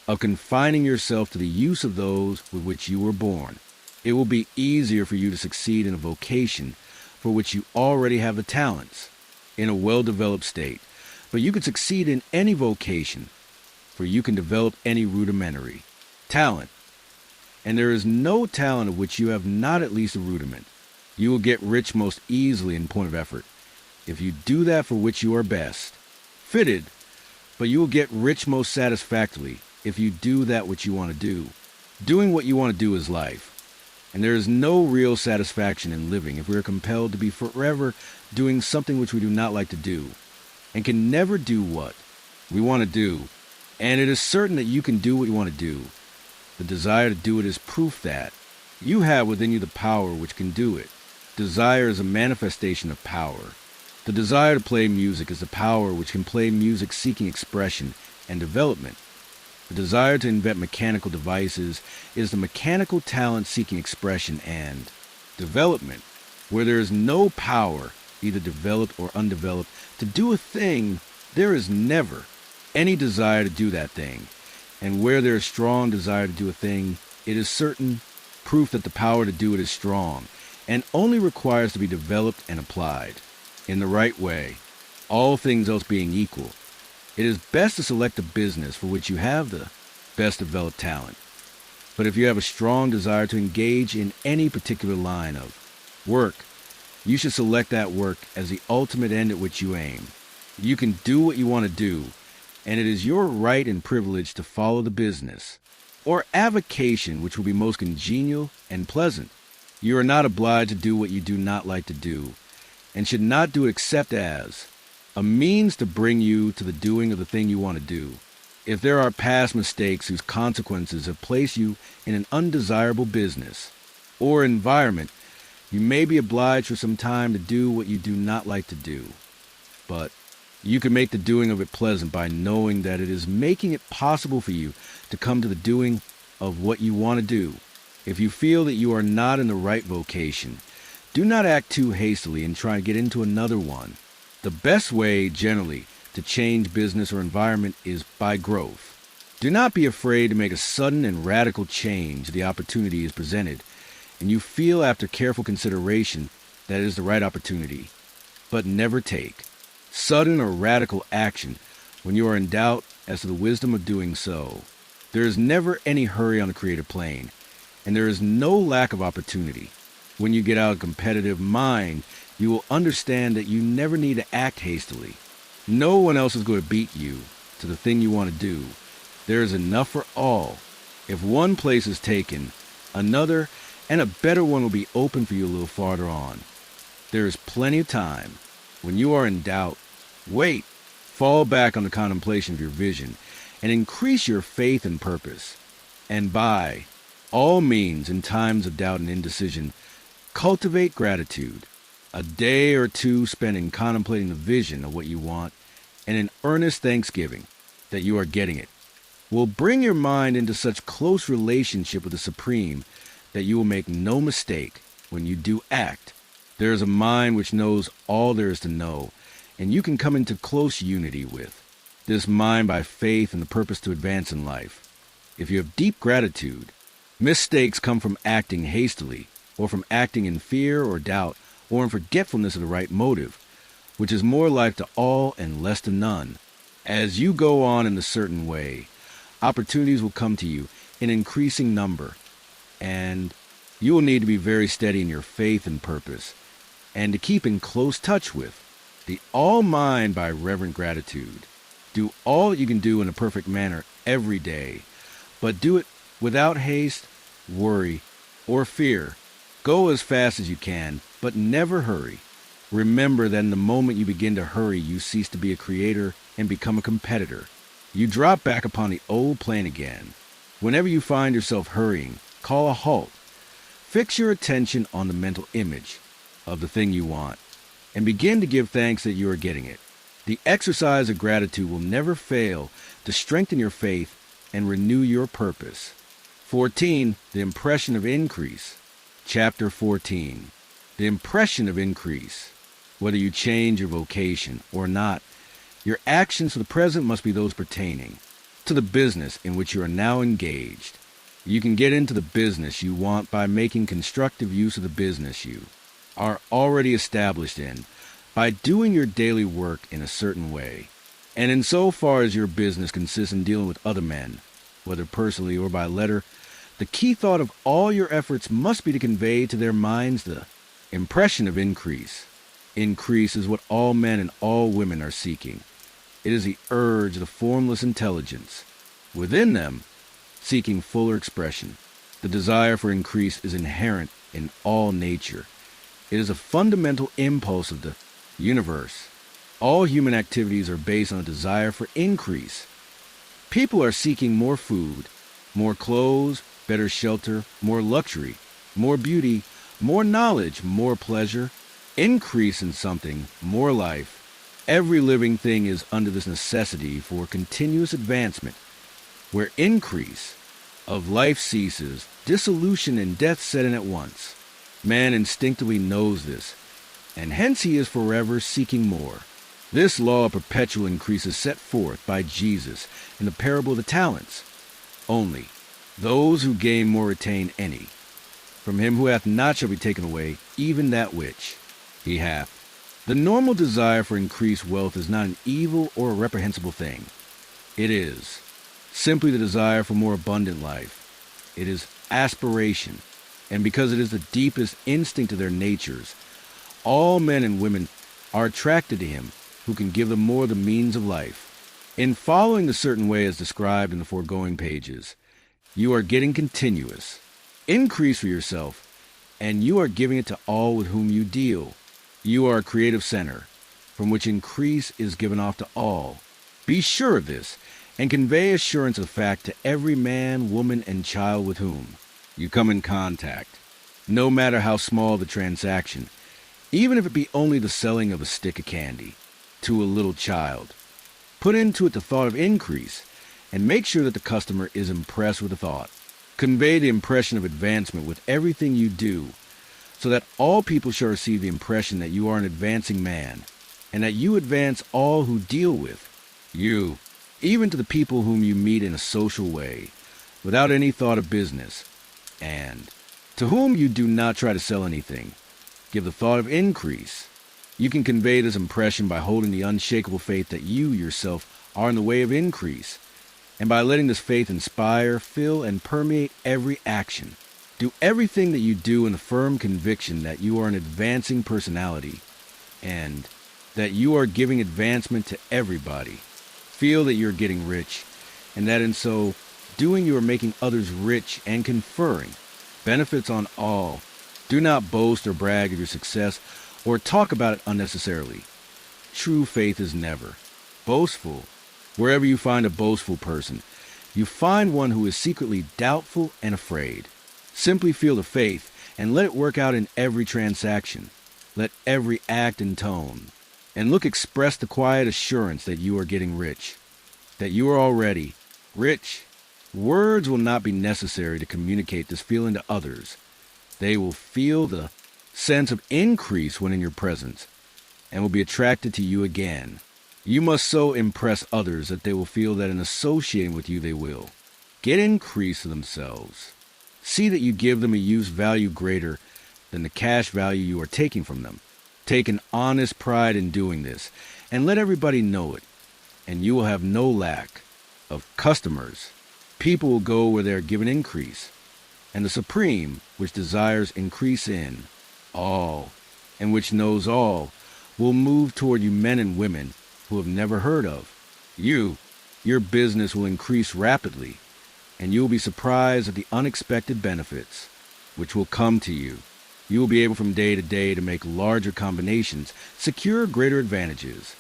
of confining yourself to the use of those with which you were born. It will be easier for you to succeed in a vocation for which you already have the talents in a well-developed state. But you can succeed in any vocation, for you can develop any rudimentary talent. And there is no talent of which you have not at least a rudiment. You will get rich most easily in point of effort if you do that for which you are best fitted, but you will get rich most satisfactorily if you do that which you want to do. Doing what you want to do is life, and there is no real satisfaction in living if we are compelled to be forever doing something which we do not like to do, and can never do what we want to do. And it is certain that you can do what you want to do. The desire to do it is proof that you have within you the power which can do it. Desire is a manifestation of power. The desire to play music is the power which can play music seeking expression and development. The desire to invent mechanical devices is the mechanical talent seeking expression and development. Where there is no power, either developed or undeveloped, to do a thing, there is never any desire to do that thing. And where there is strong desire to do a thing, it is certain proof that the power to do it is strong. and only requires to be developed and applied in the right way. All things else being equal, it is best to select a business for which you have the best developed talent. But if you have a strong desire to engage in any particular line of work, you should select that work as the ultimate end at which you aim. You can do what you want to do, and it is your right and privilege to follow the business or avocation which will be most congenial and pleasant. You are not obliged to do what you do not like to do, and should not do it except as a means to bring you to the doing of the thing you want to do. If there are past mistakes whose consequences have placed you in an undesirable business or environment, you may be obliged for some time to do what you do not like to do. But you can make the doing of it pleasant by knowing that it is making it possible for you to come to the doing of what you want to do. If you feel that you are not in the right vocation, do not act too hastily and try to get into another one. The best way, generally, to change business or environment is by growth. Do not be afraid to make a sudden and radical change if the opportunity is presented, and you feel after careful consideration that it is the right opportunity. But never take sudden or radical action when you are in doubt as to the wisdom of doing so. There is never any hurry on the creative plane, and there is no lack of opportunity. When you get out of a competitive mind, you will understand that you never need to act hastily. No one else is going to beat you to the thing you want to do. There is enough for all. If one place is taken, another and a better one will be open for you a little farther on. There is plenty of time. When you are in doubt, wait, fall back on the contemplation of your vision, and increase your faith and purpose. And by all means, in times of doubt and indecision, cultivate gratitude. A day or two spent in contemplating the vision of what you want and in earnest thanksgiving that you are getting it will bring your mind into such close relationship with the Supreme that you will make no mistake when you do act. There is a mind which knows all there is to know, and you can come into close unity with this mind by faith and the purpose to advance in life. If you have deep gratitude, mistakes come from acting hastily, or from acting in fear or doubt, or in forgetfulness of the right motive, which is more life to all and less to none. As you go on in a certain way, opportunities will come to you in increasing number, and you will need to be very steady in your faith and purpose, and to keep in close touch with the all-mind by reverent gratitude. Do all that you can do in a perfect manner every day, but do it without haste, worry, or fear. Go as fast as you can, but never hurry. Remember that in the moment you begin to hurry, you cease to be a creator and become a competitor. You drop back upon the old plane again. Whenever you find yourself hurrying, call a halt. Fix your attention on the mental image of the thing you want, and begin to give thanks that you are getting it. The exercise of gratitude will never fail to strengthen your faith and renew your purpose. 14. The impression of increase. Chapter 14. The impression of increase. Whether you change your vocation or not, your actions for the present must be those pertaining to the business in which you are now engaged. You can get into the business you want by making constructive use of the business you are already established in, by doing your daily work in a certain way. And in so far as your business consists in dealing with other men, whether personally or by letter, the key thought of all your efforts must be to convey to their minds the impression of increase. Increase is what all men and all women are seeking. It is the urge of the formless intelligence within them, seeking fuller expression. The desire for increase is inherent in all nature. It is a fundamental impulse of the universe. All human activities are based on a desire for increase. People are seeking more food, more clothes, better shelter, more luxury, more beauty, more knowledge, more pleasure, increase in something, more life. Every living thing is under this necessity for continuous advancement. Where increase of life ceases, dissolution and death set in at once. Man instinctively knows this, and hence he is forever seeking more. This law of perpetual increase is set forth by Jesus in the parable of the talents. Only those who gain more retain any, From him who hath not shall be taken away, even that which he hath. The normal desire for increased wealth is not an evil or a reprehensible thing. It is simply the desire for more abundant life. It is aspiration, and because it is the deepest instinct of their natures, all men and women are attracted to him who can give them more of the means of life. In following the certain way as described in the foregoing pages, you are getting continuous increase for yourself, and you are giving it to all with whom you deal. You are a creative center, from which increase is given off to all. Be sure of this, and convey assurance of fact to every man, woman, and child with whom you come in contact, no matter how small the transaction, even if it be only the selling of a stick of candy to a little child. Put into it the thought of increase, and make sure that the customer is impressed with the thought. Convey the impression of advancement with everything you do, so that all people shall receive the impression that you are an advancing man, and that you advance all who deal with you, even to the people whom you meet in a social way, without any thought of business, and to whom you do not try to sell anything. Give the thought of increase. You can convey this impression by holding the unshakable faith that you yourself are in the way of increase, and by letting this faith inspire, fill, and permeate every action. Do everything that you do in the firm conviction that you are an advancing personality, and that you are giving advancement to everybody. Feel that you're getting rich, and that in so doing you are making others rich and conferring benefits on all. Do not boast or brag of your success or talk about it unnecessarily. True faith is never boastful. Wherever you find a boastful person, you find one who is secretly doubtful and afraid. Simply feel the faith and let it work out in every transaction. Let every act and tone and look express the quiet assurance that you are getting rich, that you are already rich. Words will not be necessary to communicate this feeling to others. They will feel the sense of increase when in your presence and will be attracted to you again. You must so impress others that they will feel that in associating with you they will get increase to themselves. See that you give them a use value greater than the cash value you are taking from them. Take an honest pride in doing this, and let everybody know it, and you will have no lack of customers. People will go where they are given increase, and the Supreme, which desires increase in all, and which knows all, will move toward you men and women who have never heard of you. Your business will increase rapidly, and you will be surprised at the unexpected benefits which will come to you. You will be able from day to day to make larger combinations, secure greater advantages,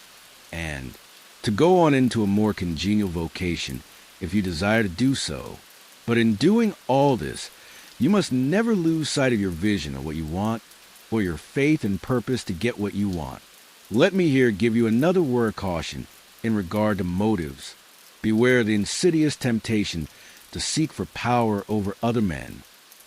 and to go on into a more congenial vocation if you desire to do so. But in doing all this, you must never lose sight of your vision of what you want or your faith and purpose to get what you want. Let me here give you another word of caution in regard to motives. Beware the insidious temptation to seek for power over other men.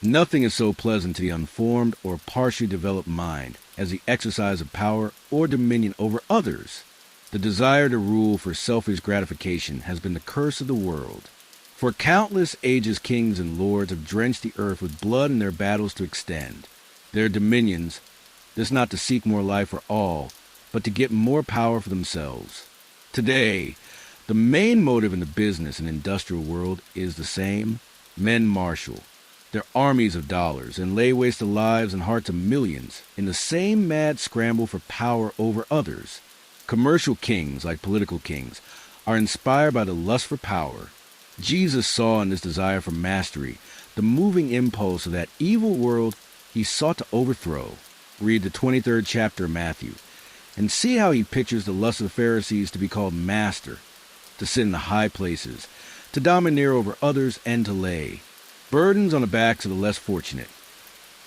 Nothing is so pleasant to the unformed or partially developed mind as the exercise of power or dominion over others. The desire to rule for selfish gratification has been the curse of the world. For countless ages kings and lords have drenched the earth with blood in their battles to extend their dominions, this not to seek more life for all, but to get more power for themselves. Today, the main motive in the business and industrial world is the same. Men marshal their armies of dollars and lay waste the lives and hearts of millions in the same mad scramble for power over others. Commercial kings, like political kings, are inspired by the lust for power. Jesus saw in this desire for mastery the moving impulse of that evil world he sought to overthrow. Read the 23rd chapter of Matthew, and see how he pictures the lust of the Pharisees to be called master, to sit in the high places, to domineer over others, and to lay burdens on the backs of the less fortunate.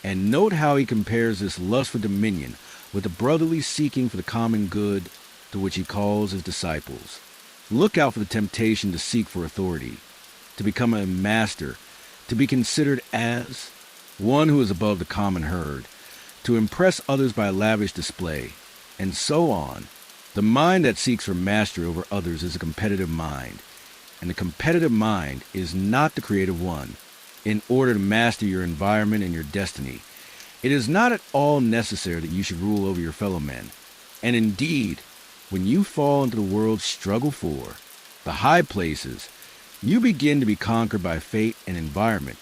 And note how he compares this lust for dominion with the brotherly seeking for the common good to which he calls his disciples. Look out for the temptation to seek for authority, to become a master, to be considered as one who is above the common herd, to impress others by a lavish display, and so on. The mind that seeks for mastery over others is a competitive mind, and the competitive mind is not the creative one. in order to master your environment and your destiny. It is not at all necessary that you should rule over your fellow men. And indeed, when you fall into the world's struggle for the high places, you begin to be conquered by fate and environment,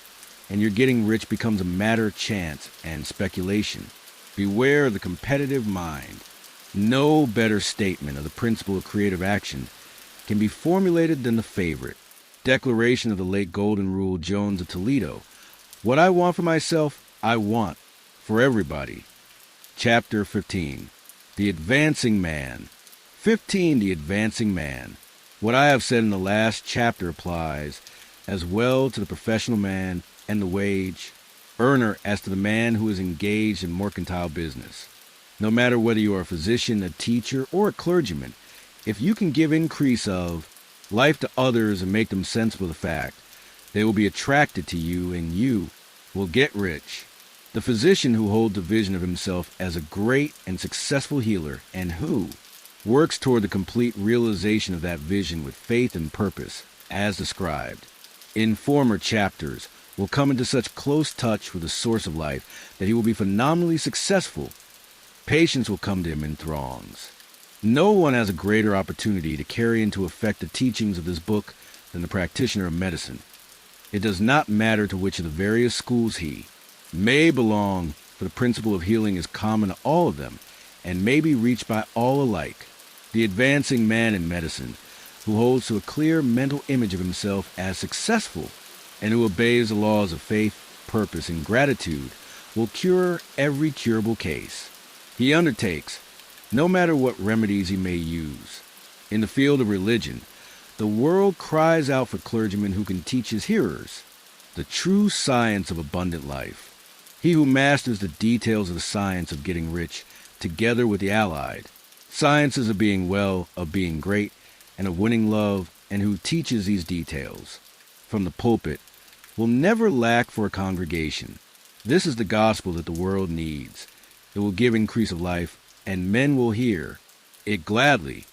and your getting rich becomes a matter of chance and speculation. Beware of the competitive mind. No better statement of the principle of creative action can be formulated than the favorite declaration of the late Golden Rule Jones of Toledo. What I want for myself, I want for everybody. Chapter 15. The Advancing Man. 15. The Advancing Man. What I have said in the last chapter applies as well to the professional man and the wage earner as to the man who is engaged in mercantile business. No matter whether you are a physician, a teacher, or a clergyman, if you can give increase of life to others and make them sensible of the fact, they will be attracted to you and you will get rich. The physician who holds a vision of himself as a great and successful healer and who works toward the complete realization of that vision with faith and purpose, as described in former chapters, will come into such close touch with the source of life that he will be phenomenally successful. Patients will come to him in throngs. No one has a greater opportunity to carry into effect the teachings of this book than the practitioner of medicine. It does not matter to which of the various schools he may belong, for the principle of healing is common to all of them and may be reached by all alike. The advancing man in medicine, who holds to a clear mental image of himself as successful and who obeys the laws of faith, purpose, and gratitude, will cure every curable case he undertakes, no matter what remedies he may use. In the field of religion, the world cries out for clergymen who can teach his hearers the true science of abundant life. He who masters the details of the science of getting rich, together with the allied sciences of being well, of being great, and of winning love, and who teaches these details from the pulpit, will never lack for a congregation. This is the gospel that the world needs. It will give increase of life, and men will hear it gladly,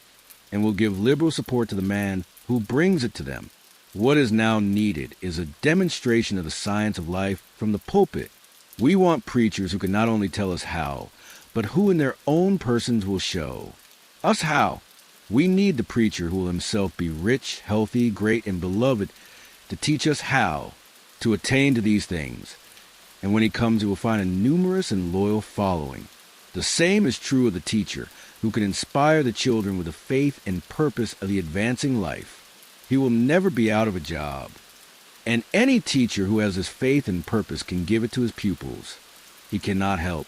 and will give liberal support to the man who brings it to them. What is now needed is a demonstration of the science of life from the pulpit. We want preachers who can not only tell us how, but who in their own persons will show us how. We need the preacher who will himself be rich, healthy, great, and beloved to teach us how to attain to these things. And when he comes, he will find a numerous and loyal following. The same is true of the teacher who can inspire the children with the faith and purpose of the advancing life. He will never be out of a job. And any teacher who has this faith and purpose can give it to his pupils. He cannot help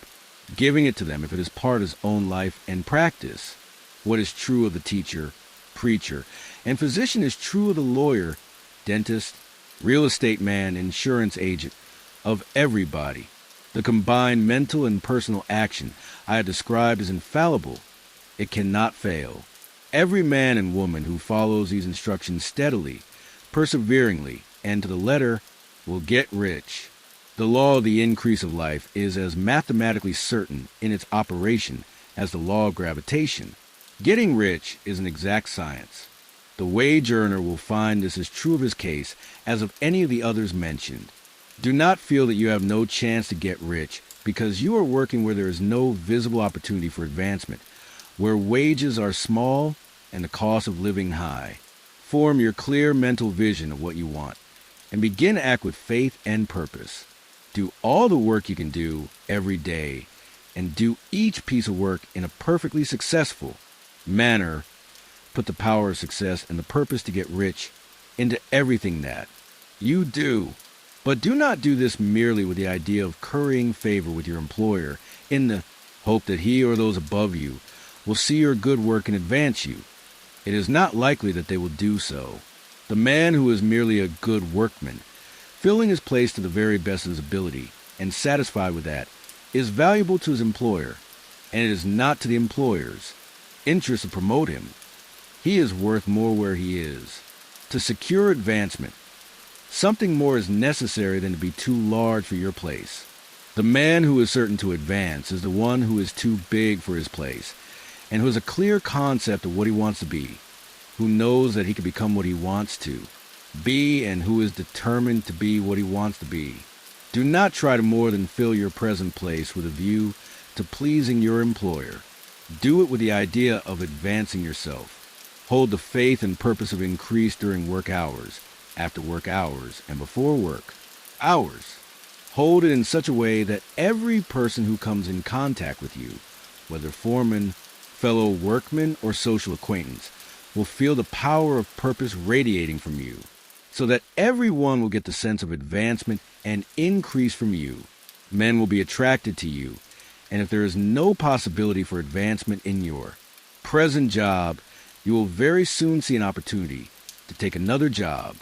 giving it to them if it is part of his own life and practice. What is true of the teacher, preacher, and physician is true of the lawyer, dentist, real estate man, insurance agent, of everybody. The combined mental and personal action I have described is infallible. It cannot fail. Every man and woman who follows these instructions steadily, perseveringly, and to the letter will get rich. The law of the increase of life is as mathematically certain in its operation as the law of gravitation. Getting rich is an exact science. The wage earner will find this as true of his case as of any of the others mentioned. Do not feel that you have no chance to get rich because you are working where there is no visible opportunity for advancement, where wages are small and the cost of living high. Form your clear mental vision of what you want and begin to act with faith and purpose. Do all the work you can do every day and do each piece of work in a perfectly successful manner. Put the power of success and the purpose to get rich into everything that you do. But do not do this merely with the idea of currying favor with your employer in the hope that he or those above you will see your good work and advance you. It is not likely that they will do so. The man who is merely a good workman, filling his place to the very best of his ability and satisfied with that, is valuable to his employer, and it is not to the employer's interest to promote him. He is worth more where he is. To secure advancement, something more is necessary than to be too large for your place. The man who is certain to advance is the one who is too big for his place, and who has a clear concept of what he wants to be, who knows that he can become what he wants to. Be and who is determined to be what he wants to be. Do not try to more than fill your present place with a view to pleasing your employer. Do it with the idea of advancing yourself. Hold the faith and purpose of increase during work hours, after work hours, and before work hours. Hold it in such a way that every person who comes in contact with you, whether foreman, fellow workman, or social acquaintance, will feel the power of purpose radiating from you, so that everyone will get the sense of advancement and increase from you. Men will be attracted to you, and if there is no possibility for advancement in your present job, you will very soon see an opportunity to take another job.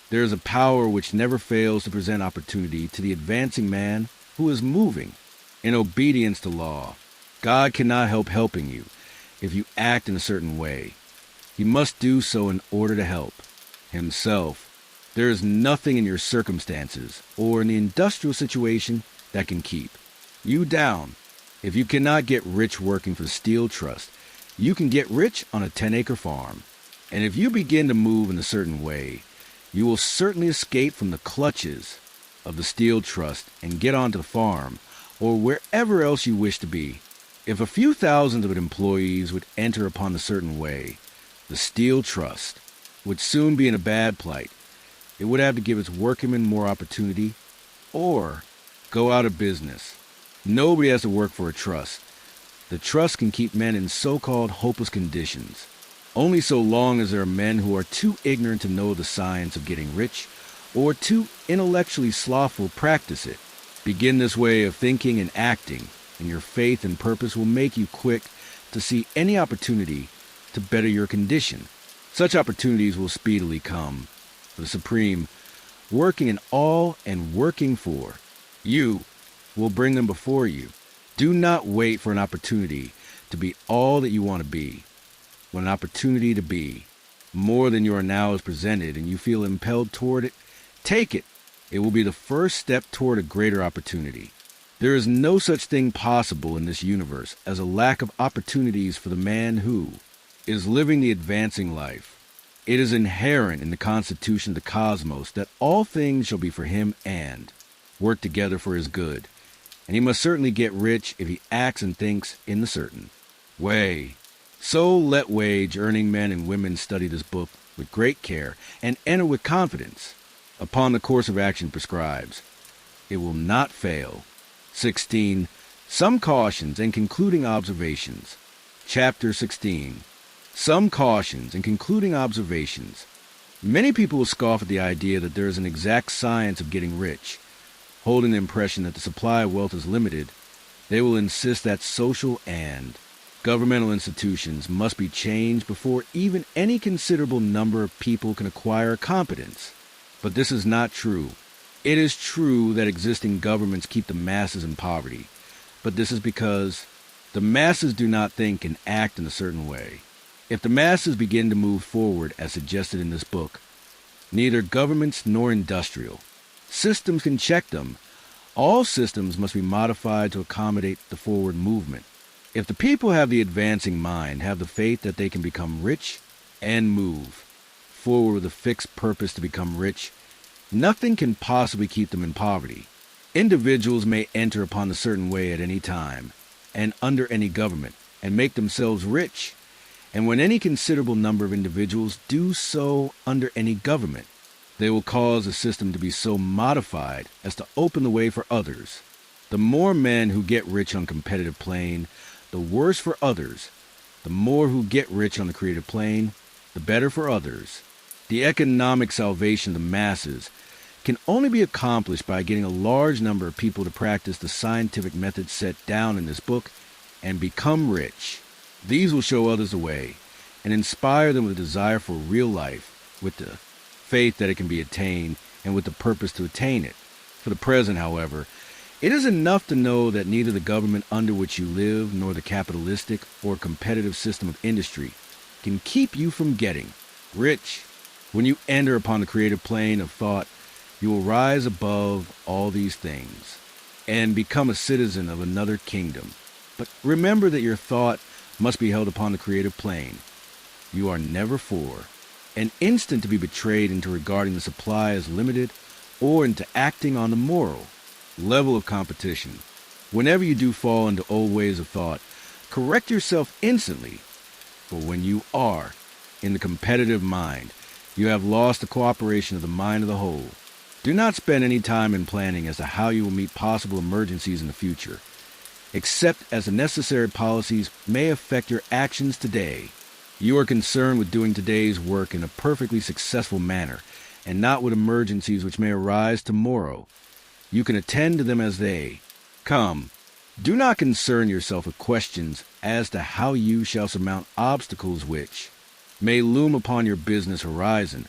There is a power which never fails to present opportunity to the advancing man who is moving in obedience to law. God cannot help helping you if you act in a certain way. He must do so in order to help himself. There is nothing in your circumstances or in the industrial situation that can keep you down. If you cannot get rich working for the Steel Trust, you can get rich on a 10-acre farm. And if you begin to move in a certain way, you will certainly escape from the clutches of the Steel Trust and get onto the farm or wherever else you wish to be. If a few thousands of employees would enter upon a certain way, the Steel Trust would soon be in a bad plight. It would have to give its workmen more opportunity or go out of business. Nobody has to work for a trust. The trust can keep men in so-called hopeless conditions, only so long as there are men who are too ignorant to know the science of getting rich or too intellectually slothful to practice it. Begin this way of thinking and acting, and your faith and purpose will make you quick to see any opportunity to better your condition. Such opportunities will speedily come. The Supreme, working in all and working for you, will bring them before you. Do not wait for an opportunity to be all that you want to be. When an opportunity to be more than you are now is presented and you feel impelled toward it, take it. It will be the first step toward a greater opportunity. There is no such thing possible in this universe as a lack of opportunities for the man who is living the advancing life. It is inherent in the constitution of the cosmos that all things shall be for him and work together for his good. And he must certainly get rich if he acts and thinks in the certain way. So let wage-earning men and women study this book with great care and enter with confidence upon the course of action prescribes. It will not fail. 16. Some cautions and concluding observations. Chapter 16. Some cautions and concluding observations. Many people will scoff at the idea that there is an exact science of getting rich. Holding the impression that the supply of wealth is limited, they will insist that social and governmental institutions must be changed before even any considerable number of people can acquire competence. But this is not true. It is true that existing governments keep the masses in poverty, but this is because the masses do not think and act in a certain way. If the masses begin to move forward as suggested in this book, neither governments nor industrial systems can check them. All systems must be modified to accommodate the forward movement. If the people have the advancing mind, have the faith that they can become rich and move forward with a fixed purpose to become rich, nothing can possibly keep them in poverty. Individuals may enter upon a certain way at any time and under any government and make themselves rich. And when any considerable number of individuals do so under any government, they will cause the system to be so modified as to open the way for others. The more men who get rich on competitive plane, the worse for others. The more who get rich on the creative plane, the better for others. The economic salvation of the masses can only be accomplished by getting a large number of people to practice the scientific methods set down in this book and become rich. These will show others the way and inspire them with a desire for real life, with the faith that it can be attained, and with the purpose to attain it. For the present, however, it is enough to know that neither the government under which you live nor the capitalistic or competitive system of industry can keep you from getting rich. When you enter upon the creative plane of thought, you will rise above all these things and become a citizen of another kingdom. But remember that your thought must be held upon the creative plane. You are never for an instant to be betrayed into regarding the supply as limited or into acting on the moral level of competition. Whenever you do fall into old ways of thought, correct yourself instantly. For when you are in the competitive mind, you have lost the cooperation of the mind of the whole. Do not spend any time in planning as to how you will meet possible emergencies in the future, except as the necessary policies may affect your actions today. You are concerned with doing today's work in a perfectly successful manner, and not with emergencies which may arise tomorrow. You can attend to them as they come. Do not concern yourself with questions as to how you shall surmount obstacles which may loom upon your business horizon,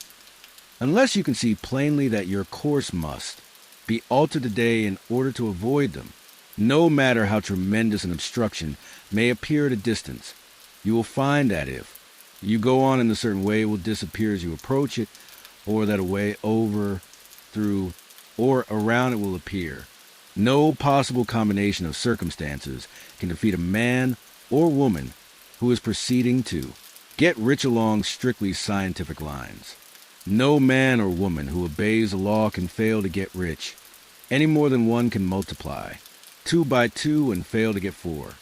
unless you can see plainly that your course must be altered today in order to avoid them. No matter how tremendous an obstruction may appear at a distance, you will find that if you go on in a certain way, it will disappear as you approach it, or that a way over, through, or around it will appear. No possible combination of circumstances can defeat a man or woman who is proceeding to get rich along strictly scientific lines. No man or woman who obeys the law can fail to get rich, any more than one can multiply 2 by 2 and fail to get 4.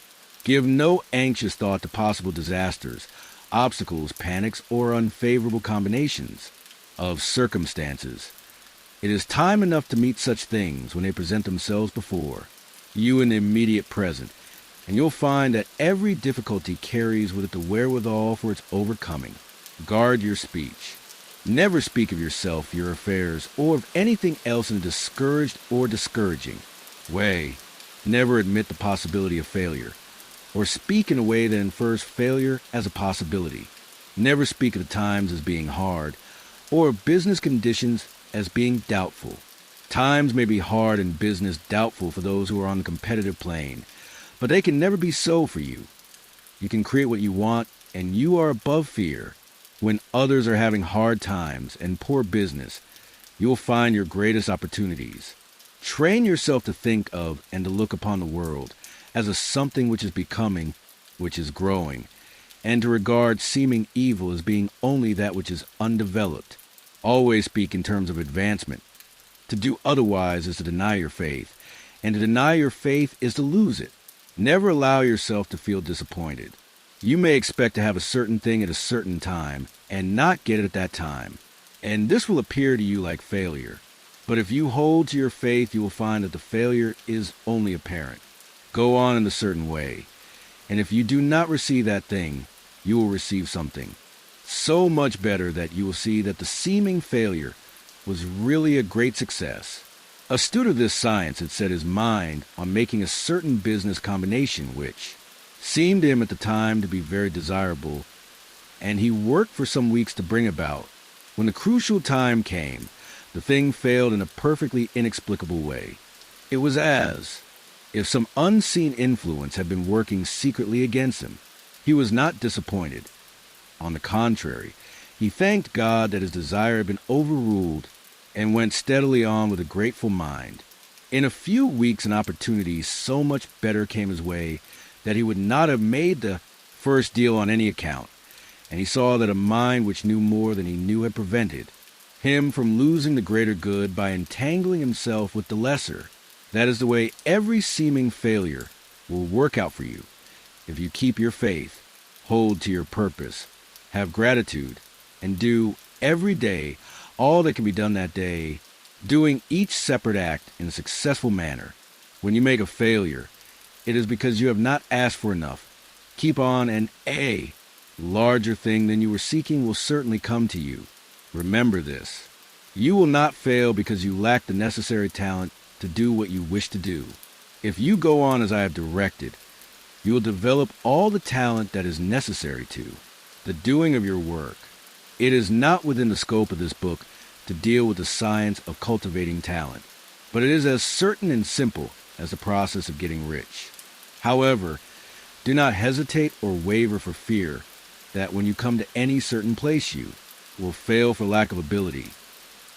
Give no anxious thought to possible disasters, obstacles, panics, or unfavorable combinations of circumstances. It is time enough to meet such things when they present themselves before you in the immediate present, and you'll find that every difficulty carries with it the wherewithal for its overcoming. Guard your speech. Never speak of yourself, your affairs, or of anything else in a discouraged or discouraging way. Never admit the possibility of failure, or speak in a way that infers failure as a possibility. Never speak of the times as being hard, or of business conditions as being doubtful. Times may be hard and business doubtful for those who are on the competitive plane, but they can never be so for you. You can create what you want, and you are above fear. When others are having hard times and poor business, you will find your greatest opportunities. Train yourself to think of and to look upon the world as a something which is becoming, which is growing, and to regard seeming evil as being only that which is undeveloped. Always speak in terms of advancement. To do otherwise is to deny your faith, and to deny your faith is to lose it. Never allow yourself to feel disappointed. You may expect to have a certain thing at a certain time and not get it at that time, and this will appear to you like failure. But if you hold to your faith, you will find that the failure is only apparent. Go on in a certain way, and if you do not receive that thing, you will receive something so much better that you will see that the seeming failure was really a great success. A student of this science had set his mind on making a certain business combination which seemed to him at the time to be very desirable, and he worked for some weeks to bring about. When the crucial time came, the thing failed in a perfectly inexplicable way. It was as if some unseen influence had been working secretly against him. He was not disappointed. On the contrary, he thanked God that his desire had been overruled and went steadily on with a grateful mind. In a few weeks, an opportunity so much better came his way that he would not have made the first deal on any account, and he saw that a mind which knew more than he knew had prevented him from losing the greater good by entangling himself with the lesser. That is the way every seeming failure will work out for you if you keep your faith, hold to your purpose, have gratitude, and do every day all that can be done that day, doing each separate act in a successful manner. When you make a failure, it is because you have not asked for enough. Keep on, and a larger thing than you were seeking will certainly come to you. Remember this. You will not fail because you lack the necessary talent to do what you wish to do. If you go on as I have directed, you will develop all the talent that is necessary to the doing of your work. It is not within the scope of this book to deal with the science of cultivating talent, but it is as certain and simple as the process of getting rich. However, do not hesitate or waver for fear that when you come to any certain place you will fail for lack of ability.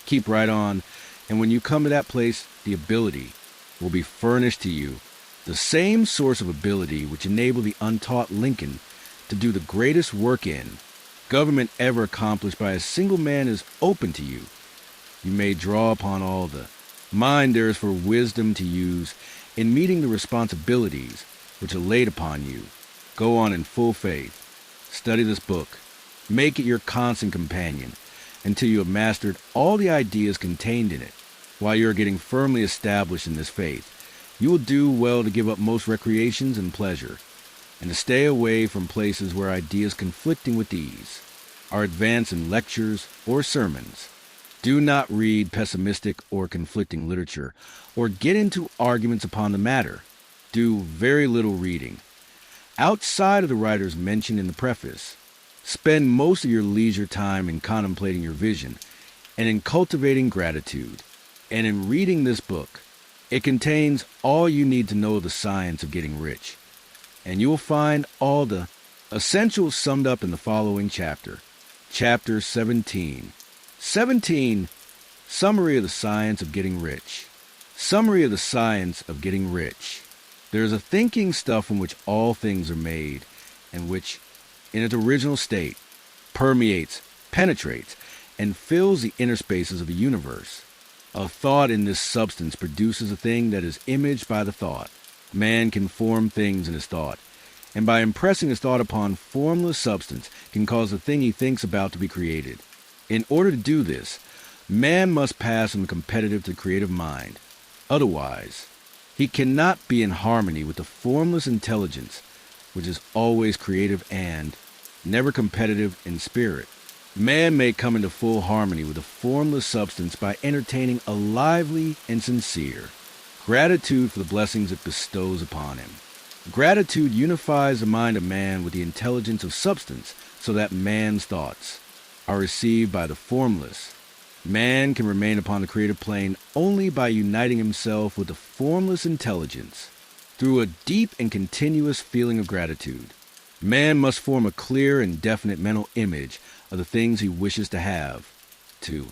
Keep right on, and when you come to that place, the ability will be furnished to you, the same source of ability which enabled the untaught Lincoln to do the greatest work in government ever accomplished by a single man is open to you. You may draw upon all the mind there is for wisdom to use in meeting the responsibilities which are laid upon you. Go on in full faith. Study this book. Make it your constant companion until you have mastered all the ideas contained in it. While you are getting firmly established in this faith, you will do well to give up most recreations and pleasure, and to stay away from places where ideas conflicting with these are advanced in lectures or sermons. Do not read pessimistic or conflicting literature, or get into arguments upon the matter. Do very little reading. Outside of the writers mentioned in the preface, spend most of your leisure time in contemplating your vision and in cultivating gratitude. And in reading this book, it contains all you need to know the science of getting rich. And you will find all the essentials summed up in the following chapter. Chapter 17. 17. Summary of the Science of Getting Rich. Summary of the Science of Getting Rich. There is a thinking stuff from which all things are made, and which, in its original state, permeates, penetrates, and fills the inner spaces of the universe. A thought in this substance produces a thing that is imaged by the thought. Man can form things in his thought, and by impressing his thought upon formless substance can cause the thing he thinks about to be created. In order to do this, man must pass from the competitive to the creative mind. Otherwise, he cannot be in harmony with the formless intelligence, which is always creative and never competitive in spirit. Man may come into full harmony with the formless substance by entertaining a lively and sincere gratitude for the blessings it bestows upon him. Gratitude unifies the mind of man with the intelligence of substance, so that man's thoughts are received by the formless. Man can remain upon the creative plane only by uniting himself with the formless intelligence through a deep and continuous feeling of gratitude. Man must form a clear and definite mental image of the things he wishes to have, to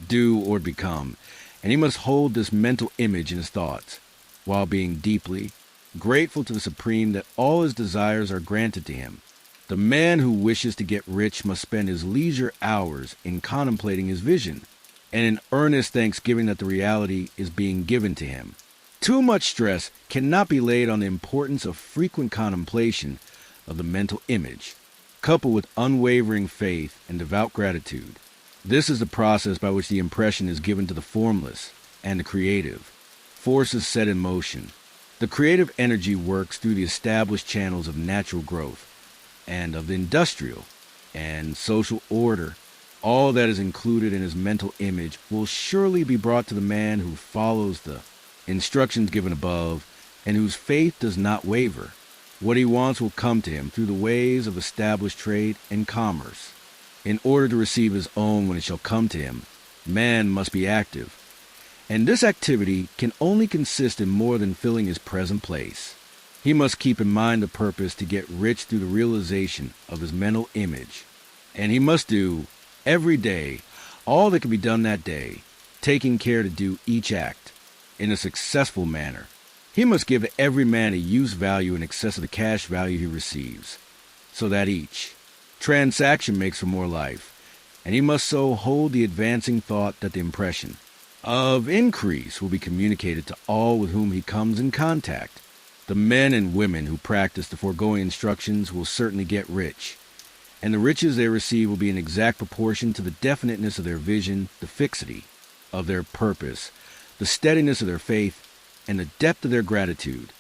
do, or become, and he must hold this mental image in his thoughts, while being deeply grateful to the Supreme that all his desires are granted to him. The man who wishes to get rich must spend his leisure hours in contemplating his vision, and in earnest thanksgiving that the reality is being given to him. Too much stress cannot be laid on the importance of frequent contemplation of the mental image, coupled with unwavering faith and devout gratitude. This is the process by which the impression is given to the formless and the creative. Forces set in motion. The creative energy works through the established channels of natural growth and of the industrial and social order. All that is included in his mental image will surely be brought to the man who follows the instructions given above and whose faith does not waver. What he wants will come to him through the ways of established trade and commerce. In order to receive his own when it shall come to him, man must be active. And this activity can only consist in more than filling his present place. He must keep in mind the purpose to get rich through the realization of his mental image. And he must do, every day, all that can be done that day, taking care to do each act in a successful manner. He must give every man a use value in excess of the cash value he receives, so that each transaction makes for more life, and he must so hold the advancing thought that the impression of increase will be communicated to all with whom he comes in contact. The men and women who practice the foregoing instructions will certainly get rich, and the riches they receive will be in exact proportion to the definiteness of their vision, the fixity of their purpose, the steadiness of their faith, and the depth of their gratitude.